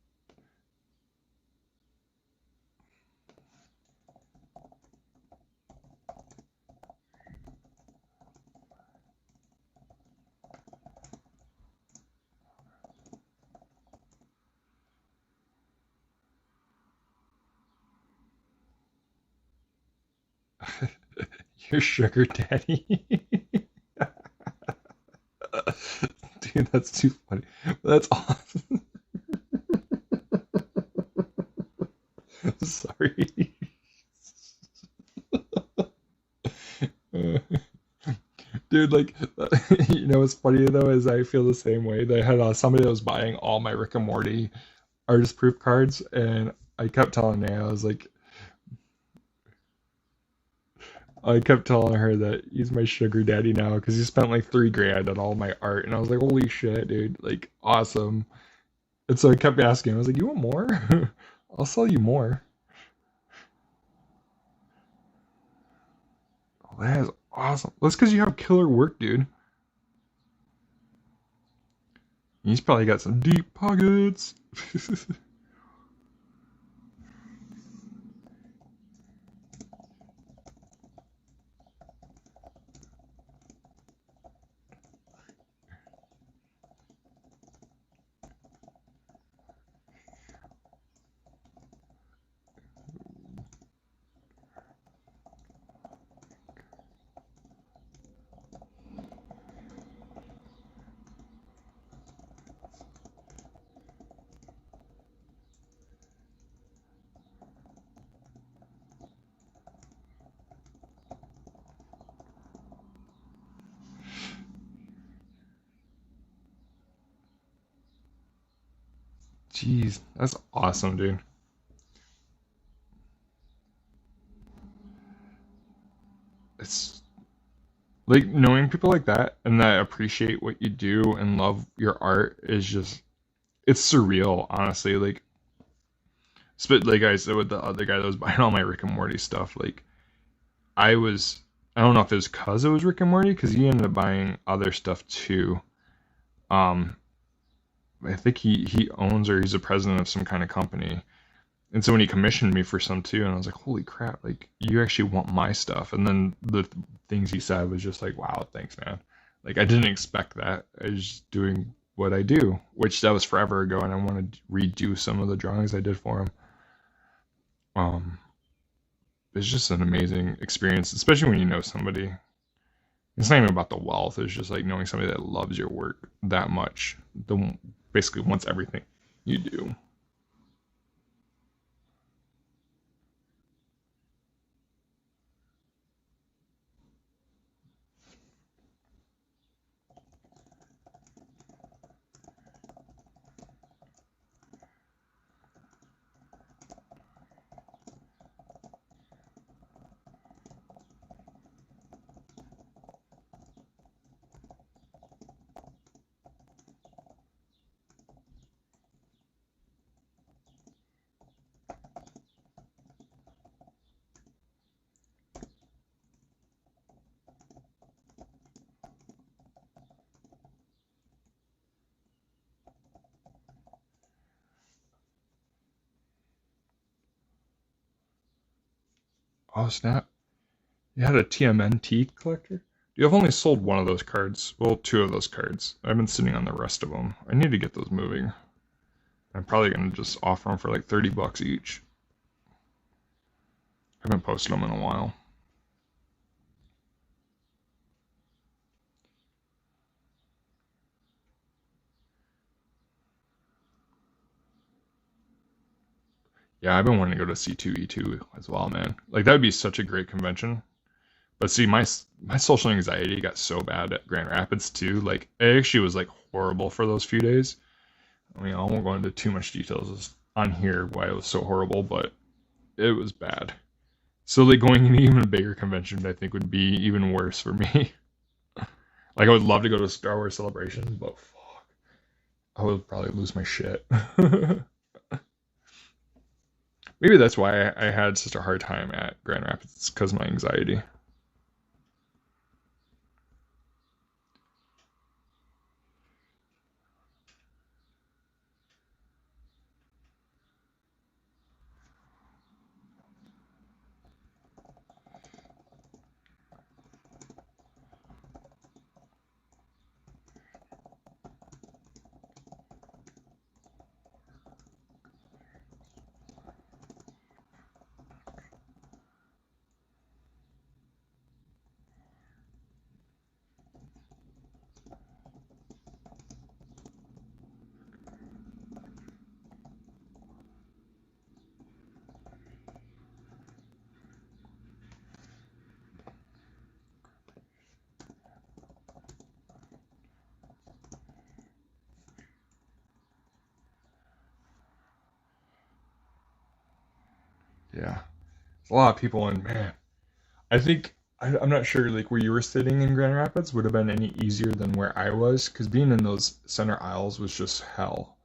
Speaker 2: Your sugar daddy. Dude, that's too funny. That's awesome. Sorry. Dude, like, you know what's funny though is I feel the same way. They had somebody that was buying all my Rick and Morty artist proof cards, and I kept telling Naya, I kept telling her that he's my sugar daddy now because he spent like $3,000 on all my art, and I was like, holy shit, dude, like awesome. And so I kept asking him, I was like, you want more? I'll sell you more. Oh, that is awesome. That's because you have killer work, dude. He's probably got some deep pockets. Jeez, that's awesome, dude. It's like knowing people like that and that appreciate what you do and love your art is just, it's surreal, honestly. Like I said with the other guy that was buying all my Rick and Morty stuff, like I was, I don't know if it was because it was Rick and Morty, because he ended up buying other stuff too. Um, I think he owns or he's a president of some kind of company. And so when he commissioned me for some too, and I was like, holy crap, like you actually want my stuff. And then the things he said was just like, wow, thanks, man. Like I didn't expect that. I was just doing what I do, which that was forever ago, and I want to redo some of the drawings I did for him. Um, it's just an amazing experience, especially when you know somebody. It's not even about the wealth. It's just like knowing somebody that loves your work that much. Basically wants everything you do. Oh, snap. You had a TMNT collector? Dude, I've only sold one of those cards. Well, two of those cards. I've been sitting on the rest of them. I need to get those moving. I'm probably going to just offer them for like $30 each. I haven't posted them in a while. Yeah, I've been wanting to go to C2E2 as well, man. Like, that would be such a great convention. But see, my social anxiety got so bad at Grand Rapids too. Like, it actually was like horrible for those few days. I mean, I won't go into too much details on here why it was so horrible, but it was bad. So like going to even a bigger convention, I think would be even worse for me. Like, I would love to go to Star Wars Celebration, but fuck, I would probably lose my shit. Maybe that's why I had such a hard time at Grand Rapids, because of my anxiety. Yeah, a lot of people, and man, I think I'm not sure like where you were sitting in Grand Rapids would have been any easier than where I was, because being in those center aisles was just hell.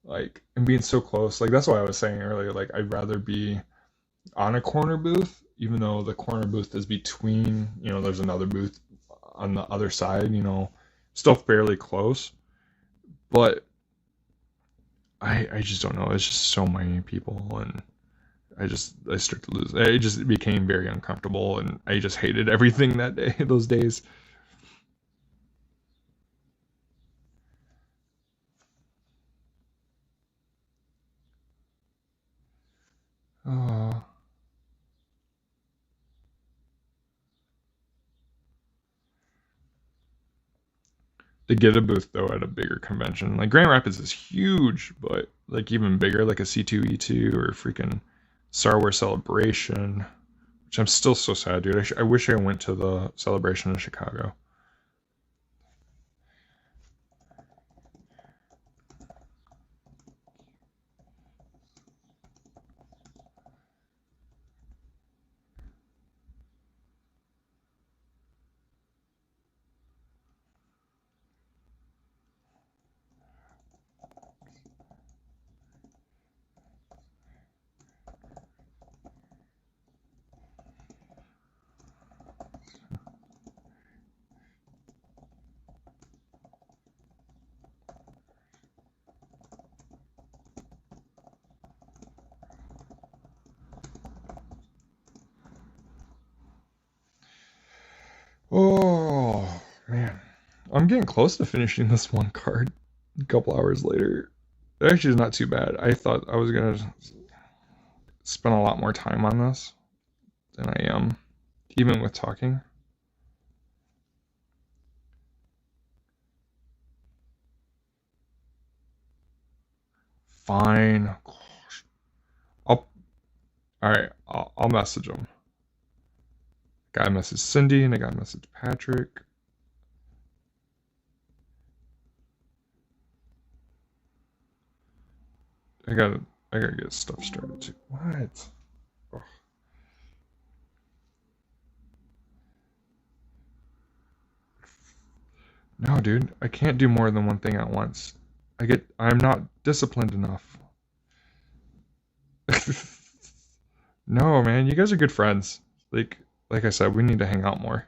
Speaker 2: Like, and being so close, like that's why I was saying earlier, like I'd rather be on a corner booth, even though the corner booth is between, there's another booth on the other side, still fairly close, but I just don't know. It's just so many people, and I started to lose. It just became very uncomfortable, and I just hated everything that day, those days. Oh. To get a booth though at a bigger convention, like Grand Rapids is huge, but like even bigger, like a C2E2 or freaking Star Wars Celebration, which I'm still so sad, dude. I wish I went to the Celebration in Chicago. Oh man, I'm getting close to finishing this one card. A couple hours later, it actually is not too bad. I thought I was gonna spend a lot more time on this than I am, even with talking. Fine. Gosh. Alright, I'll message them. I got a message Cindy, and I got a message Patrick. I gotta get stuff started too. What? Ugh. No, dude, I can't do more than one thing at once. I'm not disciplined enough. No, man, you guys are good friends. Like I said, we need to hang out more.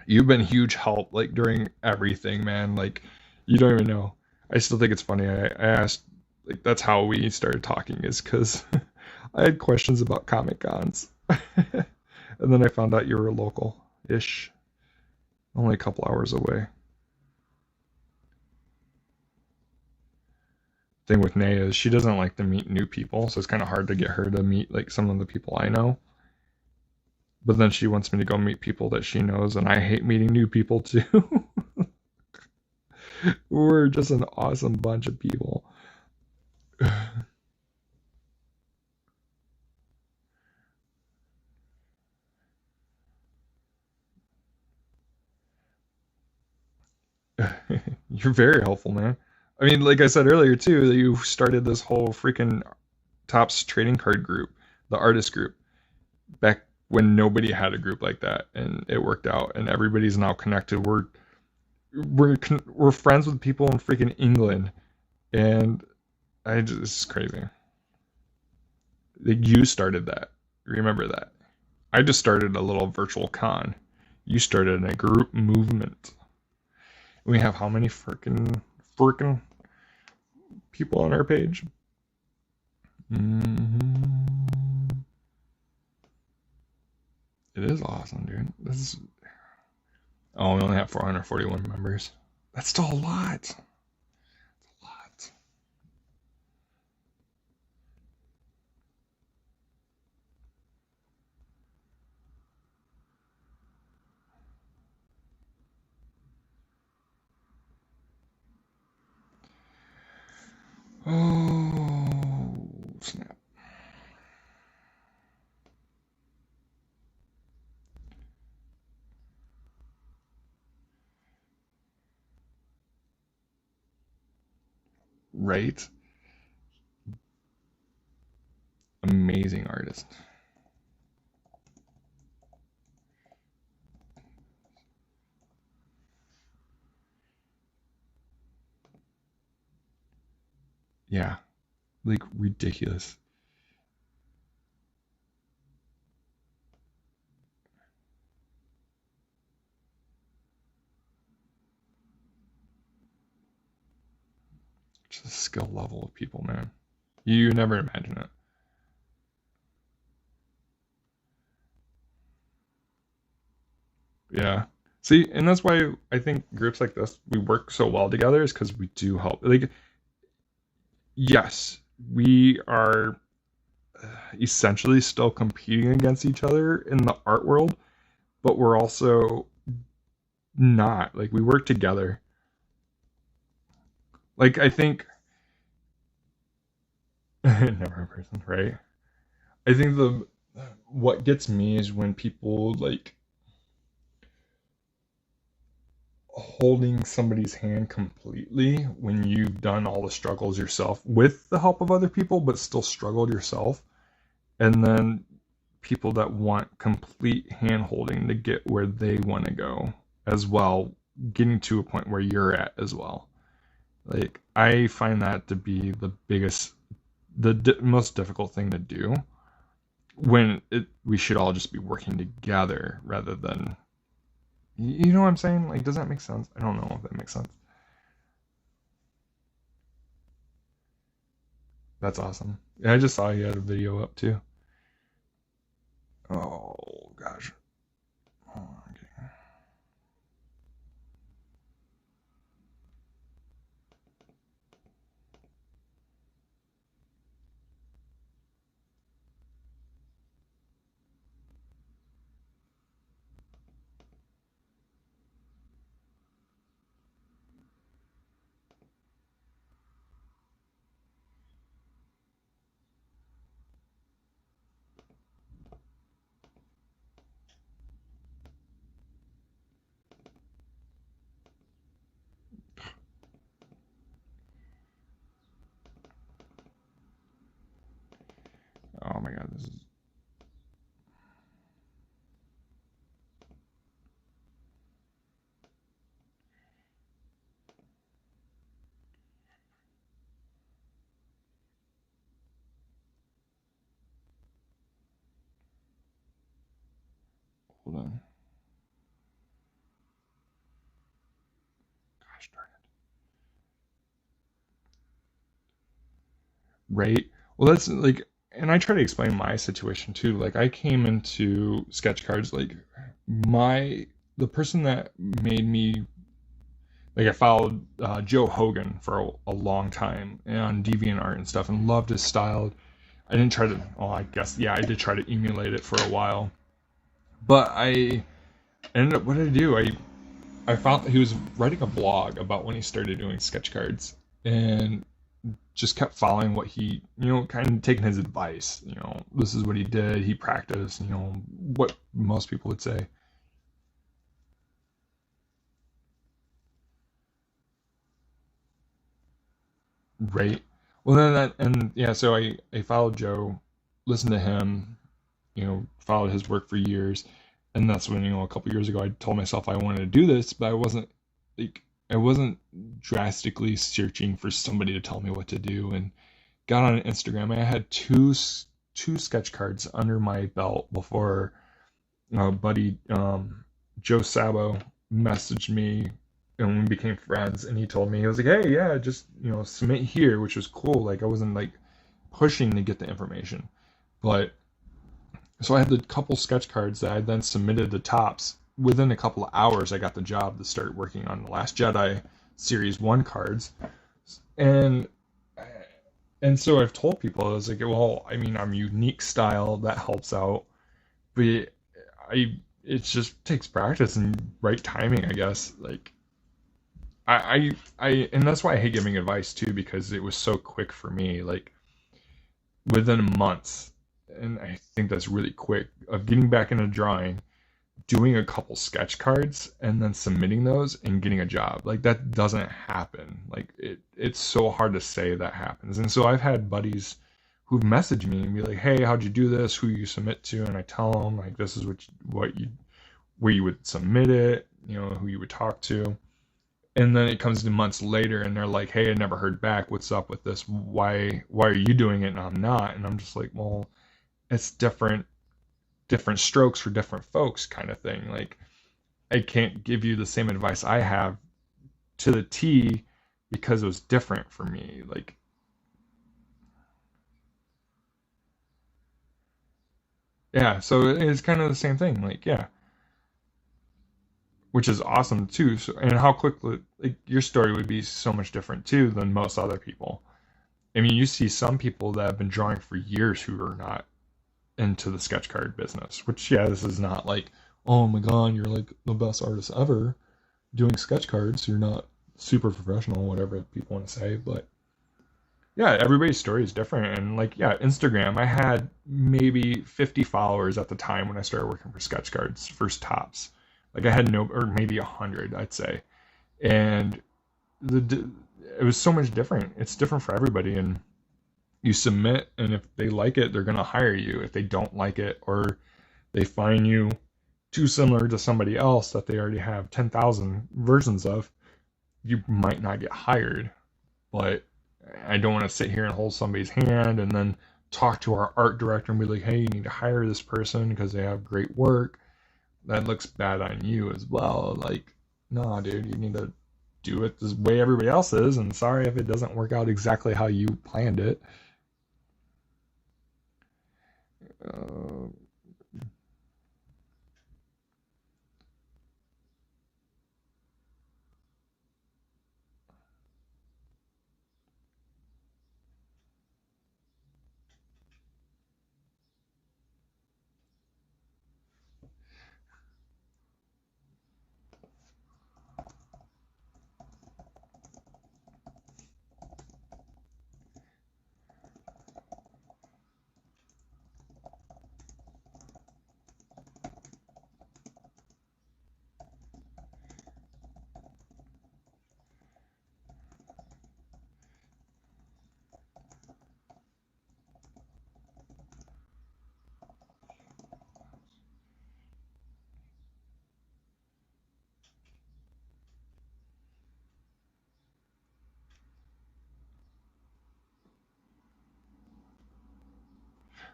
Speaker 2: You've been huge help, like during everything, man. Like, you don't even know. I still think it's funny. I asked, like, that's how we started talking, is because I had questions about Comic Cons. And then I found out you were local-ish. Only a couple hours away. Thing with Naya is she doesn't like to meet new people, so it's kind of hard to get her to meet like some of the people I know. But then she wants me to go meet people that she knows, and I hate meeting new people too. We're just an awesome bunch of people. You're very helpful, man. I mean, like I said earlier too, that you started this whole freaking Topps trading card group, the artist group, back when nobody had a group like that, and it worked out, and everybody's now connected. We're friends with people in freaking England, and it's crazy. Like, you started that. Remember that. I just started a little virtual con. You started a group movement. We have how many freaking people on our page? It is awesome, dude. Oh, we only have 441 members. That's still a lot. That's a lot. Oh, snap. Right? Amazing artist. Yeah, like ridiculous. Just the skill level of people, man. You never imagine it. Yeah. See, and that's why I think groups like this, we work so well together, is because we do help. Like, yes, we are essentially still competing against each other in the art world, but we're also not. Like, we work together. Like, I think never a person, right? I think the what gets me is when people like holding somebody's hand completely when you've done all the struggles yourself with the help of other people, but still struggled yourself. And then people that want complete hand holding to get where they want to go as well, getting to a point where you're at as well. Like, I find that to be the biggest, most difficult thing to do, when we should all just be working together rather than, you know what I'm saying? Like, does that make sense? I don't know if that makes sense. That's awesome. Yeah, I just saw you had a video up too. Oh gosh. Oh, okay. Oh my god, this is. Hold on. Gosh darn it. Right? Well, that's like, and I try to explain my situation too. Like I came into sketch cards, like the person that made me, like I followed Joe Hogan for a long time on DeviantArt and stuff, and loved his style. I didn't try to, I guess, yeah, I did try to emulate it for a while, but I ended up, what did I do? I found that he was writing a blog about when he started doing sketch cards, and just kept following what he, kind of taking his advice. This is what he did. He practiced, what most people would say. Right. Well, so I followed Joe, listened to him, followed his work for years. And that's when, a couple years ago, I told myself I wanted to do this, but I wasn't drastically searching for somebody to tell me what to do, and got on Instagram. I had two sketch cards under my belt before buddy Joe Sabo messaged me, and we became friends. And he told me, he was like, "Hey, yeah, just submit here," which was cool. Like I wasn't like pushing to get the information, but so I had the couple sketch cards that I then submitted the tops. Within a couple of hours, I got the job to start working on the Last Jedi Series 1 cards. And so I've told people, I was like, well, I mean, I'm unique style, that helps out. But it just takes practice and right timing, I guess. Like, and that's why I hate giving advice too, because it was so quick for me. Like, within months, and I think that's really quick, of getting back into drawing, doing a couple sketch cards, and then submitting those and getting a job. Like that doesn't happen. Like it's so hard to say that happens. And so I've had buddies who've messaged me and be like, "Hey, how'd you do this? Who you submit to?" And I tell them like, this is where you would submit it, who you would talk to. And then it comes to months later and they're like, "Hey, I never heard back. What's up with this? Why are you doing it and I'm not?" And I'm just like, well, it's different strokes for different folks, kind of thing. Like I can't give you the same advice I have to the T because it was different for me. Like yeah, so it's kind of the same thing. Like yeah, which is awesome too. So, and how quickly, like your story would be so much different too than most other people. I mean, you see some people that have been drawing for years who are not into the sketch card business, which yeah, this is not like, oh my god, you're like the best artist ever doing sketch cards, you're not super professional, whatever people want to say. But yeah, everybody's story is different. And like yeah, Instagram, I had maybe 50 followers at the time when I started working for sketch cards, first tops. Like I had or maybe 100, I'd say. And it was so much different. It's different for everybody. And you submit, and if they like it, they're going to hire you. If they don't like it, or they find you too similar to somebody else that they already have 10,000 versions of, you might not get hired. But I don't want to sit here and hold somebody's hand and then talk to our art director and be like, "Hey, you need to hire this person because they have great work." That looks bad on you as well. Like, nah, dude, you need to do it the way everybody else is, and sorry if it doesn't work out exactly how you planned it. Uh,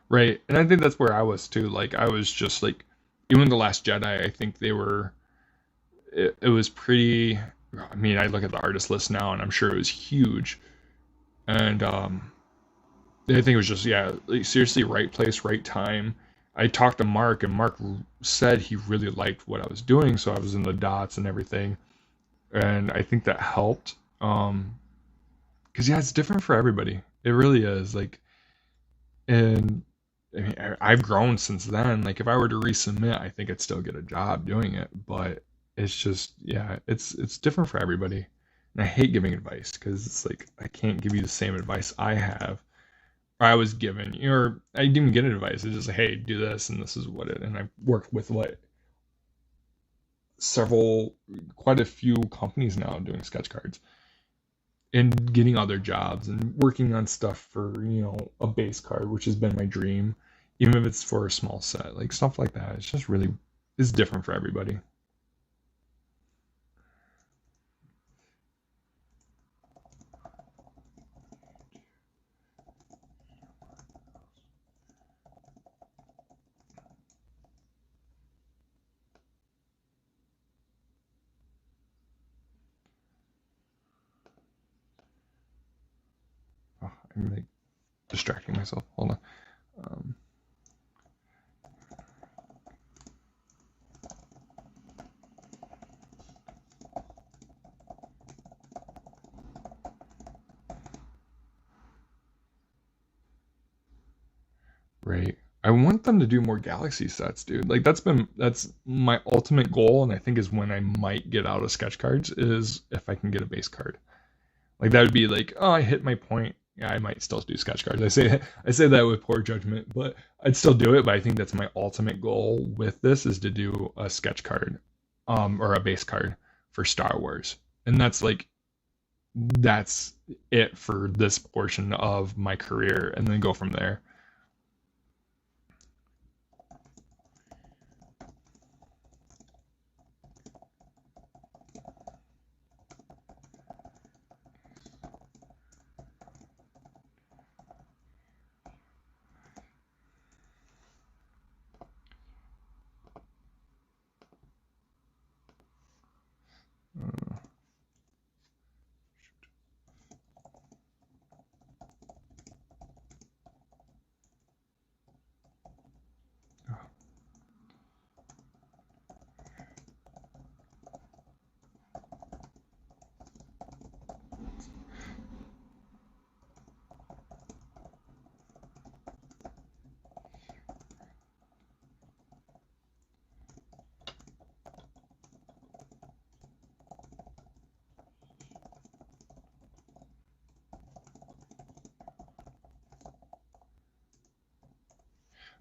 Speaker 2: right, and I think that's where I was too. Like, I was just like, even the Last Jedi, I think they were. It was pretty. I mean, I look at the artist list now, and I'm sure it was huge. And I think it was just, yeah, like, seriously, right place, right time. I talked to Mark, and Mark said he really liked what I was doing, so I was in the dots and everything, and I think that helped. Because yeah, it's different for everybody. It really is. Like, and I mean, I've grown since then. Like, if I were to resubmit, I think I'd still get a job doing it. But it's just, yeah, it's different for everybody. And I hate giving advice because it's like I can't give you the same advice I have or I was given. Or I didn't even get advice. It's just like, hey, do this, and this is what it. And I worked with what quite a few companies now doing sketch cards and getting other jobs and working on stuff for, a base card, which has been my dream, even if it's for a small set, like stuff like that. It's just really, it's different for everybody. Oh, I'm like distracting myself. Hold on. Right. I want them to do more Galaxy sets, dude. Like that's my ultimate goal, and I think is when I might get out of sketch cards is if I can get a base card. Like that would be like, oh, I hit my point. Yeah, I might still do sketch cards. I say that with poor judgment, but I'd still do it. But I think that's my ultimate goal with this is to do a sketch card, or a base card for Star Wars, and that's it for this portion of my career, and then go from there.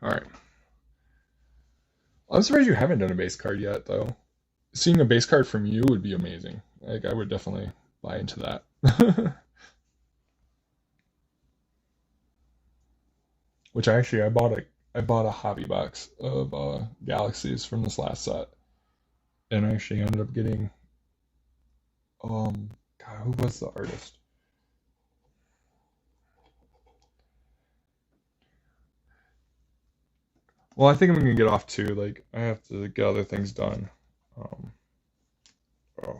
Speaker 2: All right. I'm surprised you haven't done a base card yet, though. Seeing a base card from you would be amazing. Like I would definitely buy into that. Which I bought a hobby box of galaxies from this last set, and I actually ended up getting God, who was the artist? Well, I think I'm gonna get off too. Like I have to get other things done. Um, oh.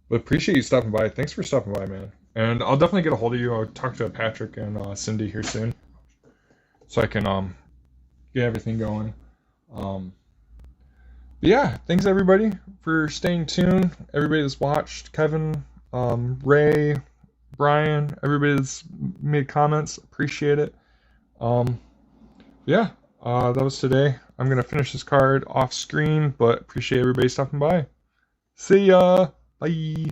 Speaker 2: But appreciate you stopping by. Thanks for stopping by, man. And I'll definitely get a hold of you. I'll talk to Patrick and Cindy here soon, so I can get everything going. Um, but yeah, thanks everybody for staying tuned. Everybody that's watched, Kevin, Ray, Brian, everybody that's made comments, appreciate it. Yeah, that was today. I'm gonna finish this card off screen, but appreciate everybody stopping by. See ya. Bye.